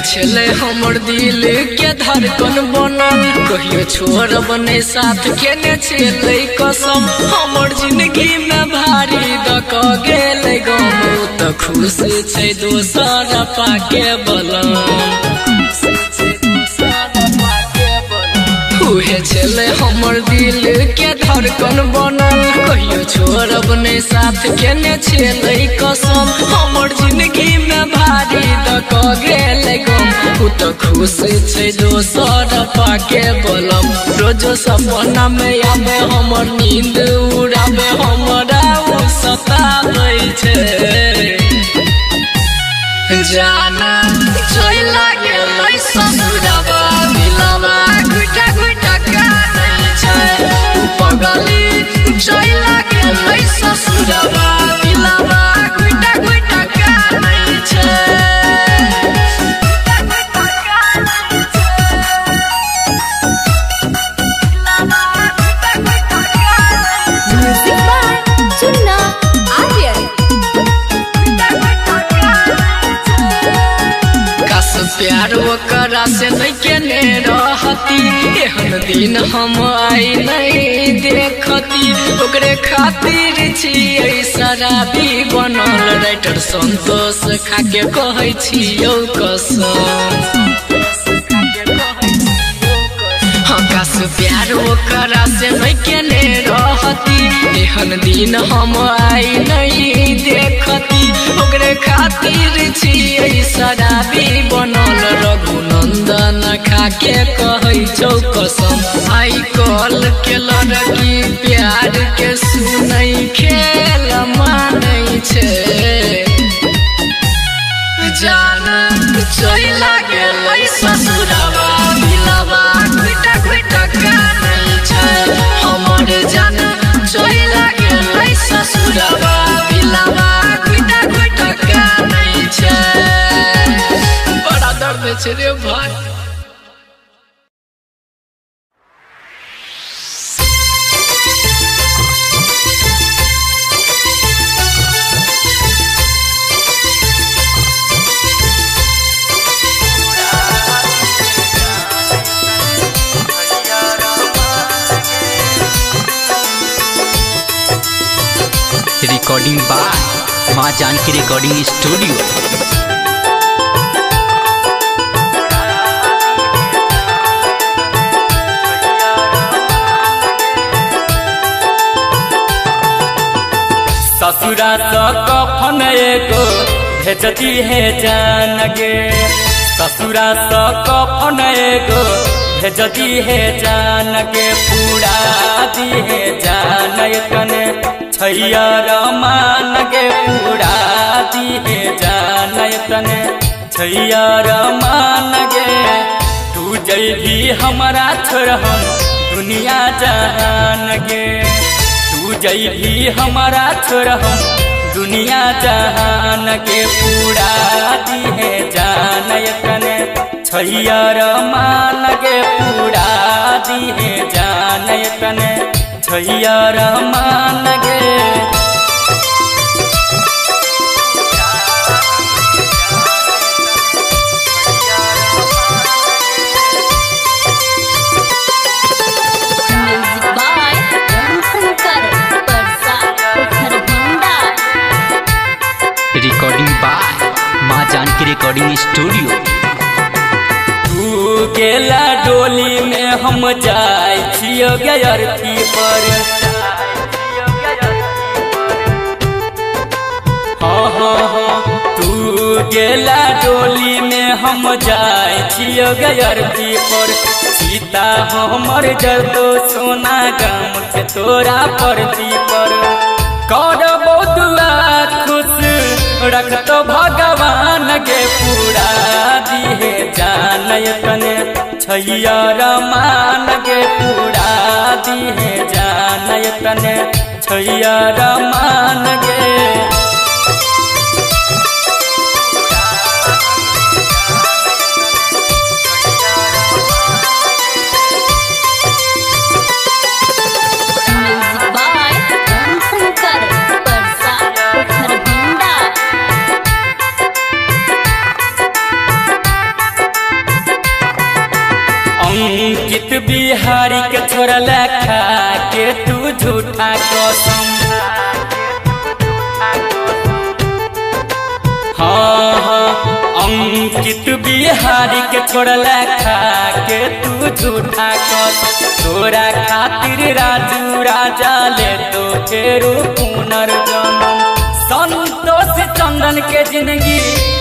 छले हमर दिल के धड़कन बनल कहियो छोड़ब नै साथ केने छले कसम हमर जिंदगी में भारी दक गेल गम त खुश छै दोसर पाके बलम उहे छले हमर दिल के धड़कन बनल कहियो छोड़ब नै साथ केने छले कसम हमर जिंदगी में भारी दक गेल गम त खुश छै दोसर पाके बलम रोज सपना में आबे हमर नींद उड़ाबे हमरा उ सताबै छै जाना चला गेलै ससुरवा दिलवा घुटा घुटा कानै छै पगली चला गेलै ससुरवा दिलवा घुटा घुटा कानै छै म्यूजिक बाय चुन्ना आर्यन। प्यार ओकरा से नहीं केने रहती, एहन दिन हम आई नहीं देखती। ओकरे खातिर छियै शराबी बनल, राइटर संतोष खाके कहै छियौ कसम। हकास प्यार ओकरा से नहीं केने रहती, एहन दिन हम आई नहीं देखती। ओकरे खातिर छियै शराबी बनल, रघुनंदन खाके कहै छौ कसम। आई कॉल के लड़की प्यार के सुनै खेल मानै छै, जान चोइला गेलै ससुरवा दिलवा घुटा घुटा कानै छै। हमर जान चोइला गेलै ससुरवा दिलवा घुटा घुटा कानै छै। बड़ा दर्द छै रे भाई। Recording by Maa Janaki recording studio. ससुरा तो कफन एगो भेजती है जान गे, ससुरा तो कफन एगो भेजती है जान गे। पूरा दी है जान कने छैया रमान गे, पूरा दी है जान तने छैया रमान गे। तू जैभी हमारा छोड़ हम दुनिया जहान गे, तू जैभी हमारा छोड़ हम दुनिया जहान के। पूरा दी है जान तने छैया रमान गे, पूरा दी है जान तने छैया रमान गे। म्यूजिक बाय शंकर परसा Kharbanda. Recording by Maa Janaki recording studio. तू गेला डोली में हम जाय छियो गयरती पर, हाँ हाँ हाँ। तू गेला डोली में हम जाय छियो गयरती पर, सीता हमर जरतो सोना गाम के तोरा परती पर। करबो दुआ खुश रखतो भगवान गे, पूरा दिहे जान तने छैया रमान गे, पूरा दिहे जान तने छैया रमान गे। म्यूजिक बाय शंकर परसा खरबंदा। अंकित बिहारी के छोड़ल खा के तू झूठा कसम, हाँ हाँ। अंकित बिहारी के छोड़ल खा के तू झूठा कसम। तोरा खातिर राजू राजा ले तो फेरू पुनर्जन्म। संतोष चंदन के जिंदगी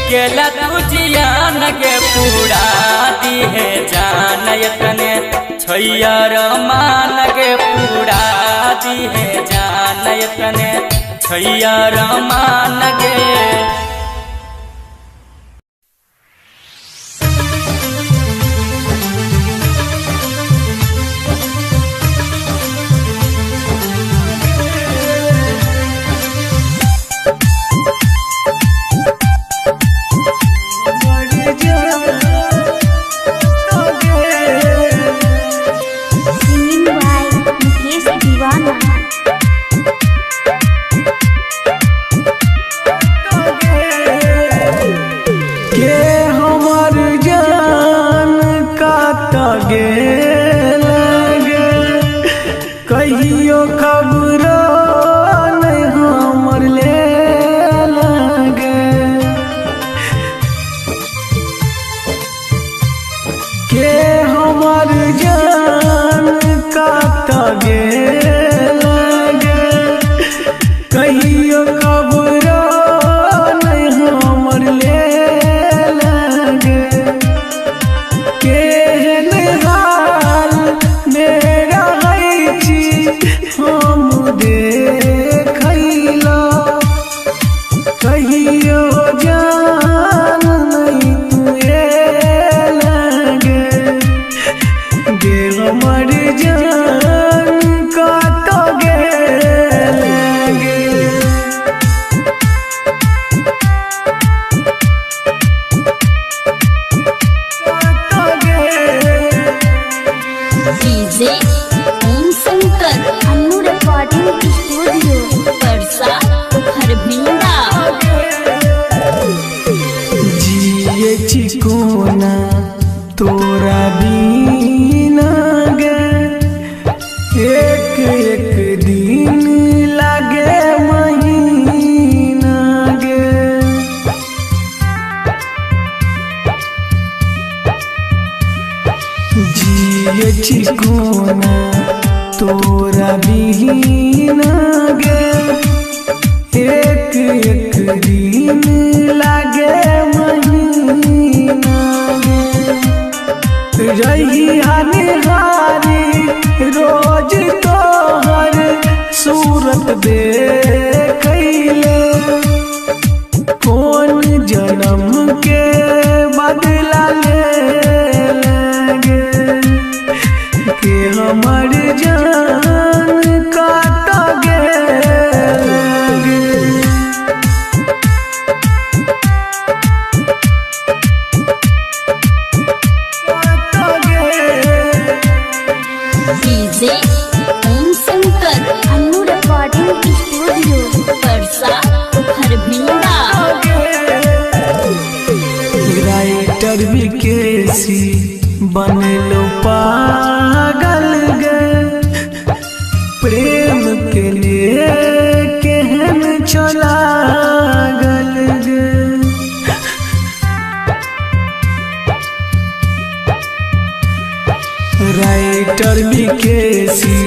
केला तू जियान गे, पूरा दी है जान तने छैया रमान गे, पूरा दी है जान तने छैया रमान गे। दीवाना जियो जान नहीं तू ये लगे गे हमर जान काट गे लगे DJ Om Shankar Annu recording studio परसा खरभिंडा। जिए चिकोना तोरा बीना गे एक एक दिन लागे महीना गे जिए चिकोना तोरा बीना गे एक एक दिन लागे महीना गे रही हानि रोज तोहर सूरत देखैले कौन जन्म के बदला ले लगे के हमर जान काट गे लगे DJ Om Shankar Annu recording studio परसा खरभिंडा। राइटर विकेसी बनलो पागल गे प्रेम के लिए केहन चला गल गे राइटर विकेसी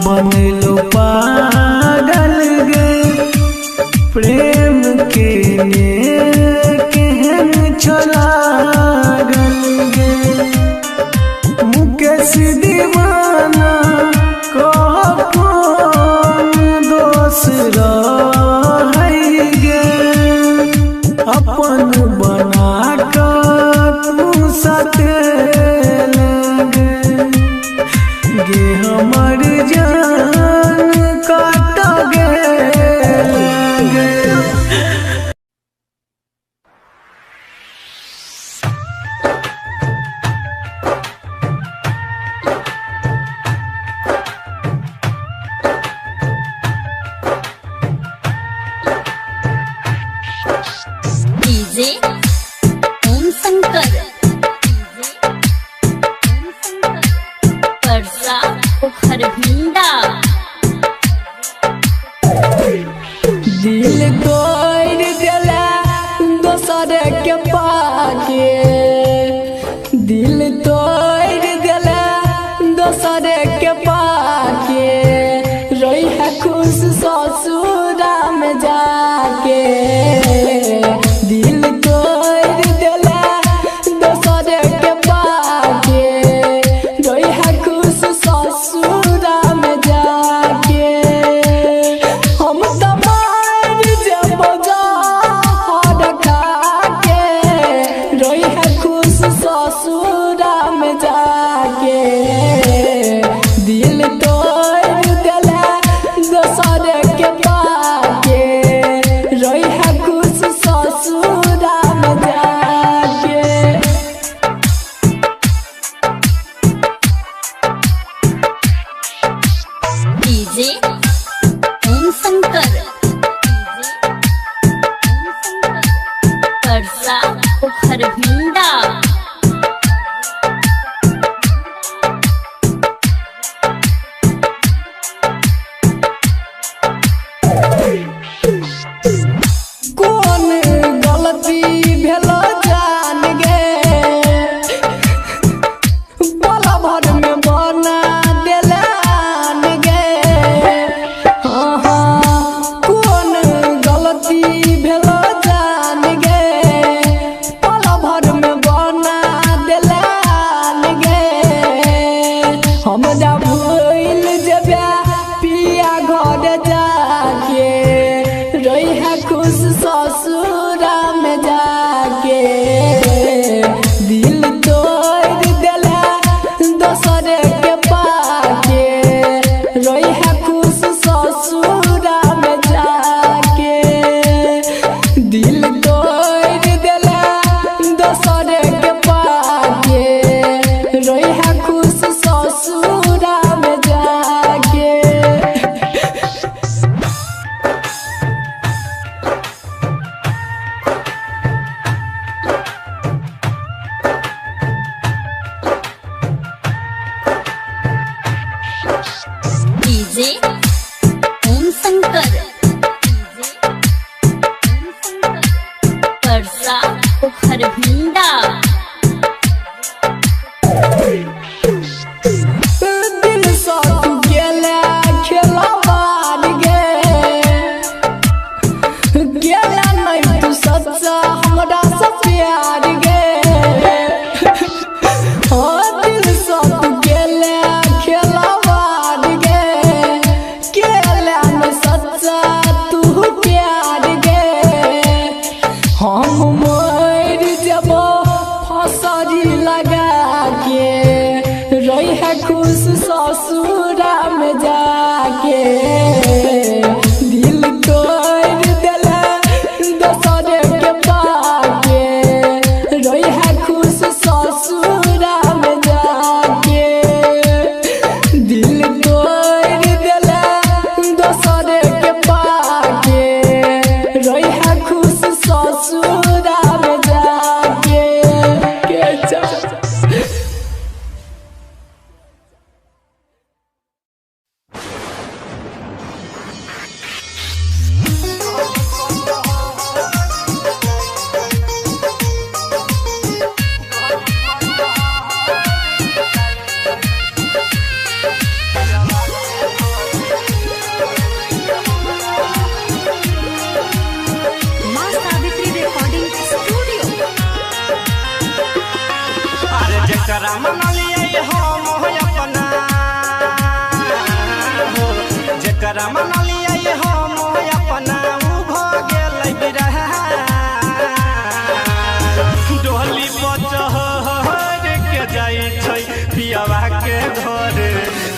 बनलो पागल गे प्रेम के लिए केहन चला गल गे मुकेश दीवाना कह कौन दोष रही गे अपन बना कर तू सते लगे गे हमर जान काट गे लगे डीजे ओम शंकर परसा खरभिंडा। दिल तोड़ दिला दोसर के पाके दिल तोड़ दिला दोसर के पाके रही है खुश ससुरा में जाके दिल तोड़ दिला दोसर के पाके रही है खुश ससुरा में जाके हम तमार जब जहर खाके रही है खुश ससुरा में जाके दिल तोड़ दिला दोसर के पाके रही है खुश ससुरा में जाके डीजे ओम शंकर परसा खरभिंडा। कौन गलती भेल जान गे पल भर में बना देलान गे कौन गलती भेल जान गे पल भर में खरभिंडा दिल सा तू गेले खेलवार गे गेले नहीं तू सच्चा हमरा से प्यार गे दिल सा तू गेले खेलवार गे गेले नहीं सच्चा तू प्यार गे हम मर जब फसरी लगा के रही है खुश ससुरा में जाके दिल तोड़ दिला दोसरे के पाके रही है खुश ससुरा में जाके दिल तोड़ दिला दोसरे के पाके रही है खुश ससुरा में जाके के जा माँ सावित्री रिकॉर्डिंग स्टूडियो अरे जकरा मनलिए हम अपना हो जकरा मनलिए हम अपना उ भ गेलै बिरहा डोली पचहर के जाइ छै पियावा के घर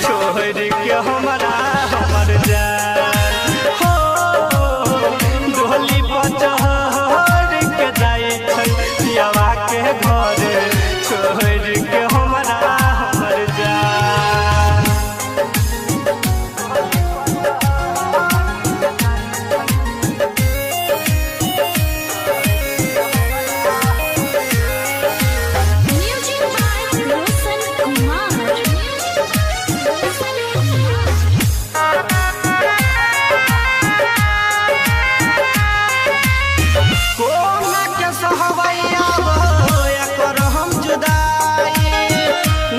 छोड़ के हमरा हमर जान हो डोली पचहर के जाइ छै पियावा के घर छोड़ के हमरा हमर जान म्यूजिक बाय रोशन कुमार कोना के सहवैया भया कर हम जुदाई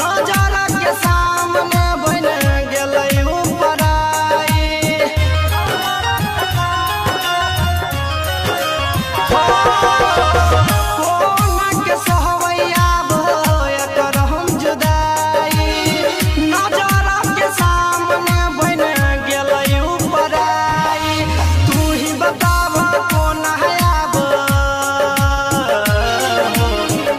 नजर के सामने बन गेलै उपराई कोना के सहवैया भया कर हम जुदाई नजर के सामने बन गेलै उपराई तू ही बताव कोना है अब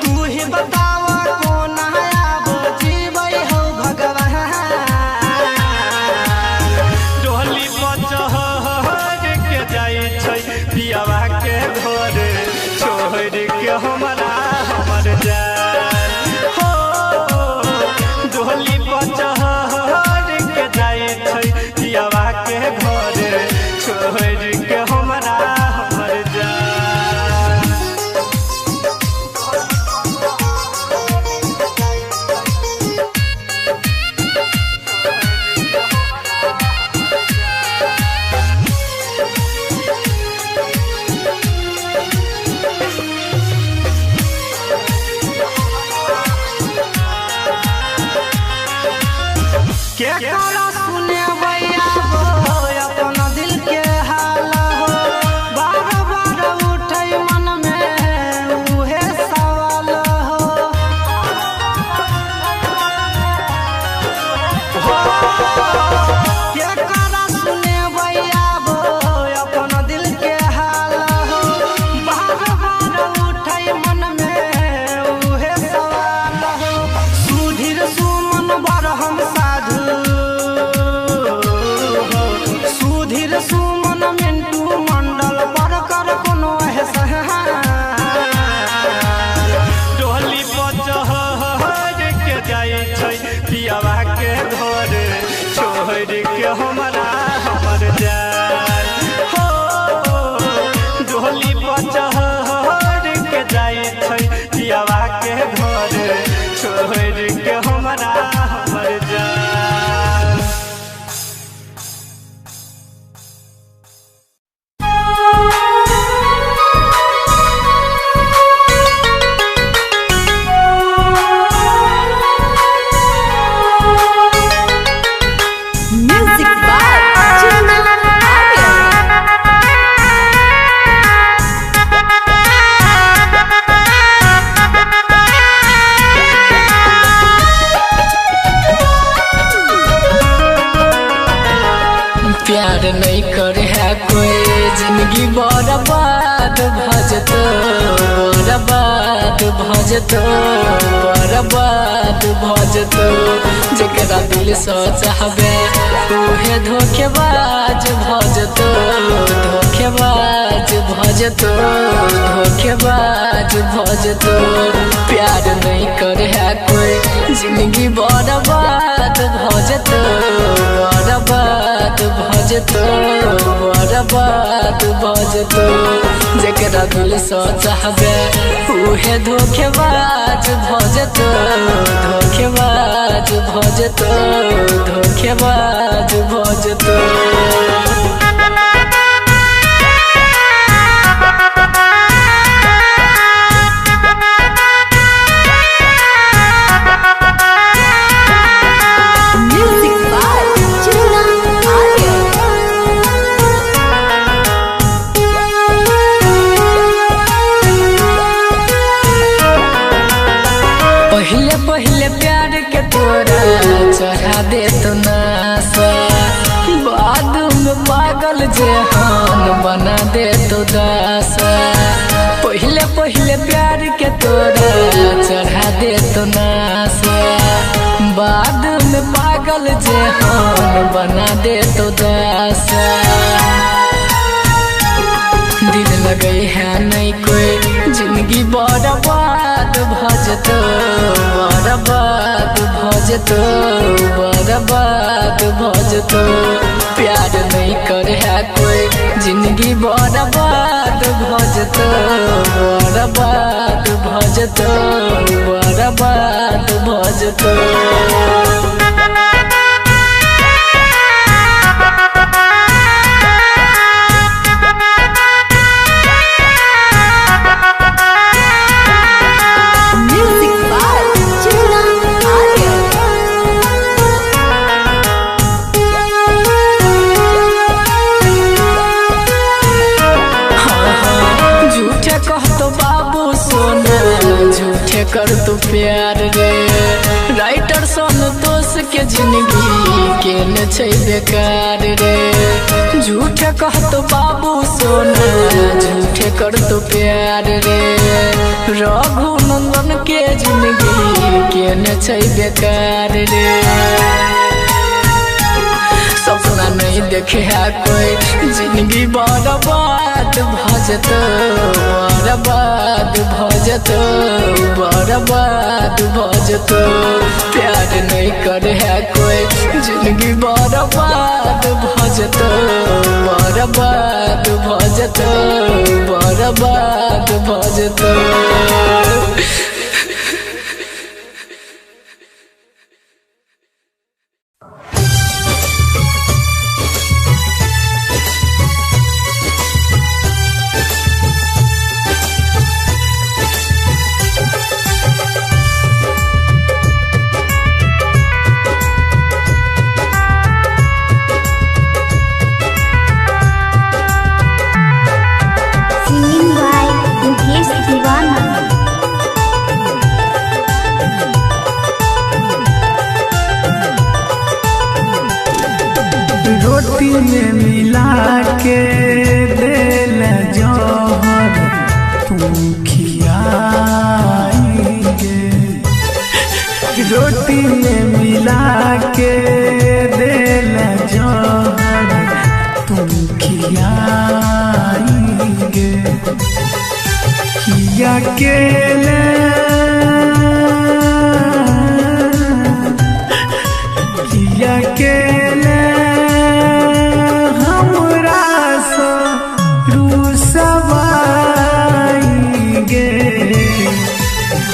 तू ही बताव कोना है अब जीवै हो भगवान डोली पचहर के जाइ छै पियावा के घर छोड़ के हमरा हमर जान हो डोली पचहर के जाइ छै पियावा के घर छोड़ के हमरा हमर जान के करा सुने भैया हो अपन दिल के हाल हो बार बार उठै मन में उहे सवाल हो के करा सुने भैया हो अपन दिल के हाल हो बार बार उठै मन में उहे सवाल हो सुधीर सुमन बर हम साधु सुधीर सुमन मिंटू मंडल पर कर कोनो एहसान डोली पचहर के जाइ छै पियावा के घर छोड़ के हमरा हमर जान हो डोली पचहर के जाइ छै पियावा के घर छोड़ के हमरा हमर जान भजतो बर्बाद भजतो जेकरा दिल से चाहबे उहे धोखेबाज भजतो धोखेबाज भजतो धोखेबाज भजतो प्यार नहीं करे है कोई जिंदगी बर्बाद भजतो बर्बाद भजतो बर्बाद भजतो जेकरा दिल से चाहबे उहे धोखेबाज भजतो धोखेबाज भजतो धोखेबाज भजतो पहले प्यार के तोरा चढ़ा दे तो नासा बाद में पागल जहान बना दे तो दासा पहले प्यार के तोरा चढ़ा दे तो नासा बाद में पागल जहान बना दे तो दासा दिल लगे है नहीं कोई जिंदगी बर्बाद भजतो बर्बाद भजतो बर्बाद भजतो प्यार नहीं करे है कोई जिंदगी बर्बाद भजतो बर्बाद भजतो बर्बाद भजतो कर तू प्यार रे राइटर संतोष के जिंदगी के न छै बेकार रे झूठे कह तो बाबू सोना झूठे कर तो प्यार रे रघुनंदन के जिंदगी के न छै बेकार रे सपना नहीं देखे है कोई जिंदगी बर्बाद भजतो बर्बाद भजतो बर्बाद भजतो प्यार नहीं करे है कोई जिंदगी बर्बाद भजतो बर्बाद भजतो बर्बाद भजतो रोटी में मिला के दिल जौहर तुम खियाएंगे रोटी में मिला के दिल जौहर तुम खियाएंगे किया के किया के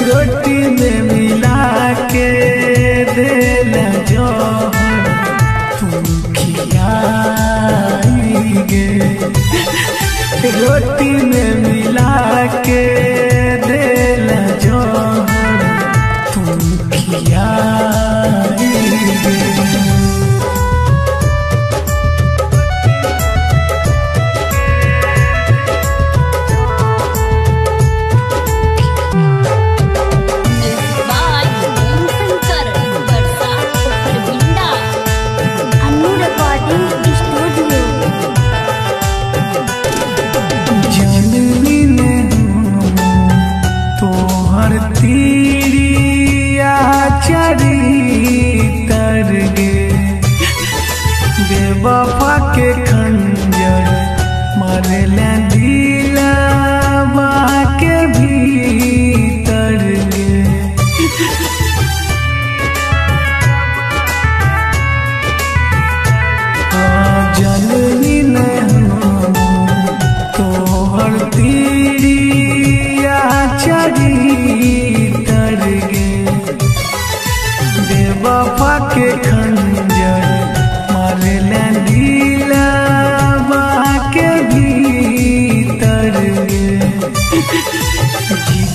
रोटी में मिला के दिल जौहर तुम खियाएंगे रोटी में मिला के दिल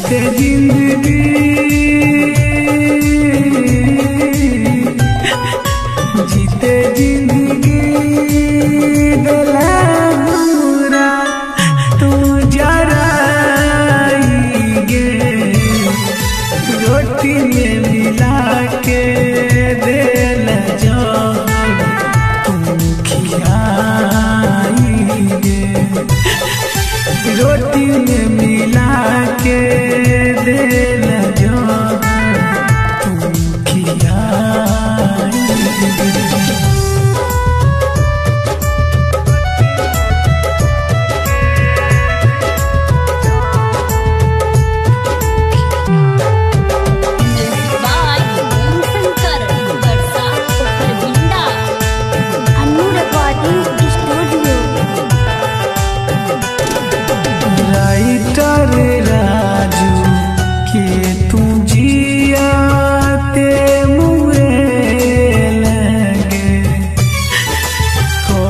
जीते जिंदगी जीते जिंदगी दिला हमरा तू जराइगे रोटी में मिला के दिल जो तुम खियाइगे रोटी में मिला के दिल जो तुम खियाइगे। बाय ओम शंकर वर्षा परविंदा Annu recording studio. Writer Raju के तू जियाते मुए लगे हो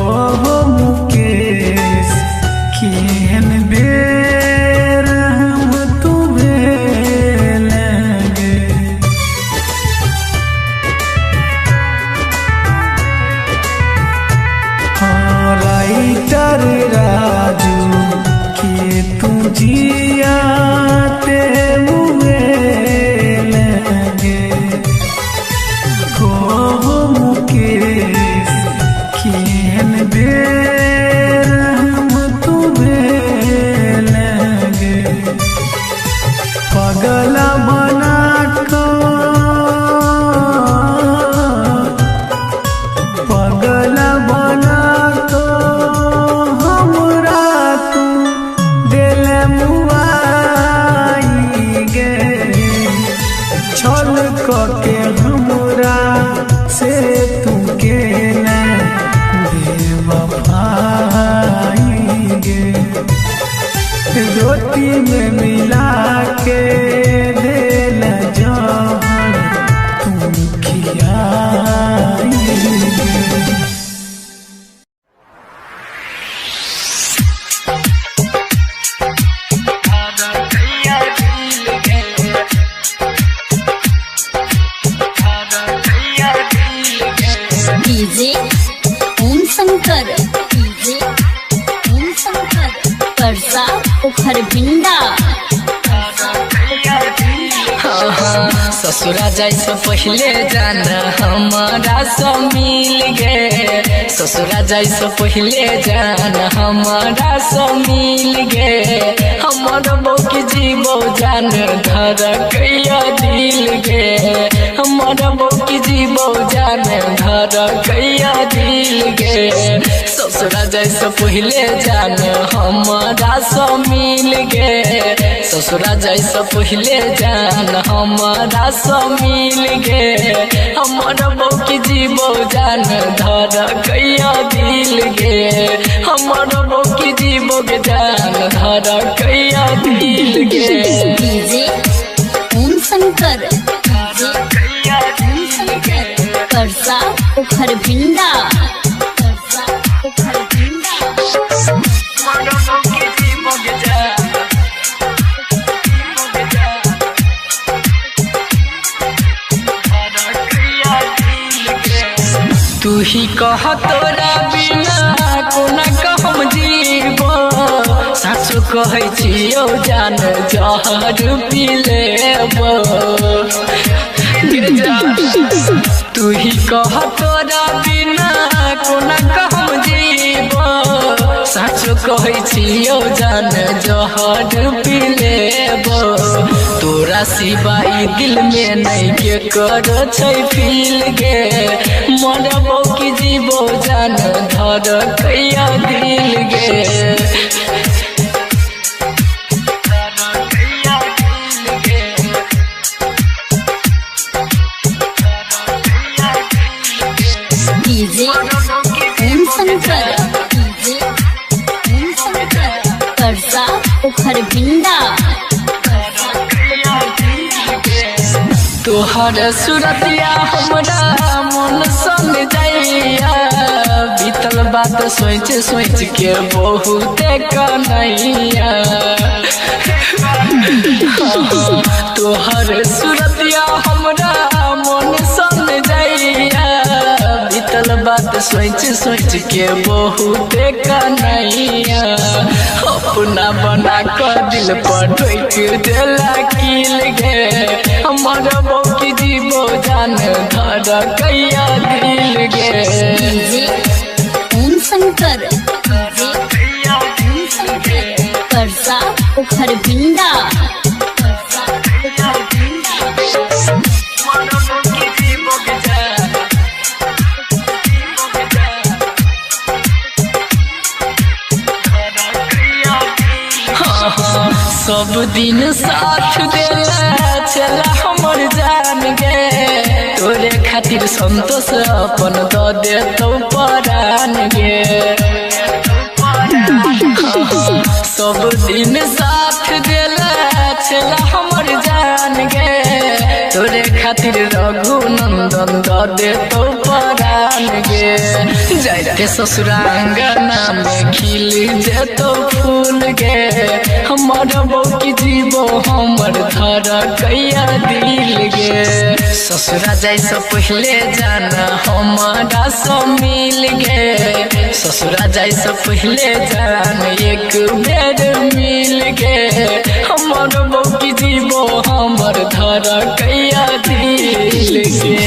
मुकेश केहन बेर हम तुम्हें लगे हाँ राइटर राजू के तू जियाते मुए लगे हो मुकेश केहन बेर हम तुम्हें लगे पगला बना पगला बना तो हमरा तू दिल मुआइगे छल के हमरा से तू के बेवफाइगे रोटी में मिला के दिल जहर तुम खियाइगे। डीजे ओम शंकर वर्षा परविंदा ससुरा जाए से पहले जाना हमारा सो मिल गए ससुरा जाए से पहले जाना हमारा सो मिल गए हमारा बौकी जीवो जान धर कैया दिल गे हमारा बौकी जीवो जान धर कैया दिल गे ससुरा जाए से पहले जाना हमारा सो मिल गए ससुरा जाए से पहले जाना हमारा सो मिल गए हमारा बौकी जीवो जान धर कैया दिल गे हमारा बौकी जीवो के जान धर कैया दिल गे डीजे ओम शंकर वर्षा परविंदा तू ही कह तोरा बिना कोना कहम जीवो सासु कहै छियौ जान जहर पी लेबो तू ही कह तोरा बिना कोना कहम जीवो सासु कहै छियौ जान जहर पी लेबो तोरा सिवाय दिल में नहीं के कर छै फील गे मरबो की जीवो जान धर कैया दिल गे डीजे ओम शंकर वर्षा परविंदा तोहर सूरतिया हमरा मन संग जाइया बीतल बात सोच सोच के बहुत कन्हैया तोहर सूरतिया हमरा मन सन जाइया बीतल बात सोच सोच के बहुत कन्हैया अपना बना कर दिल पर ठोक देला किल गे हमर बौकी जीवो जान धर कैया दिल गे ओम शंकर परसा उखर भिंडा सब दिन साथ देला चला हमर जान गे तोरे खातिर संतोष अपन द दे तो परान गे सब दिन साथ देला चला हमर जान गे तोरे खातिर रघुनंदन द दे तो परान गे जाइते ससुरांगना में खिल जेतो फूल गे हमर बौकी जीवो हमर धर कैया दिल गे ससुरा जाय से पहले जाना हमारा से मिल गे ससुरा जाय से पहले जान एक बेर मिल गे हमर बौकी जीवो हमर धर कैया दिल गे।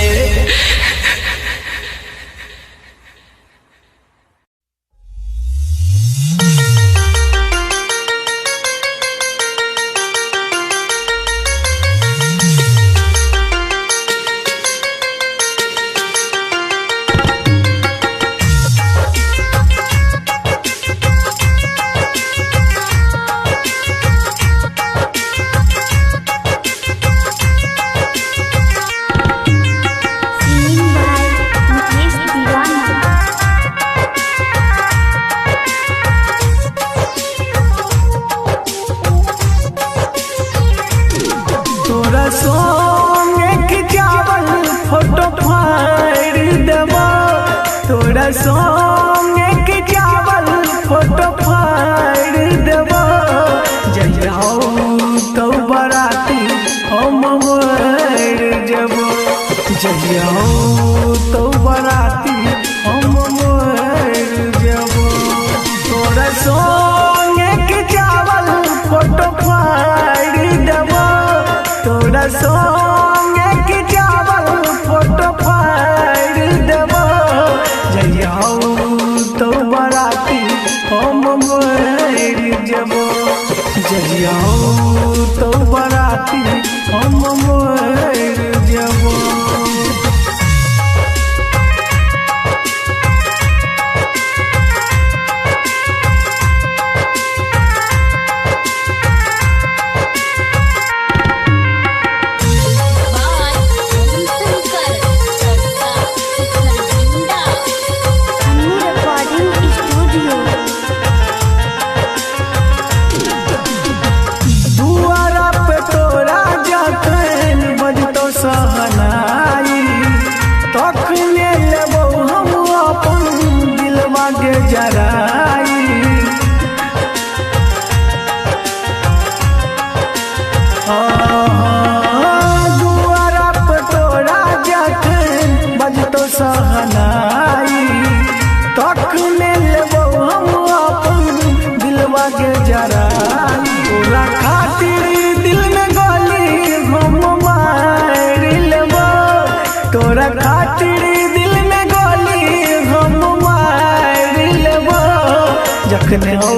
जखने हो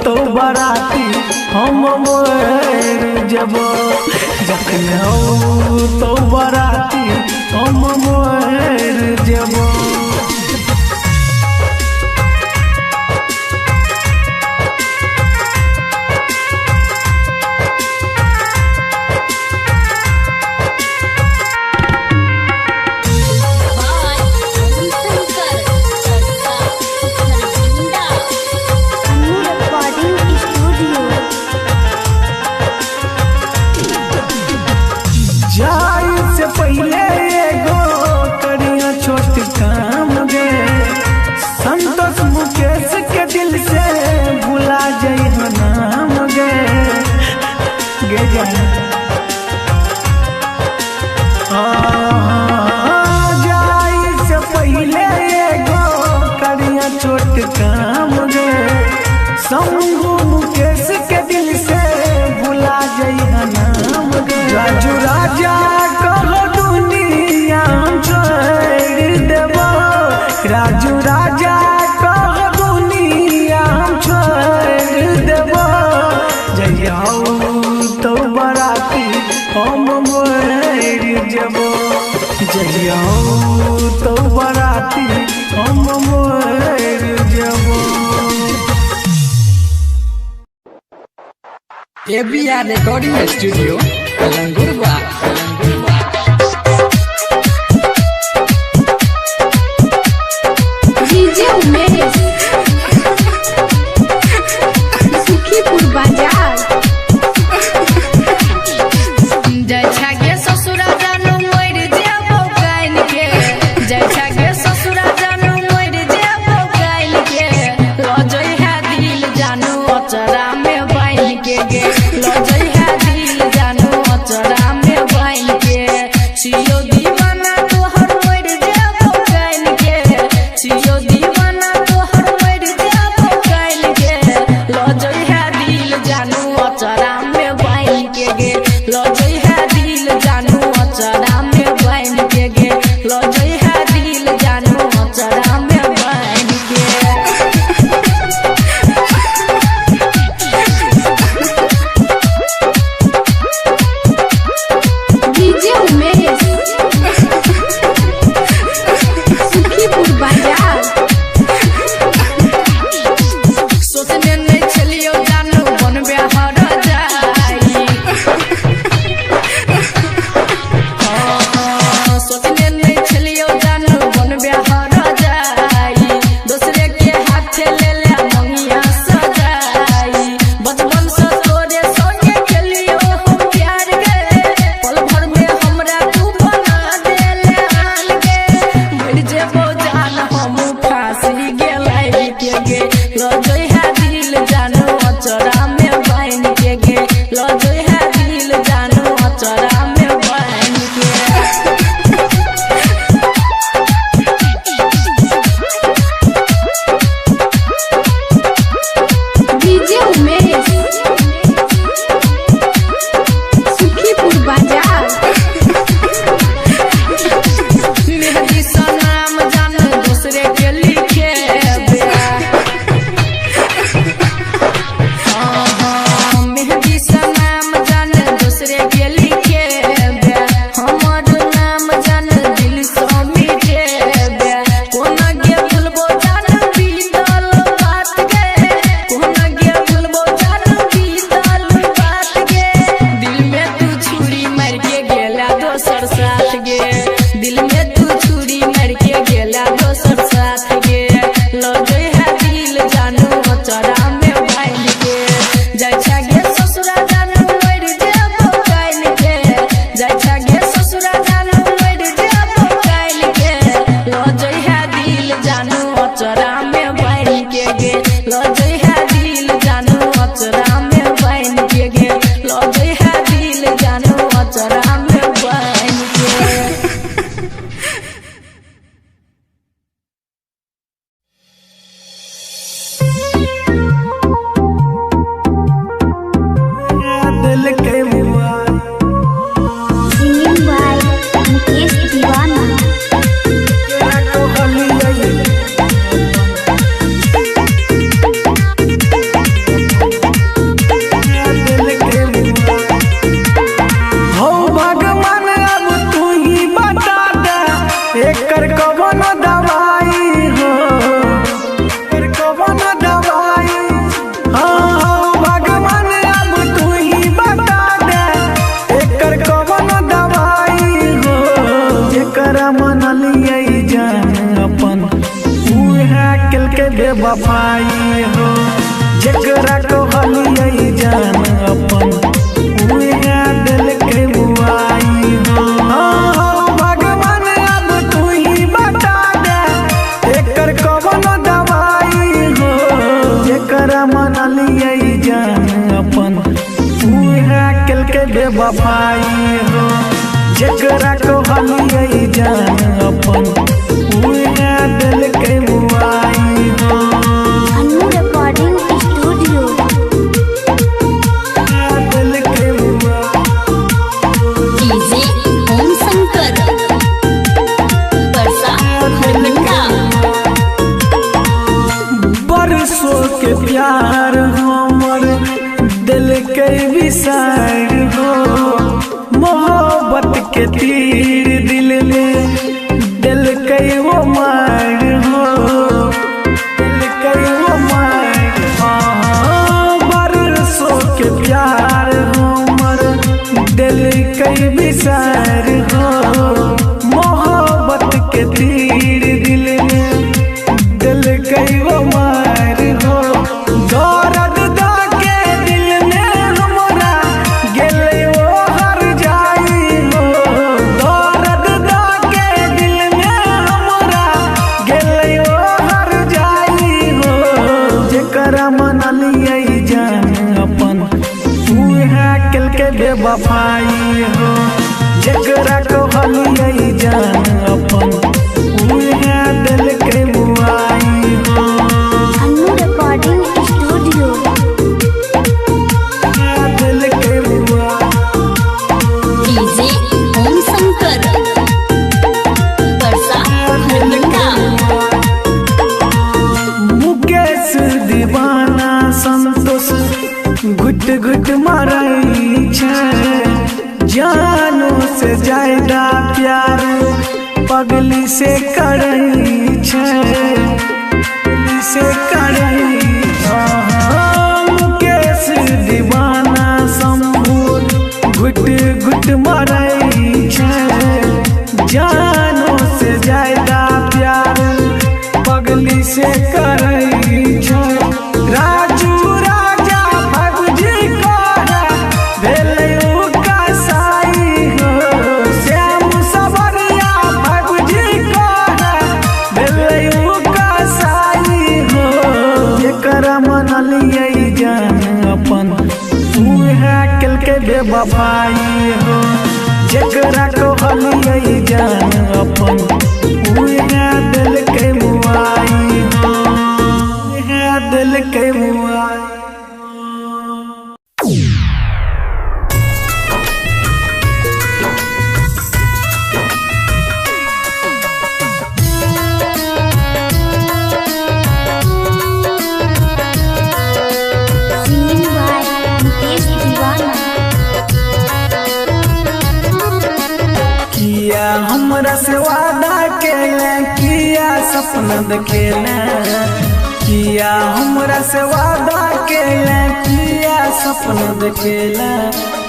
तो बराती हम मोर जब जखने हो तो बराती हम मोर जब पहले एगो करिया छोट ये जान जाई से पहले एगो करिया छोट काम रे शंभू मुकेश के दिल से भुला जइहा नाम रे राजू राजा कहो दुनिया छोड़ देबो राजू राजा कहो दुनिया छोड़ देबो जइयाऊ तो बराती हम मोर जबो जइयाऊ तो बराती हम मोर जबो ABR Recording Studio, Kalangurba. DJ Umesh Sukhipur बाजार जय छागे ससुरा जानू मोर जेबो काइन के जय छागे ससुरा जानू मोर जेबो काइन के लजई है दिल जानू अचरा में बाइन के गे लजई है दिल जानू अचरा में बाइन के छियो दीवाना तोहर मोर जेबो काइन के छियो दीवाना तोहर मोर जेबो काइन के लजई है दिल जानू अचरा में बाइन के गे लजई है दिल जानू अचरा में बाइन के गे लजई है दिल जानू अचरा में बाइन के डीजे उमेश सुखीपुर बाजार सोचने नहीं चलियो जानू बनबे हर जाई सोचने नहीं चलियो जानू बनबे हर जाई दूसरे के हाथ ले ले मंगिया सजाई बचपन से तोरे संगे खेलियो हम प्यार गे पल भर में हमरा तू बना देले आन गे मर जेबो जान हम फांसी गेलाई के गे लजई है दिल जानू अचरा में बाइन के गे लजई है दिल जानू अचरा में बाइन के डीजे उमेश सुखीपुर बाजार मेहदी सा नाम जान दूसरे के लिखे मेहदी सा नाम जान दूसरे के लिखे हमर नाम जान दिल से मिटे कोना गे भूलबो जान बीतल बात गे कोना गे भूलबो जान बीतल बात गे दिल में तू छुरी मार के गेला दोसर साथ गे दिल में तू छुरी मार के गेला दोसर साथ गे लजई है दिल जानू अचरा में बाइन के जय छागे ससुरा जानू मोर जेबो काइन के जय छागे ससुरा जानू मोर जेबो काइन के लजई है दिल जानू अचरा में बाइन के गे लजई है दिल जानू अचरा में बाइन के गे लजई है दिल जानू अचरा में बाइन के दिल के मुआ सिंगिंग बाय मुकेश दीवाना को हली आई दिल के मुआ हो भगवान अब तू ही बता दे एकर कवन दवाई हो एकर कवन दवाई हाँ भगवान अब तू ही बता दे एकर कवन दवाई हो जेकर मन लिये जान अपन उहे किल के बेवफाई हो जेकरा कहलिये जान अपन उहे दिल के बुआई हो हाँ भगवान अब तू ही बता दे एकर कवन दवाई हो जेकरा मन लिये जान अपन उहे किल बेवफाई हो जकरा को हलिए जान अपन उहे दिल के मुआई हो। अन्नू रिकॉर्डिंग स्टूडियो दिल के डीजे ओम शंकर बरसा खरमिंदा। बरसों के प्यार हमर दिल के विसार हो मोहब्बत के तीर दिल में दिल के वो मार हो दिल के वो मार। बरसों के प्यार हमर दिल के विसार हो मोहब्बत के तीर दिल में दिल के वो मार हो। दर्द दा के दिल में हमरा गेले वो हर जाई हो दर्द दा के दिल में हमरा गेले वो हर जाई हो जेकरा मनलिए जान अपन उहे कल के बेवफाई हो जेकरा को हलिए जान अपन उहे दिल के मुआई हो। अन्नू रिकॉर्डिंग स्टूडियो दिल के मुआई। डीजे ओम शंकर बरसा खरमिंदा। मुकेश दीवाना संतोष घुट घुट मारई छै जानो से ज्यादा प्यार पगली से करई छै पगली से करई। मुकेश दीवाना संभूत घुट घुट मारई छै जानो से ज्यादा प्यार पगली से करई छै। राजू राजा भगजी कहा भेलै उ कसाई हो श्याम सबरिया भगजी कहा भेलै उ कसाई हो जेकरा मनलिए जान अपन उहे कल के बेवफाई हो जेकरा को हलिए जान अपन उहे दिल के मुआई हो उहे दिल के मुआई। सिंगिंग बाय नितेश दीवाना। किया हमरा से वादा केले किया सपना देखेले किया हमरा से वादा केले किया सपना देखेले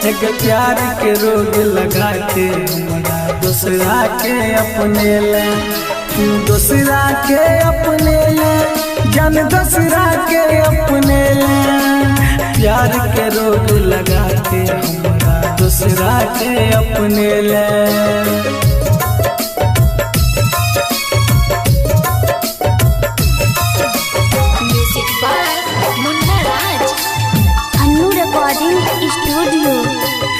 एक प्यार के रोग लगा के हमरा दूसरा के अपने ले तू दूसरा के अपने ले जान दूसरा के अपने ले प्यार के रोग लगा के हमरा दूसरा के अपने ले। Music by Munna Raj. Annu recording studio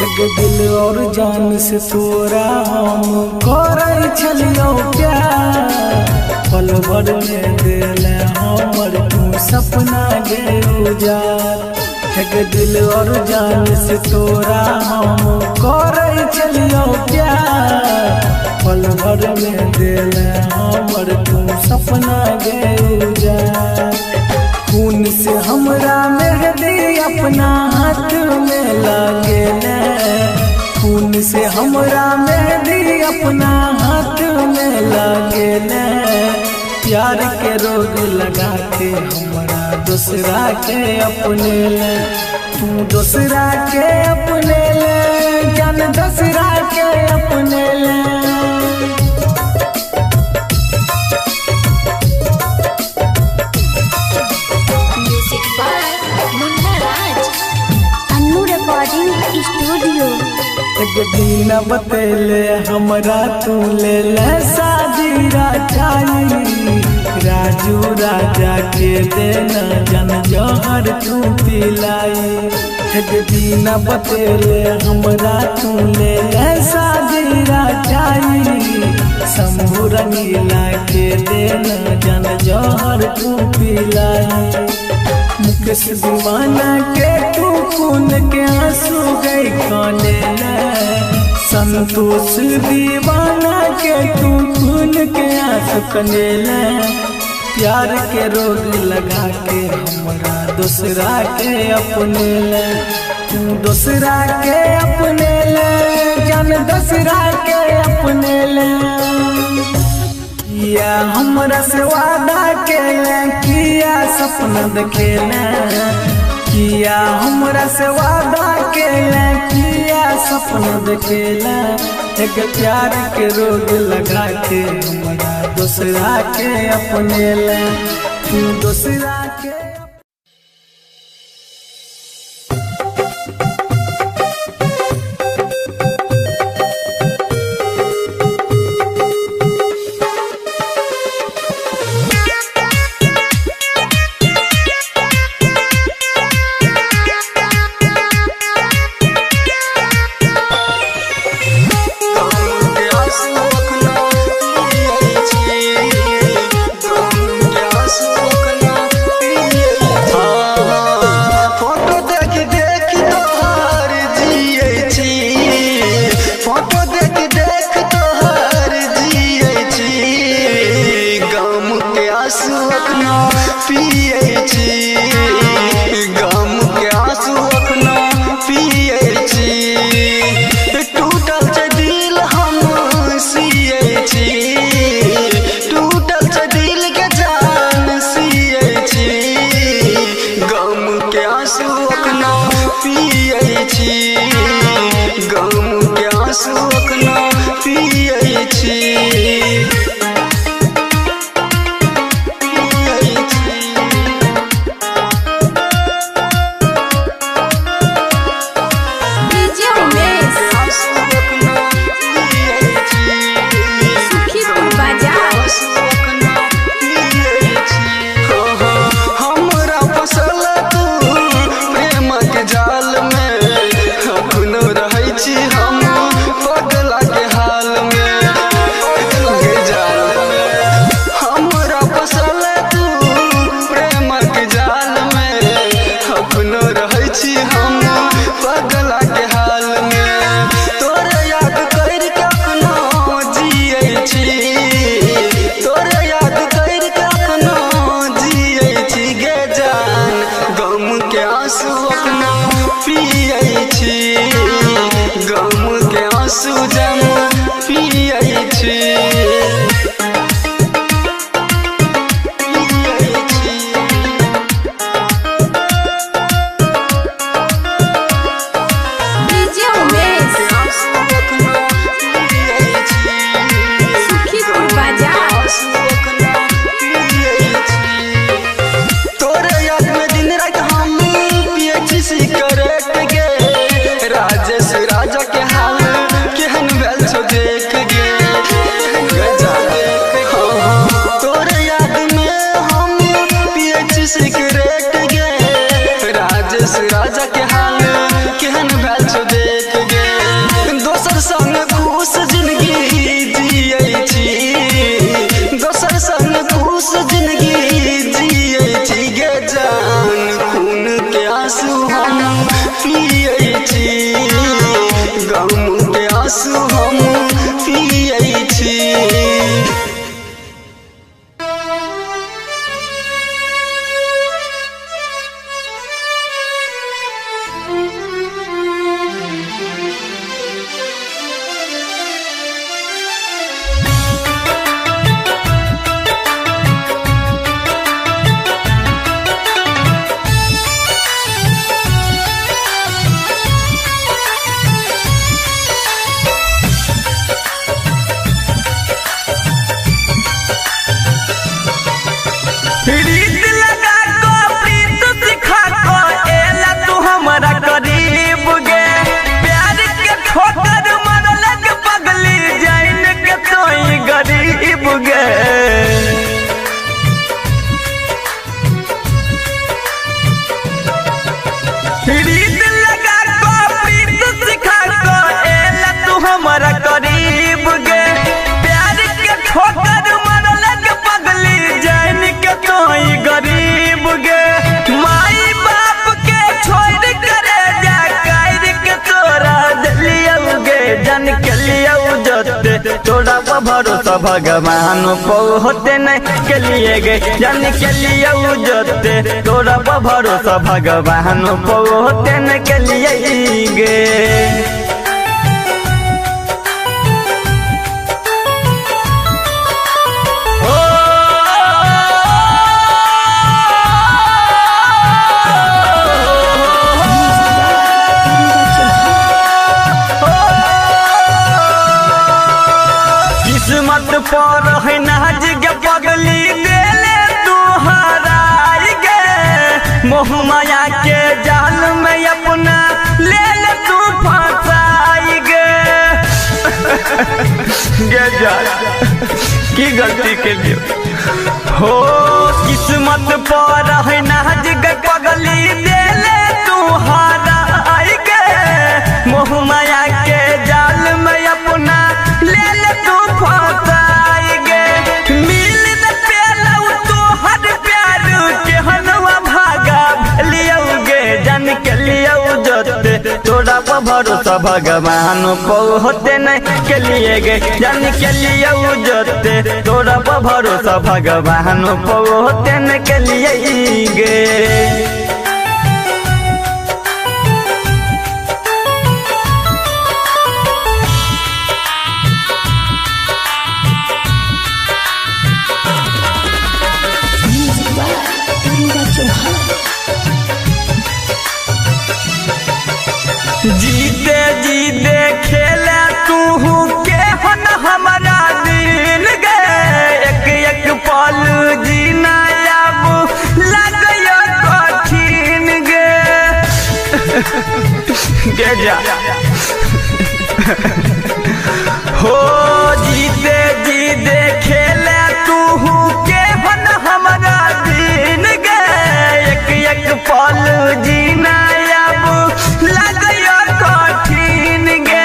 एक दिल और जान से तोरा हम करे छलियो प्यार पल भर में दिल हमर तू सपना गे उजार। एक दिल और जान से तोरा हम करे छलियो प्यार पल भर में दिल हमर तू सपना गे उजार। खून से हमरा मेहंदी अपना हाथ में लागेले खून से हमरा मेहंदी अपना हाथ में लागेले प्यार के रोग लगा के हमरा दूसरा के अपने ले तू दूसरा के अपने ले जान दूसरा के अपने ले। Music by Munna Raj. Annu recording studio एक दिन बतेले हमरा तू ले ले शादी राजाई राजू राजा के देना जन जहर तू पिलाई। एक दिन बतेले हमरा तूने ऐसा गिरा जाई शंभू रंगीला के देना जन जहर तू पिलाई मुकेश दीवाना के तू खून के आंसू गई खाने संतोष दीवाना के तू खून के आंसू कने प्यार के रोग लगा के हमरा दूसरा के अपने ले तू दूसरा के अपने ले जन दूसरा के अपने ले किया हमरा से वादा के ले किया सपना देखे ले किया हमरा से वादा के ले किया सपना देखे ले एक प्यार के रोग लगा के हमरा दूसरा के अपने ले तू दूसरा के जाल में अपनो रहै छी हम पर भरोसा भगवान को होते नहीं के लिए गए जान के लिए उजते तोरा पर भरोसा भगवान को होते नहीं के लिए गए। किस्मत पर है नाज के पगली देले तू हराई गे मोह माया के जाल में अपना ले ले तू फंसाई गे गे जा की गलती के लिए हो किस्मत पर है नाज के पगली देले तू हराई गे मोह माया के जाल में अपना ले ले तू फंसाई गे मिल न पेलौ तो हर प्यार के हनवा भागा लियो गे जान के लियो जते तोरा पर भरोसा भगवान को होते नहीं के लिए गे जान के लियो जते तोरा पर भरोसा भगवान को होते नहीं के लिए गे। जीते जीते खेले तू के हन हमारा दिल गए एक एक पल जीना अब लगयो कठिन गे जा हो जीते जीते खेले तू के हन हमारा दिल गए एक एक पल जीना अब लगयो कठिन गे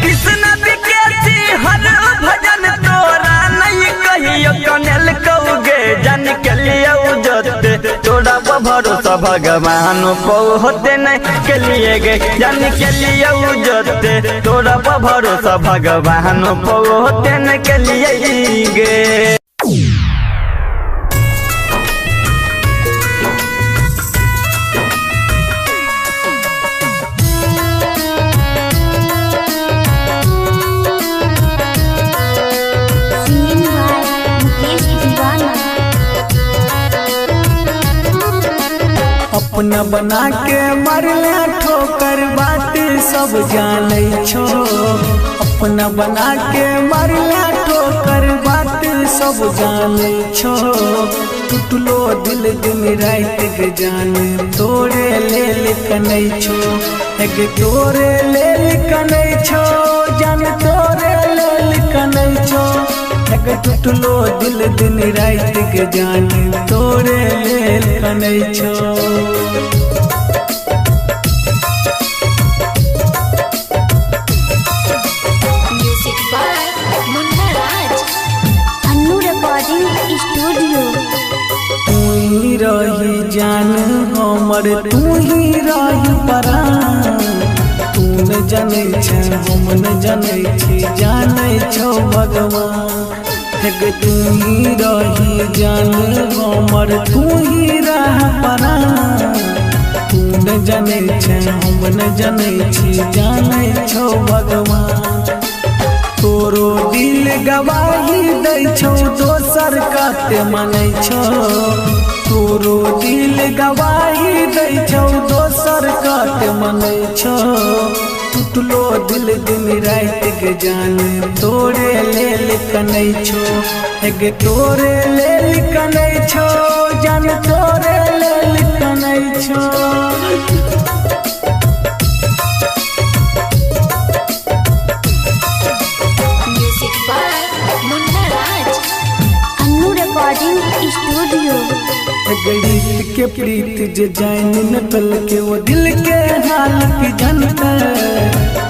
कृष्ण विकेसी हर भजन तोरा नहीं कहियो कनेल कौगे जान के लिए जते तोरा पर भरोसा भगवान को होते नहीं के लिए गे जान के लिए जते तोरा पर भरोसा भगवान को होते नहीं के लिए गे। अपना बना के मरले ठोकर बात सब जाने छो अपना बना के मरले ठोकर बात सब जाने छो टूटलो दिल दिन रात के जाने तोरे ले कनै छो एक तोरे ले कनै छो जान तोरे ले कनै छो एक टूटलो दिल दिन रात के जाने तोरे ले कनै छो। रही जान हमर तू ही रही परान तू न जाने छ हम न जाने छी जाने छो भगवान एक तू ही रही जान हमर तू ही रह परान तू न जाने छ हम न जाने छी जाने छो भगवान तोरो दिल गवाही दै छौ दोसर काते मानै छौ तोरो दिल गवाही दै छौ दोसर काते मानै छौ टूटलो दिल दिन रात के जान तोरे ले कनै छो एक तोरे ले कनै छो जान तोरे ले कनै छो। गणित के प्रीत जे जान न पल के वो दिल के हाल की जानता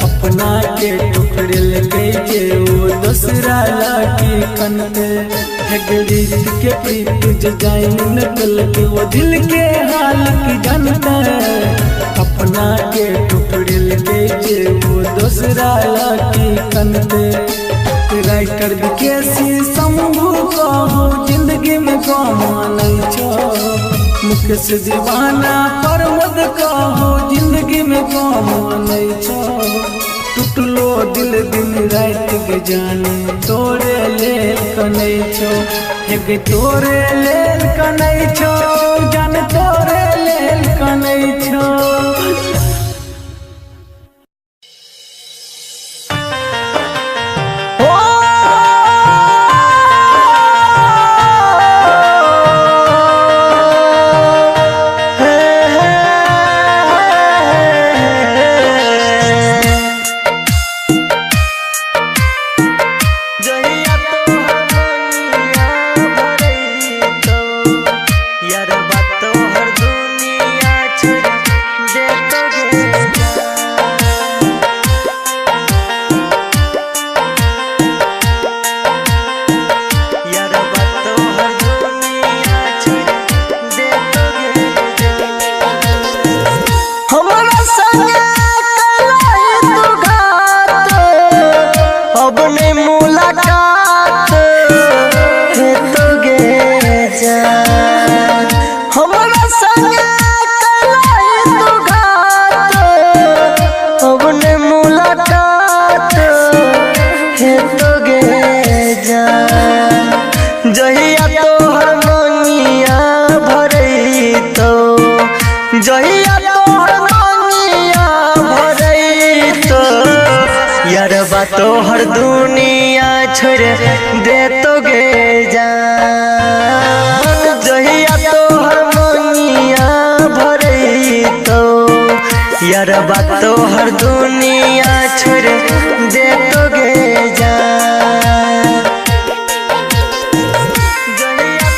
अपना के टुकड़े लगे जे वो दूसरा लागी कनते गणित के प्रीत जे जान न पल के वो दिल के हाल की जानता अपना के टुकड़े लगे जे वो दूसरा लागी कनते राइट राइटर विकेसी शंभू कहू जिंदगी में कमानै छो मुकेश दीवाना प्रमोद कहू जिंदगी में कमानै छो टूटलो दिल दिन रात के जाने तोरे लेल कनै छो एक तोरे लेल कनै छो जान तोरे लेल कनै छो। तोहर दुनिया छोड़ दे तो गे जान जहिया तोहर मनिया भरई तो यारबा तोहर दुनिया छोड़ दे तो गे जान जहिया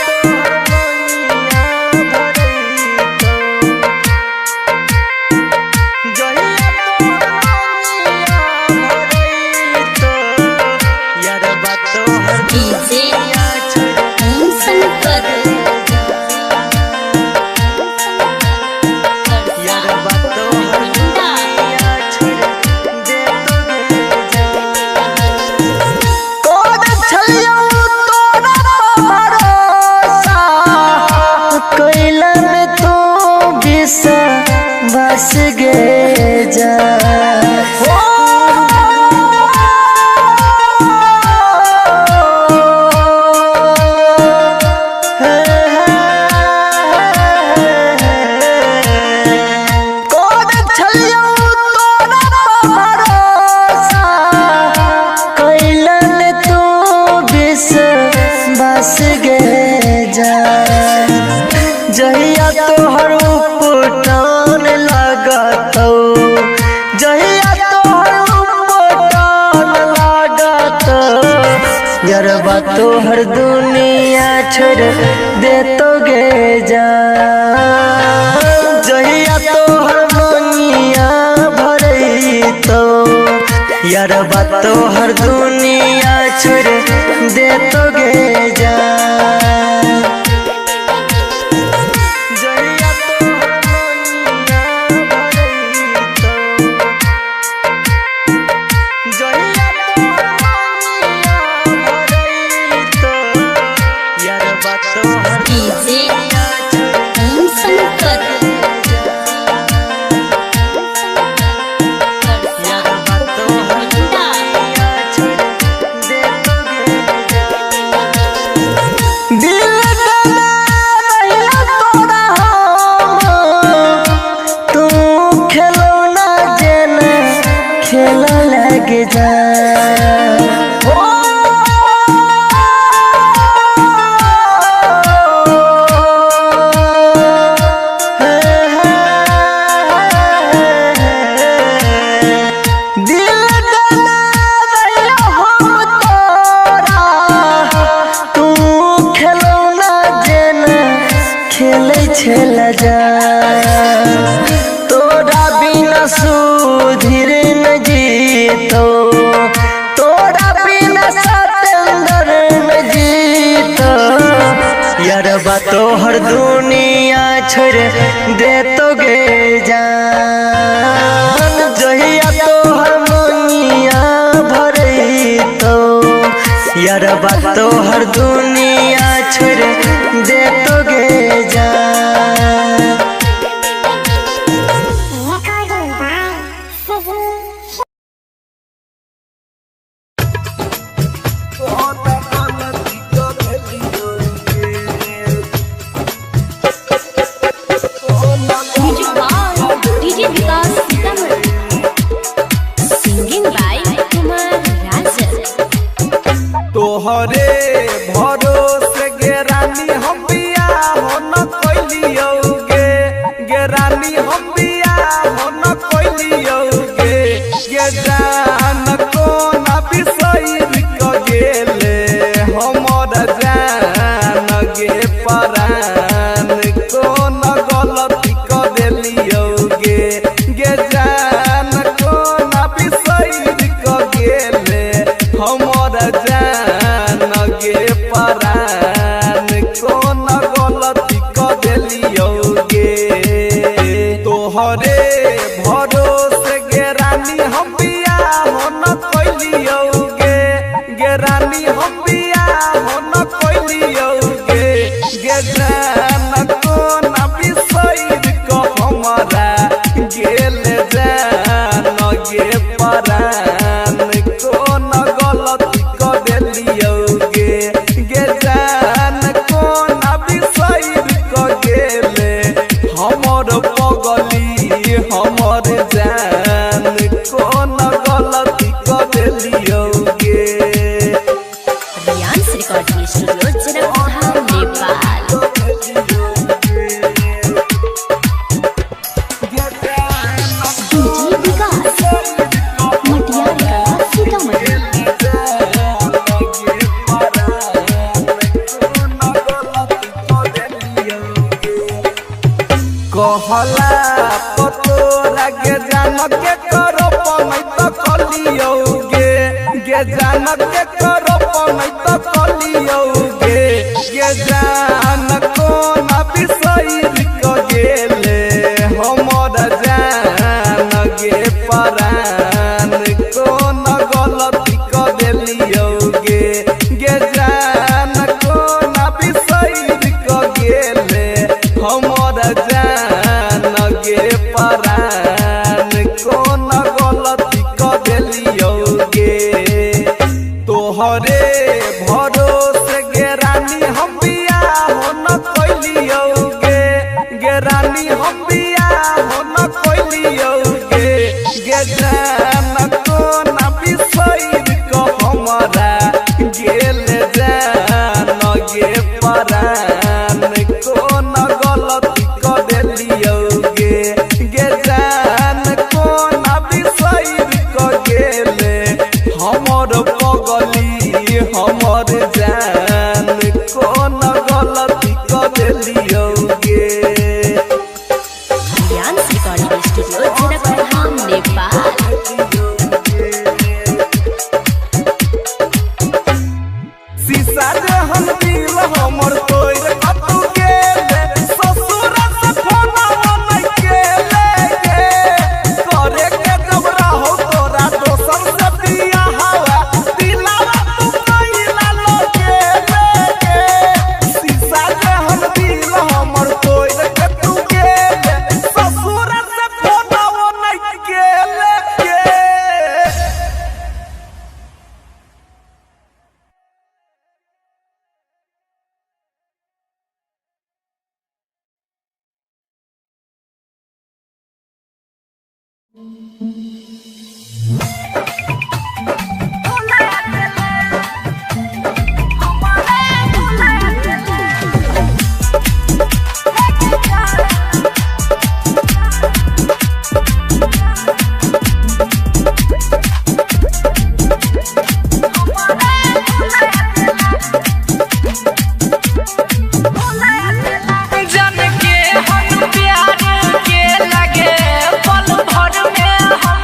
बस गे जा बस गे जा जहिया तोहर उपटान लागतौ जहिया तोहर उपटान लागतौ यारबा तोहर दुनिया छोड़ देतो गे जा जहिया तोहर मनिया भरैतो यारबा तोहर दुनिया छोड़ देतो गे जा तोरा बिना सुधीर न जीतो तोरा बिना सतेंद्र न जीतो यारबा तोहर दुनिया छोड़ देतो गे जान जहिया तोहर मनिया भरैतो तो हर दुनिया छोड़ दे तो गे जा। DJ Vikas Sitamarhi singing by Kumar Rajan. तोहरे भरोसे गेरानी हम बिया हो न कोइलियोगे, गेरानी हम बिया हो न कोइलियोगे। ये जान कोन बिसैर क गेले हमर जान गे परान कोन गलती क देलियोगे। गे जान कोन बिसैर क गेले हमर जान गे परान कोन गलती क देलियोगे। तोहरे भरोसे गेरानी हम बिया हो न कोइलियोगे, गेरानी हम बिया हो न कोइलियोगे। गे जान कोन बिसैर क हमरा गेल जान गे परान कोन गलती क देलियोगे। गे जान कोन बिसैर क गेले हमर पगली हमर जान कोन गलती क देलियोगे। रियांस recording studio Janakpur Nepal. DJ Vikas Matiyar Sitamarhi. कहला पतोरा गे जान के करो पमै त कलियोगे। गे जान के करो पमै त कलियोगे। गे जान कोन बिसैर क गेले हमर जान गे परान कोन गलती क देलियोगे। गे जान कोन बिसैर क गेले हमर जान गे परान कोन गलती क देलियोगे। तोहरे भरोसे गेरानी हम बिया हो न कोइलियोगे, गेरानी हम बिया हो न कोइलियोगे। गे जान कोन बिसैर क हमरा गेल जान गे परान कोन गलती क देलियोगे। गे जान कोन बिसैर क गेले हमर पगली हमर जान कोन गलती क देलियोगे। रियांस रिकॉर्डिंग स्टूडियो जनकपुर नेपाल। शीशा जे हम दिल हमर तोड़ कतू गेले ससुर से फोनवा नहीं केले गे। करे के जबरा हो तोरा दोसर से दिया हवा दिलावा तू कइला लो गेले गे। शीशा जे हम दिल हमर तोड़ कतू गेले ससुर से फोनवा नहीं केले गे। जन के हम प्यार के लगे पल भर में हम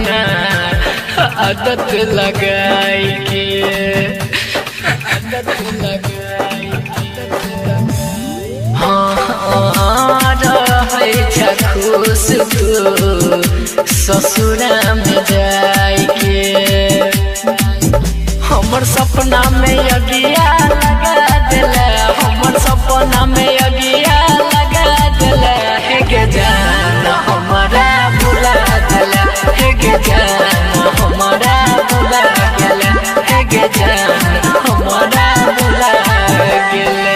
बिना आदत लगाई के रहे छ खुश तू ससुरा में जाई के हमर सपना में अगिया लगा दिला हमर सपना में अगिया लगा दिला हे गे जान हमारा भुला दिला हे गे जान हमारा भुला गेला हे गे जान हमारा भुला गेला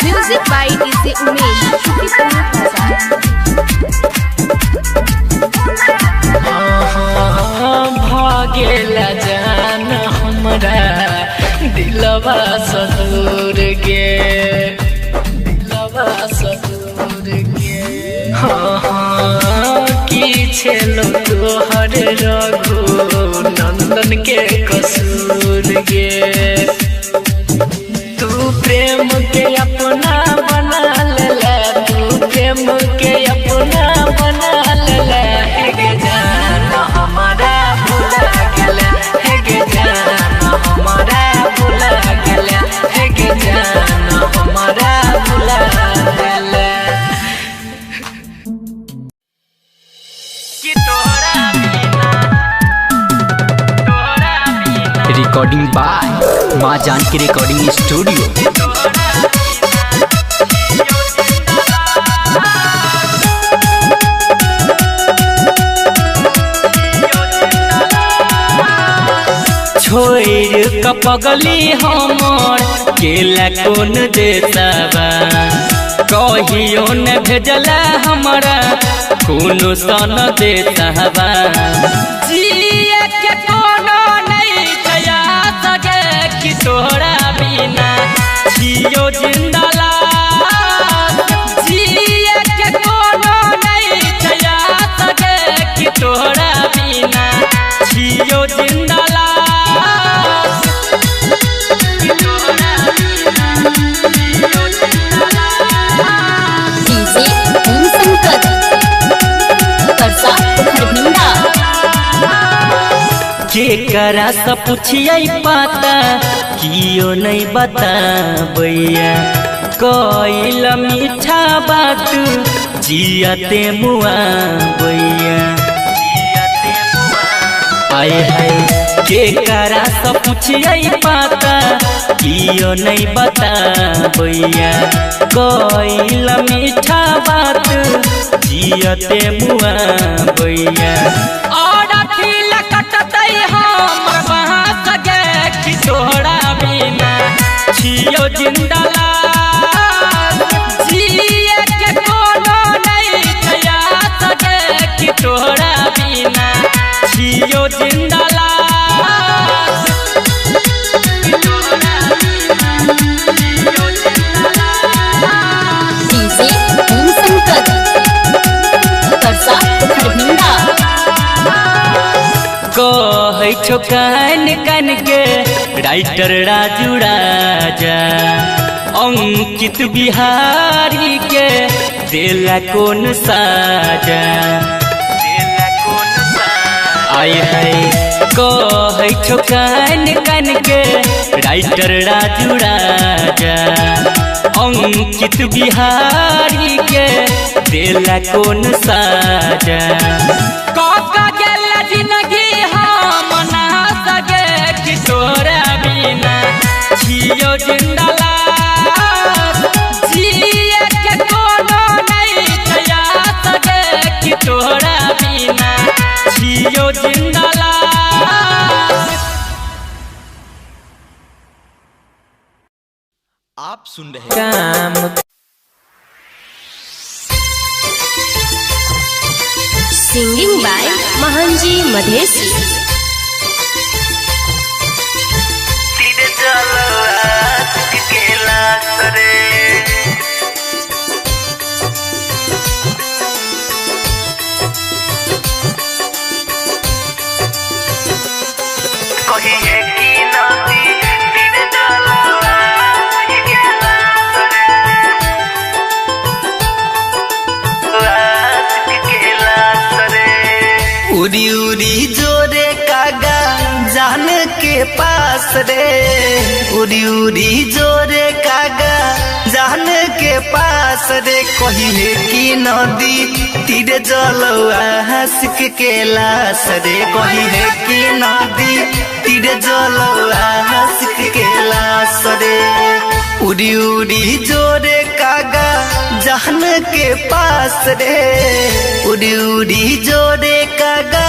म्यूजिक बाय डीजे उमेश भागेला जान हमरा दिलवा सदूर गे दिलवा सदूर गे की छेलो तोहर रघु नंदन के कसूर गे तू प्रेम के अपना बना ले तू प्रेम के अपना बना ले हे गे जान हमारा भुला गेला हे गे जान हमारा भुला गेला हे गे जान हमारा भुला गेला कि तोरा recording by Maa Janaki recording studio. छोड़ कपगली हमर केला कौन देताबा कहियो न भेजला हमरा कोनो सन देताबा जिए के कोनो नहीं छया सके कि तोरा बिना जियो जिंदला जिए के कोनो नहीं छया सके कि तोरा बिना जियो जिंदला के करा सा पूछिए पाता कियो नहीं बता भैया कोइल मीठा बात जियाते मुआ भैया आए हाय के करा सा पूछिए पाता कियो नहीं बता भैया कोइल मीठा बात जियाते मुआ भैया तोहरा बिना छियो जिंदला जिए के कोनो नहीं छया सके कि तोहरा बिना छियो जिंदला डीजे ओम संकट परसा खरबिंदा कहै छो कान कान के राइटर राजू राजा अंकित बिहारी के देला कौन साजा आए है कहै छो कान कान के राइटर राजू राजा अंकित बिहारी के देला कौन साजा जिंदगी हम ना सके कि तोरा बिना जियो जिंदला जिए के कोनो नहीं छया सके कि तोरा बिना जियो जिंदला। आप सुन रहे काम सिंगिंग बाय महानजी मधेसी। उड़ी उड़ी जोरे कागा जान के पास रे, उड़ी उड़ी जोरे कागा जान के पास रे, कहिले की नदी तीरे जलवा हंसक के लाश रे, कहिले की नदी तीरे जलवा हंसक के लाश रे, उड़ी उड़ी जोरे कागा जान के पास रे, उड़ी उड़ी जोरे कागा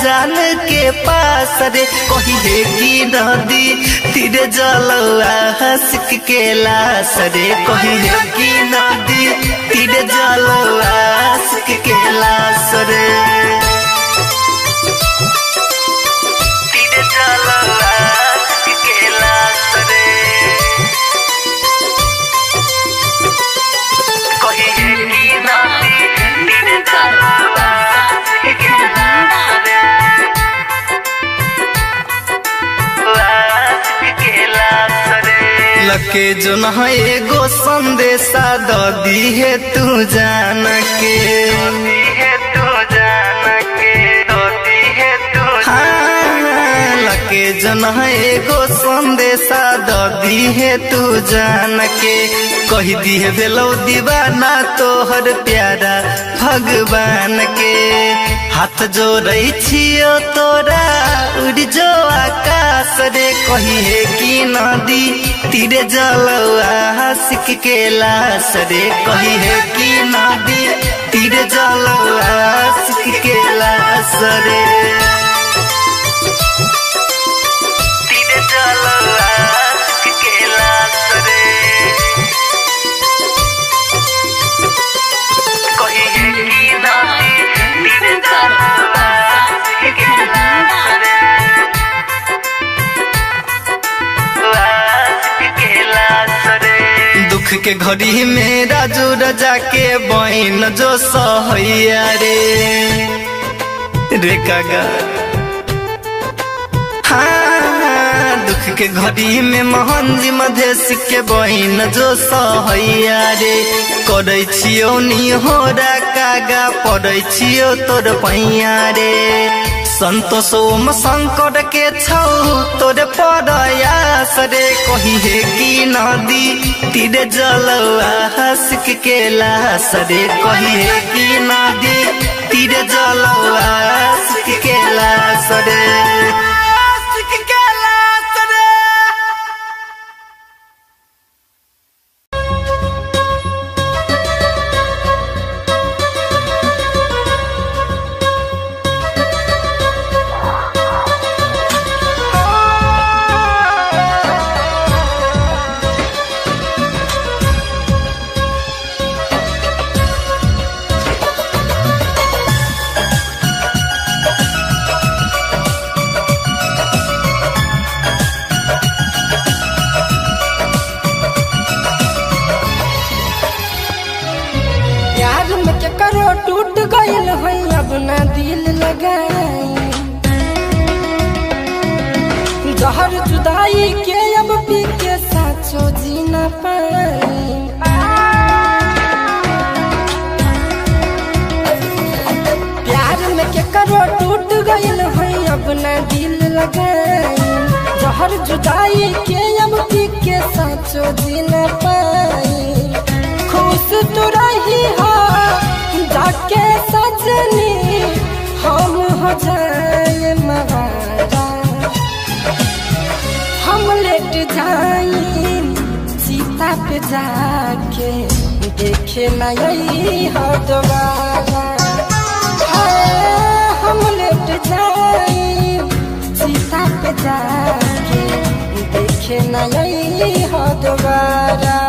जान के पास रे, कहिले की नदी तीरे जलवा हंसक के लाश रे, कहिले की नदी तीरे जलवा हंसक के लाश रे, तीरे जलवा हंसक के लाश रे, कहिले की नदी तीरे जलवा हंसक के लाश रे, लके जो न एगो संदेशा दी है तू जान के, लके जो न एगो संदेशा दी है तू जान के, कही दी है बेलो दीवाना तोहर प्यारा भगवान के, हाथ जोड़ै छियो तोरा उड़ जो आकाश रे, कही है की नदी तीरे जलवा हंसक के लाश रे, कही है की नदी तीरे जलवा हंसक के लाश रे, तीरे जलवा हंसक के लाश रे, कही है की नदी तीरे जलवा हंसक के लाश रे, दुख के घड़ी में राजू रजा के बहन जो सहैया रे कागा, हाँ दुख के घड़ी में मोहन जी मधेश के बहन जो सहैया रे, करै छियो निहोरा कागा पड़ै छियो तोर पैया रे, संतोष ओम शंकर के छौ तोरे प्रयास रे, कही है की नदी तीरे जलवा हंसक के लाश रे, कही है की नदी तीरे जलवा हंसक के लाश रे, हंसक के लाश रे। टूट गइल है अब ना दिल लगाई, जहर जुदाई के अब पी के साचो जी न पाई, प्यार में के करो टूट गइल है अब ना दिल लगाई, जहर जुदाई के अब पी के साचो जी न पाई, खुश तो रही हो जाके सजनी हम हो जाए मवारा, हम लेट जाई सीता पे जाके देखे नहीं हो दोबारा, हम लेट जाई सीता पे जाके देखे नहीं हो दोबारा।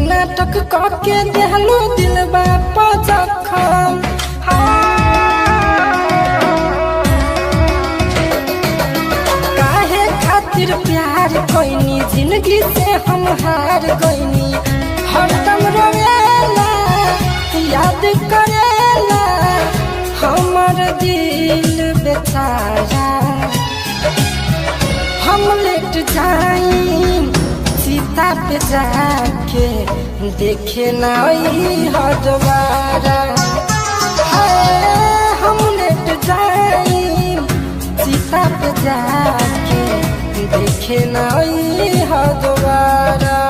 नाटक करके देहलो दिलबा पर जखम, गईनी जिंदगी से हम हार गईनी हरदम रोवेला याद करेला हमर दिल बेचारा हम लेट जाई सीता पे जाके देखे ना हदवारा हम लेट जाई सीता पे जाके देखे ना हदवारा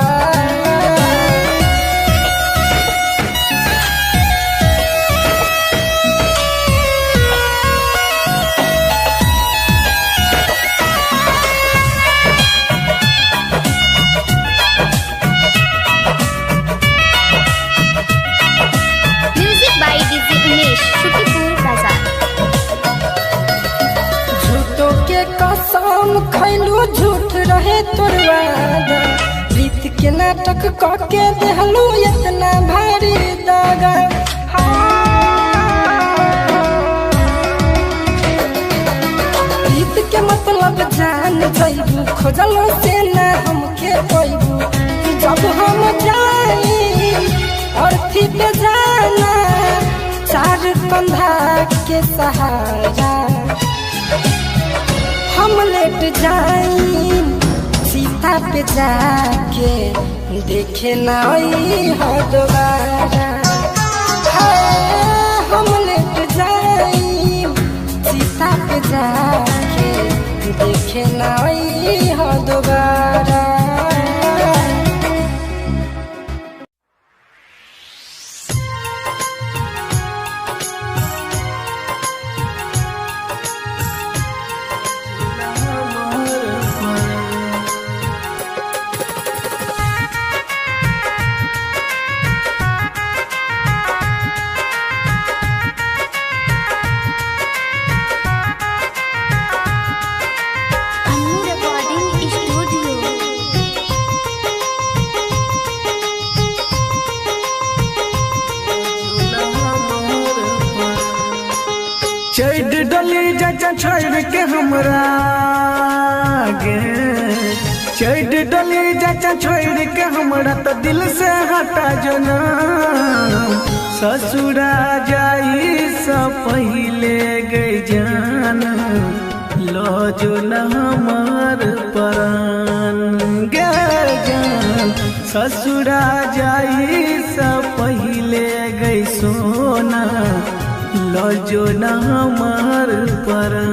कसम खैलू झूठ रहे तोर वादा प्रीत के नाटक करके देहलू इतना भारी दागा प्रीत के मतलब जान जइबू खोजलो से ना हमके पैबू जब हम जाई अर्थी पे जाना चार कंधा के सहारा हम लेट जाई सीता पे जाके देखे ना हदवारा हम लेट जाई सीता पे जाके देखे ना हदवारा चैड डली जा छोड़ के हमरा गे चैड डली जा छोड़ के हमरा तो दिल से हटा जो ना ससुरा जाई सब पहले गई जान लो जो न हमार प्राण गे जान ससुरा जाई सब पहले गई सोना लो जो न हमार प्राण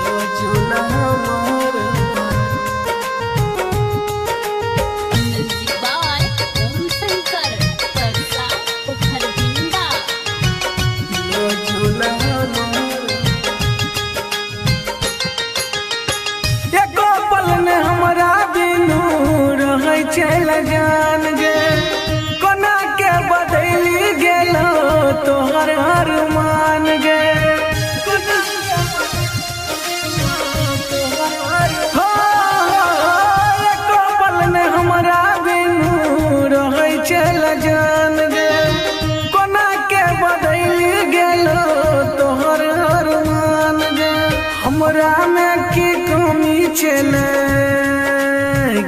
लो जो न हमार लो जो न हमार एको पल में हमरा चल जान गे कोना के बदली गेलो तोहर हर मान गे एको पल में हमरा बिनु रहै चल जान गे कोना के बदली गेलो तोहर हर मान गे हमरा में की कमी चले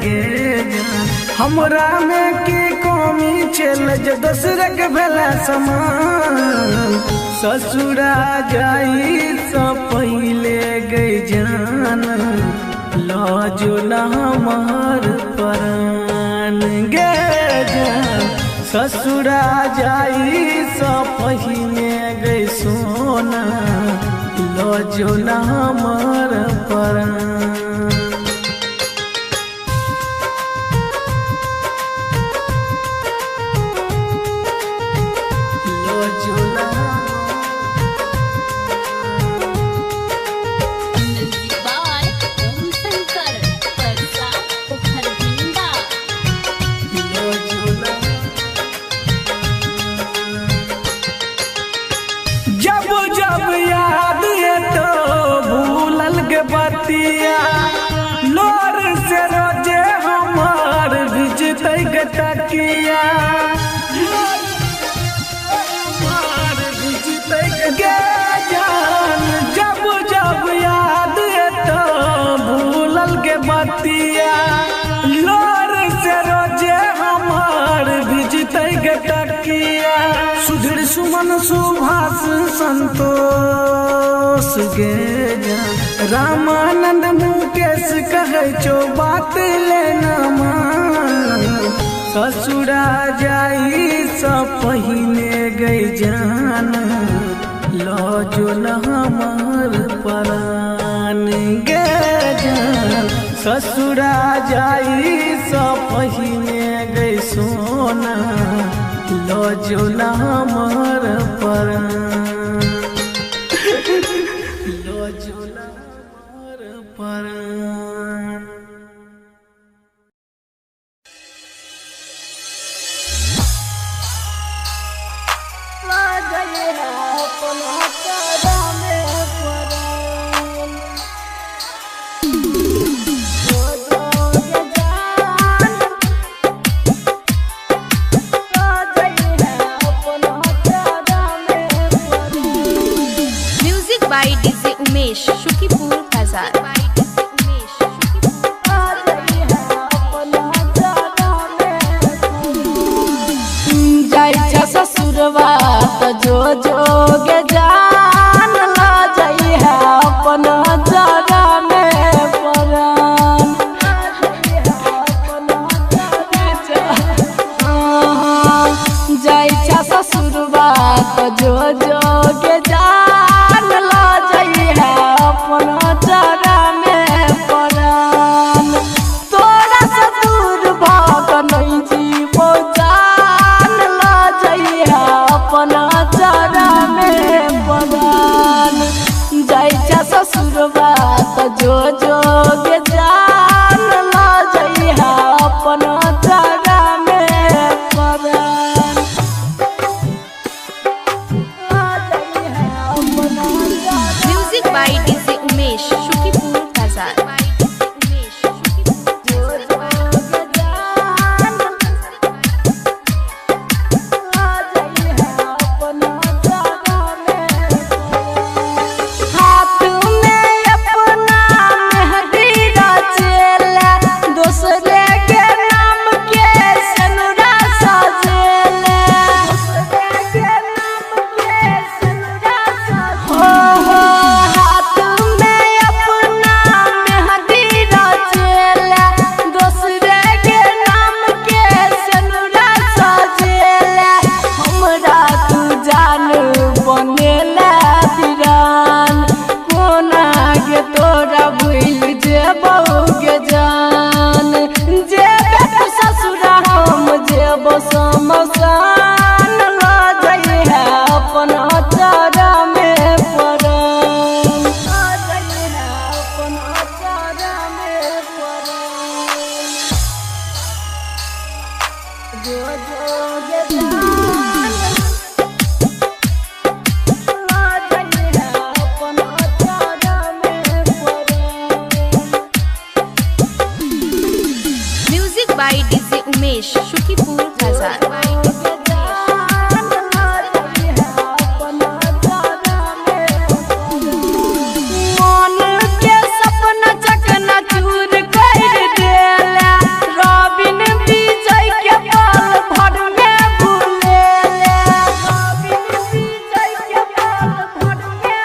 गे हमरा में की कमी चल जो दूसरे के भेला समान ससुरा जाई सब पहले गई जान लो जो न हमार प्राण गे जान ससुरा जाई सब पहले गई सोना लो जो न हमार प्राण जब जब याद है तो भूलल के बतिया लोर से रोजे हमार भिजते के तकिया संतोष गे जान रामानंद मुकेश कहे चो बात लेना मान ससुरा जाई सब पहिने गई जान लो जो हमार परान गे जान ससुरा जाई सब पहिने गई सोना लो जो हमार परान लो जो हमार परान। Music by DJ Umesh Shukipur Bazar. जाई ससुरवा तो जो गे जान ला जाई है अपन जरा में परान जाई ससुरवा तो जो गे जान ला जाई है अपन जरा में परान तोरा से दूर भाग नहीं जीवो जान ला जाई है अपन जरा में परान जाई ससुरवा तो जो गे जान ला जाई है अपन जरा में परान music by DJ Umesh Shukipur Bazar. हाथ में अपना मेहंदी रचेला दूसरे के नाम के सनुरा सजेला हो हाथ में अपना मेहंदी रचेला दूसरे के नाम के सनुरा सजेला हमरा तू जान बनेला दीरान कोना गे तोरा भूल जेबो गे जान जेबे तू ससुरा हम जेबो समसान ला जाई है अपन अचारा में परान ला जाई है अपन अचारा में परान जो गे जान ला जाई है अपन अचारा में परान music by DJ Umesh Shukipur Bazar. मन के सपना चकना चूर कर देला रबिन विजय के पल भर में भूलेला रबिन विजय के पल भर में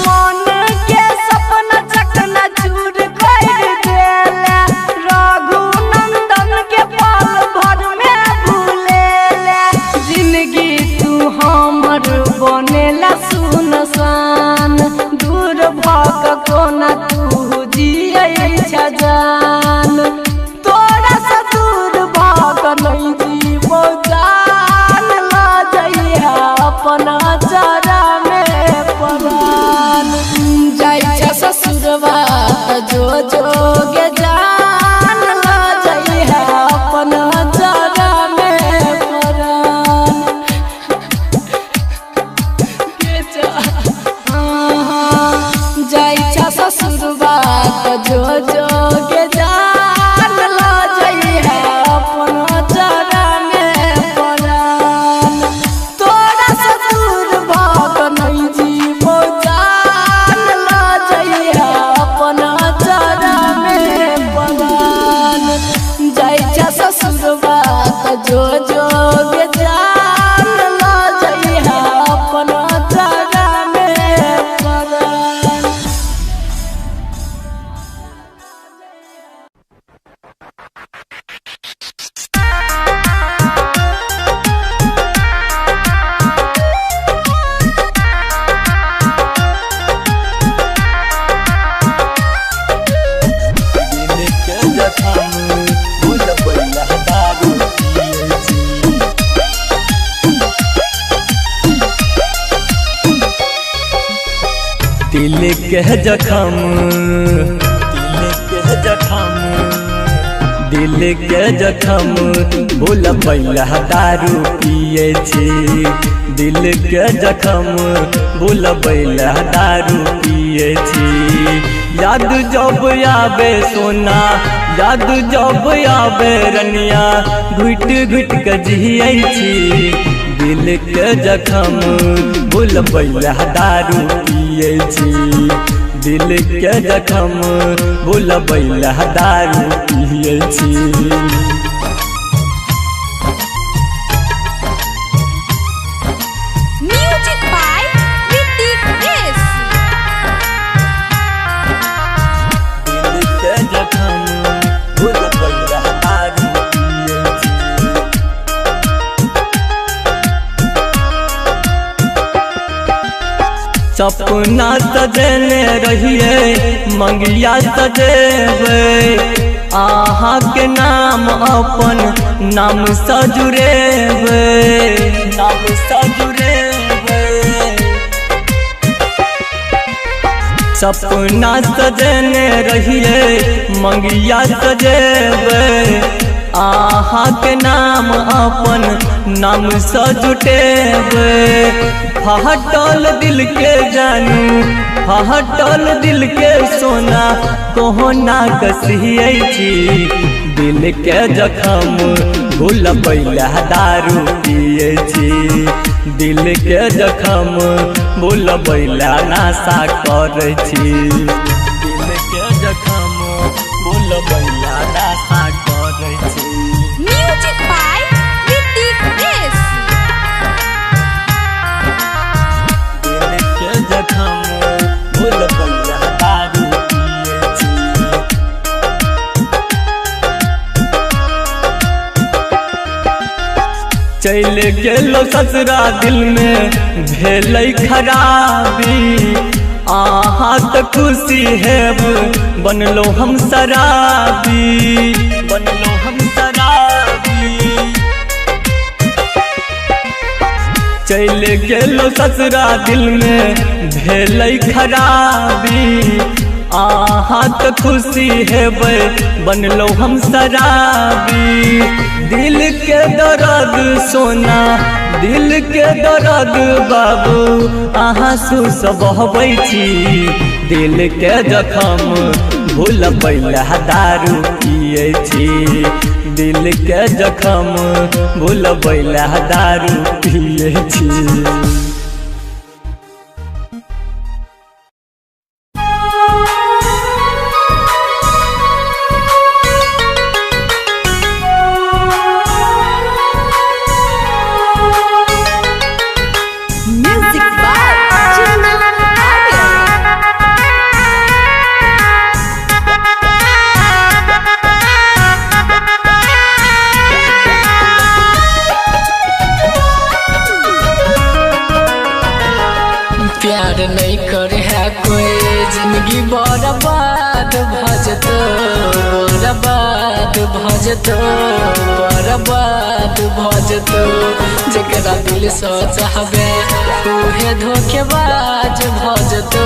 मन के सपना चकना चूर कर देला रघुनंदन के पल भर में भूलेला जिंदगी तू हमर बनेला सुनसान दूर भाग कोना तू जियै छ जान तोरा से दूर भाग नहीं जीवो जान ला जाई है अपन जरा में परान जाई छ ससुरवा जो गे जान ला जाई है अपन जरा में परान जाई ससुरवा जो गे जान ला जाई है अपन जरा में परान तोरा से दूर भाग नहीं जीवो जान ला जाई है अपन के जखम दिल के जखम भूल पैला दारू पिए छी दिल के जखम भूल पैला दारू पिए छी याद जब आवे सोना याद जब आवे रनिया घुट घुट के जिए छी दिल के जखम भूल पैला दारू पिए छी दिल के जखम भूल पैला दारू पिए छी सपना सजने रहिए मंगिया सजेबे आहा के नाम अपन नाम सजुरेबे सपना सजने रहिए मंगिया सजेबे आहा के नाम अपन नाम सजुटेबे फाटल दिल के जानू फाटल दिल के सोना कोहना कसिए छी दिल के जखम भूल पैला दारू पिए छी दिल के जखम भूल पैला नाशा कर छी दिल के जखम भूल पैला नाशा कर छी चल गेलो ससुरा दिल में भेल खराबी आहा त खुशी हेब बनलो हम शराबी चल गेलो ससुरा दिल में भेल खराबी आहा त खुशी हेबै बनलो हम शराबी दिल के दर्द सोना दिल के दर्द बाबू आंसू सब बहबै छी दिल के जखम भूल पैला दारू पिए छी दिल के जखम भूल पैला दारू पिए छी प्यार नहीं करे है कोई जिंदगी बर्बाद भजतो जकरा दिल से चाहबे उहे धोखेबाज भजतो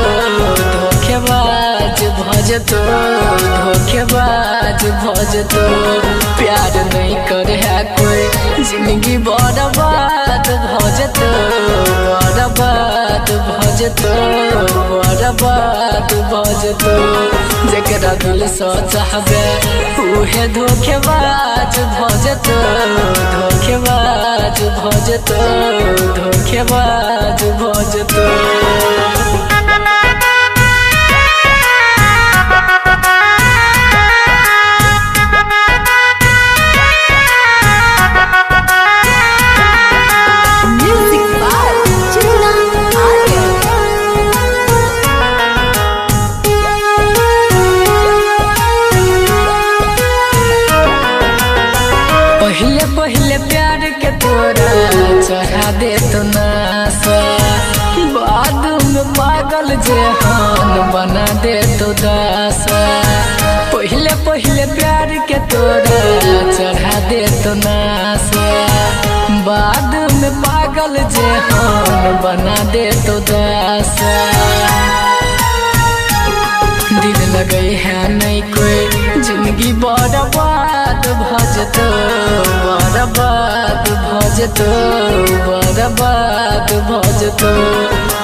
प्यार नहीं करे है कोई जिंदगी बर्बाद भजतो जकरा दिल से चाहबे उहे धोखेबाज भजतो पहले प्यार के तोरा चढ़ा दे तो नासा बाद में पागल जेहान बना दे तो दासा पहले प्यार के तोरा चढ़ा दे तो नासा बाद में पागल जेहान बना दे तो दासा लगे है नहीं कोई जिंदगी बर्बाद भजतो बर्बाद भजतो बर्बाद भजतो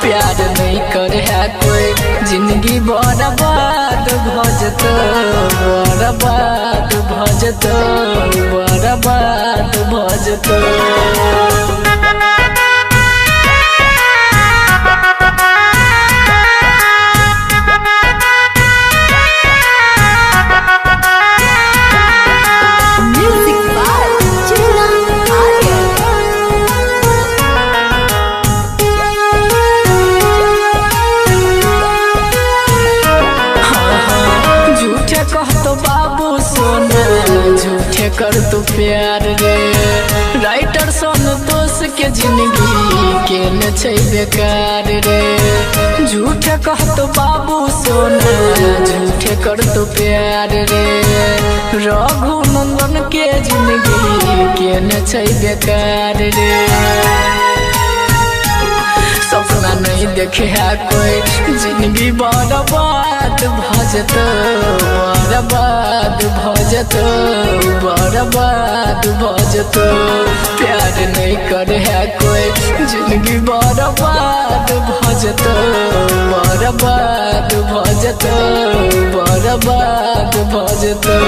प्यार नहीं करे है कोई जिंदगी बर्बाद भजतो बर्बाद भजतो बर्बाद भजतो। झूठे कर तू प्यार रे राइटर संतोष के जिंदगी के न छै बेकार रे झूठे कह तो बाबू सोना झूठे कर तू प्यार रे रघु नंदन के जिंदगी के न छै बेकार रे सपना नहीं देखे है कोई जिंदगी बर्बाद भजतो बर्बाद भजतो बर्बाद भजतो प्यार नहीं करे है कोई जिंदगी बर्बाद भजतो बर्बाद भजतो बर्बाद भजतो।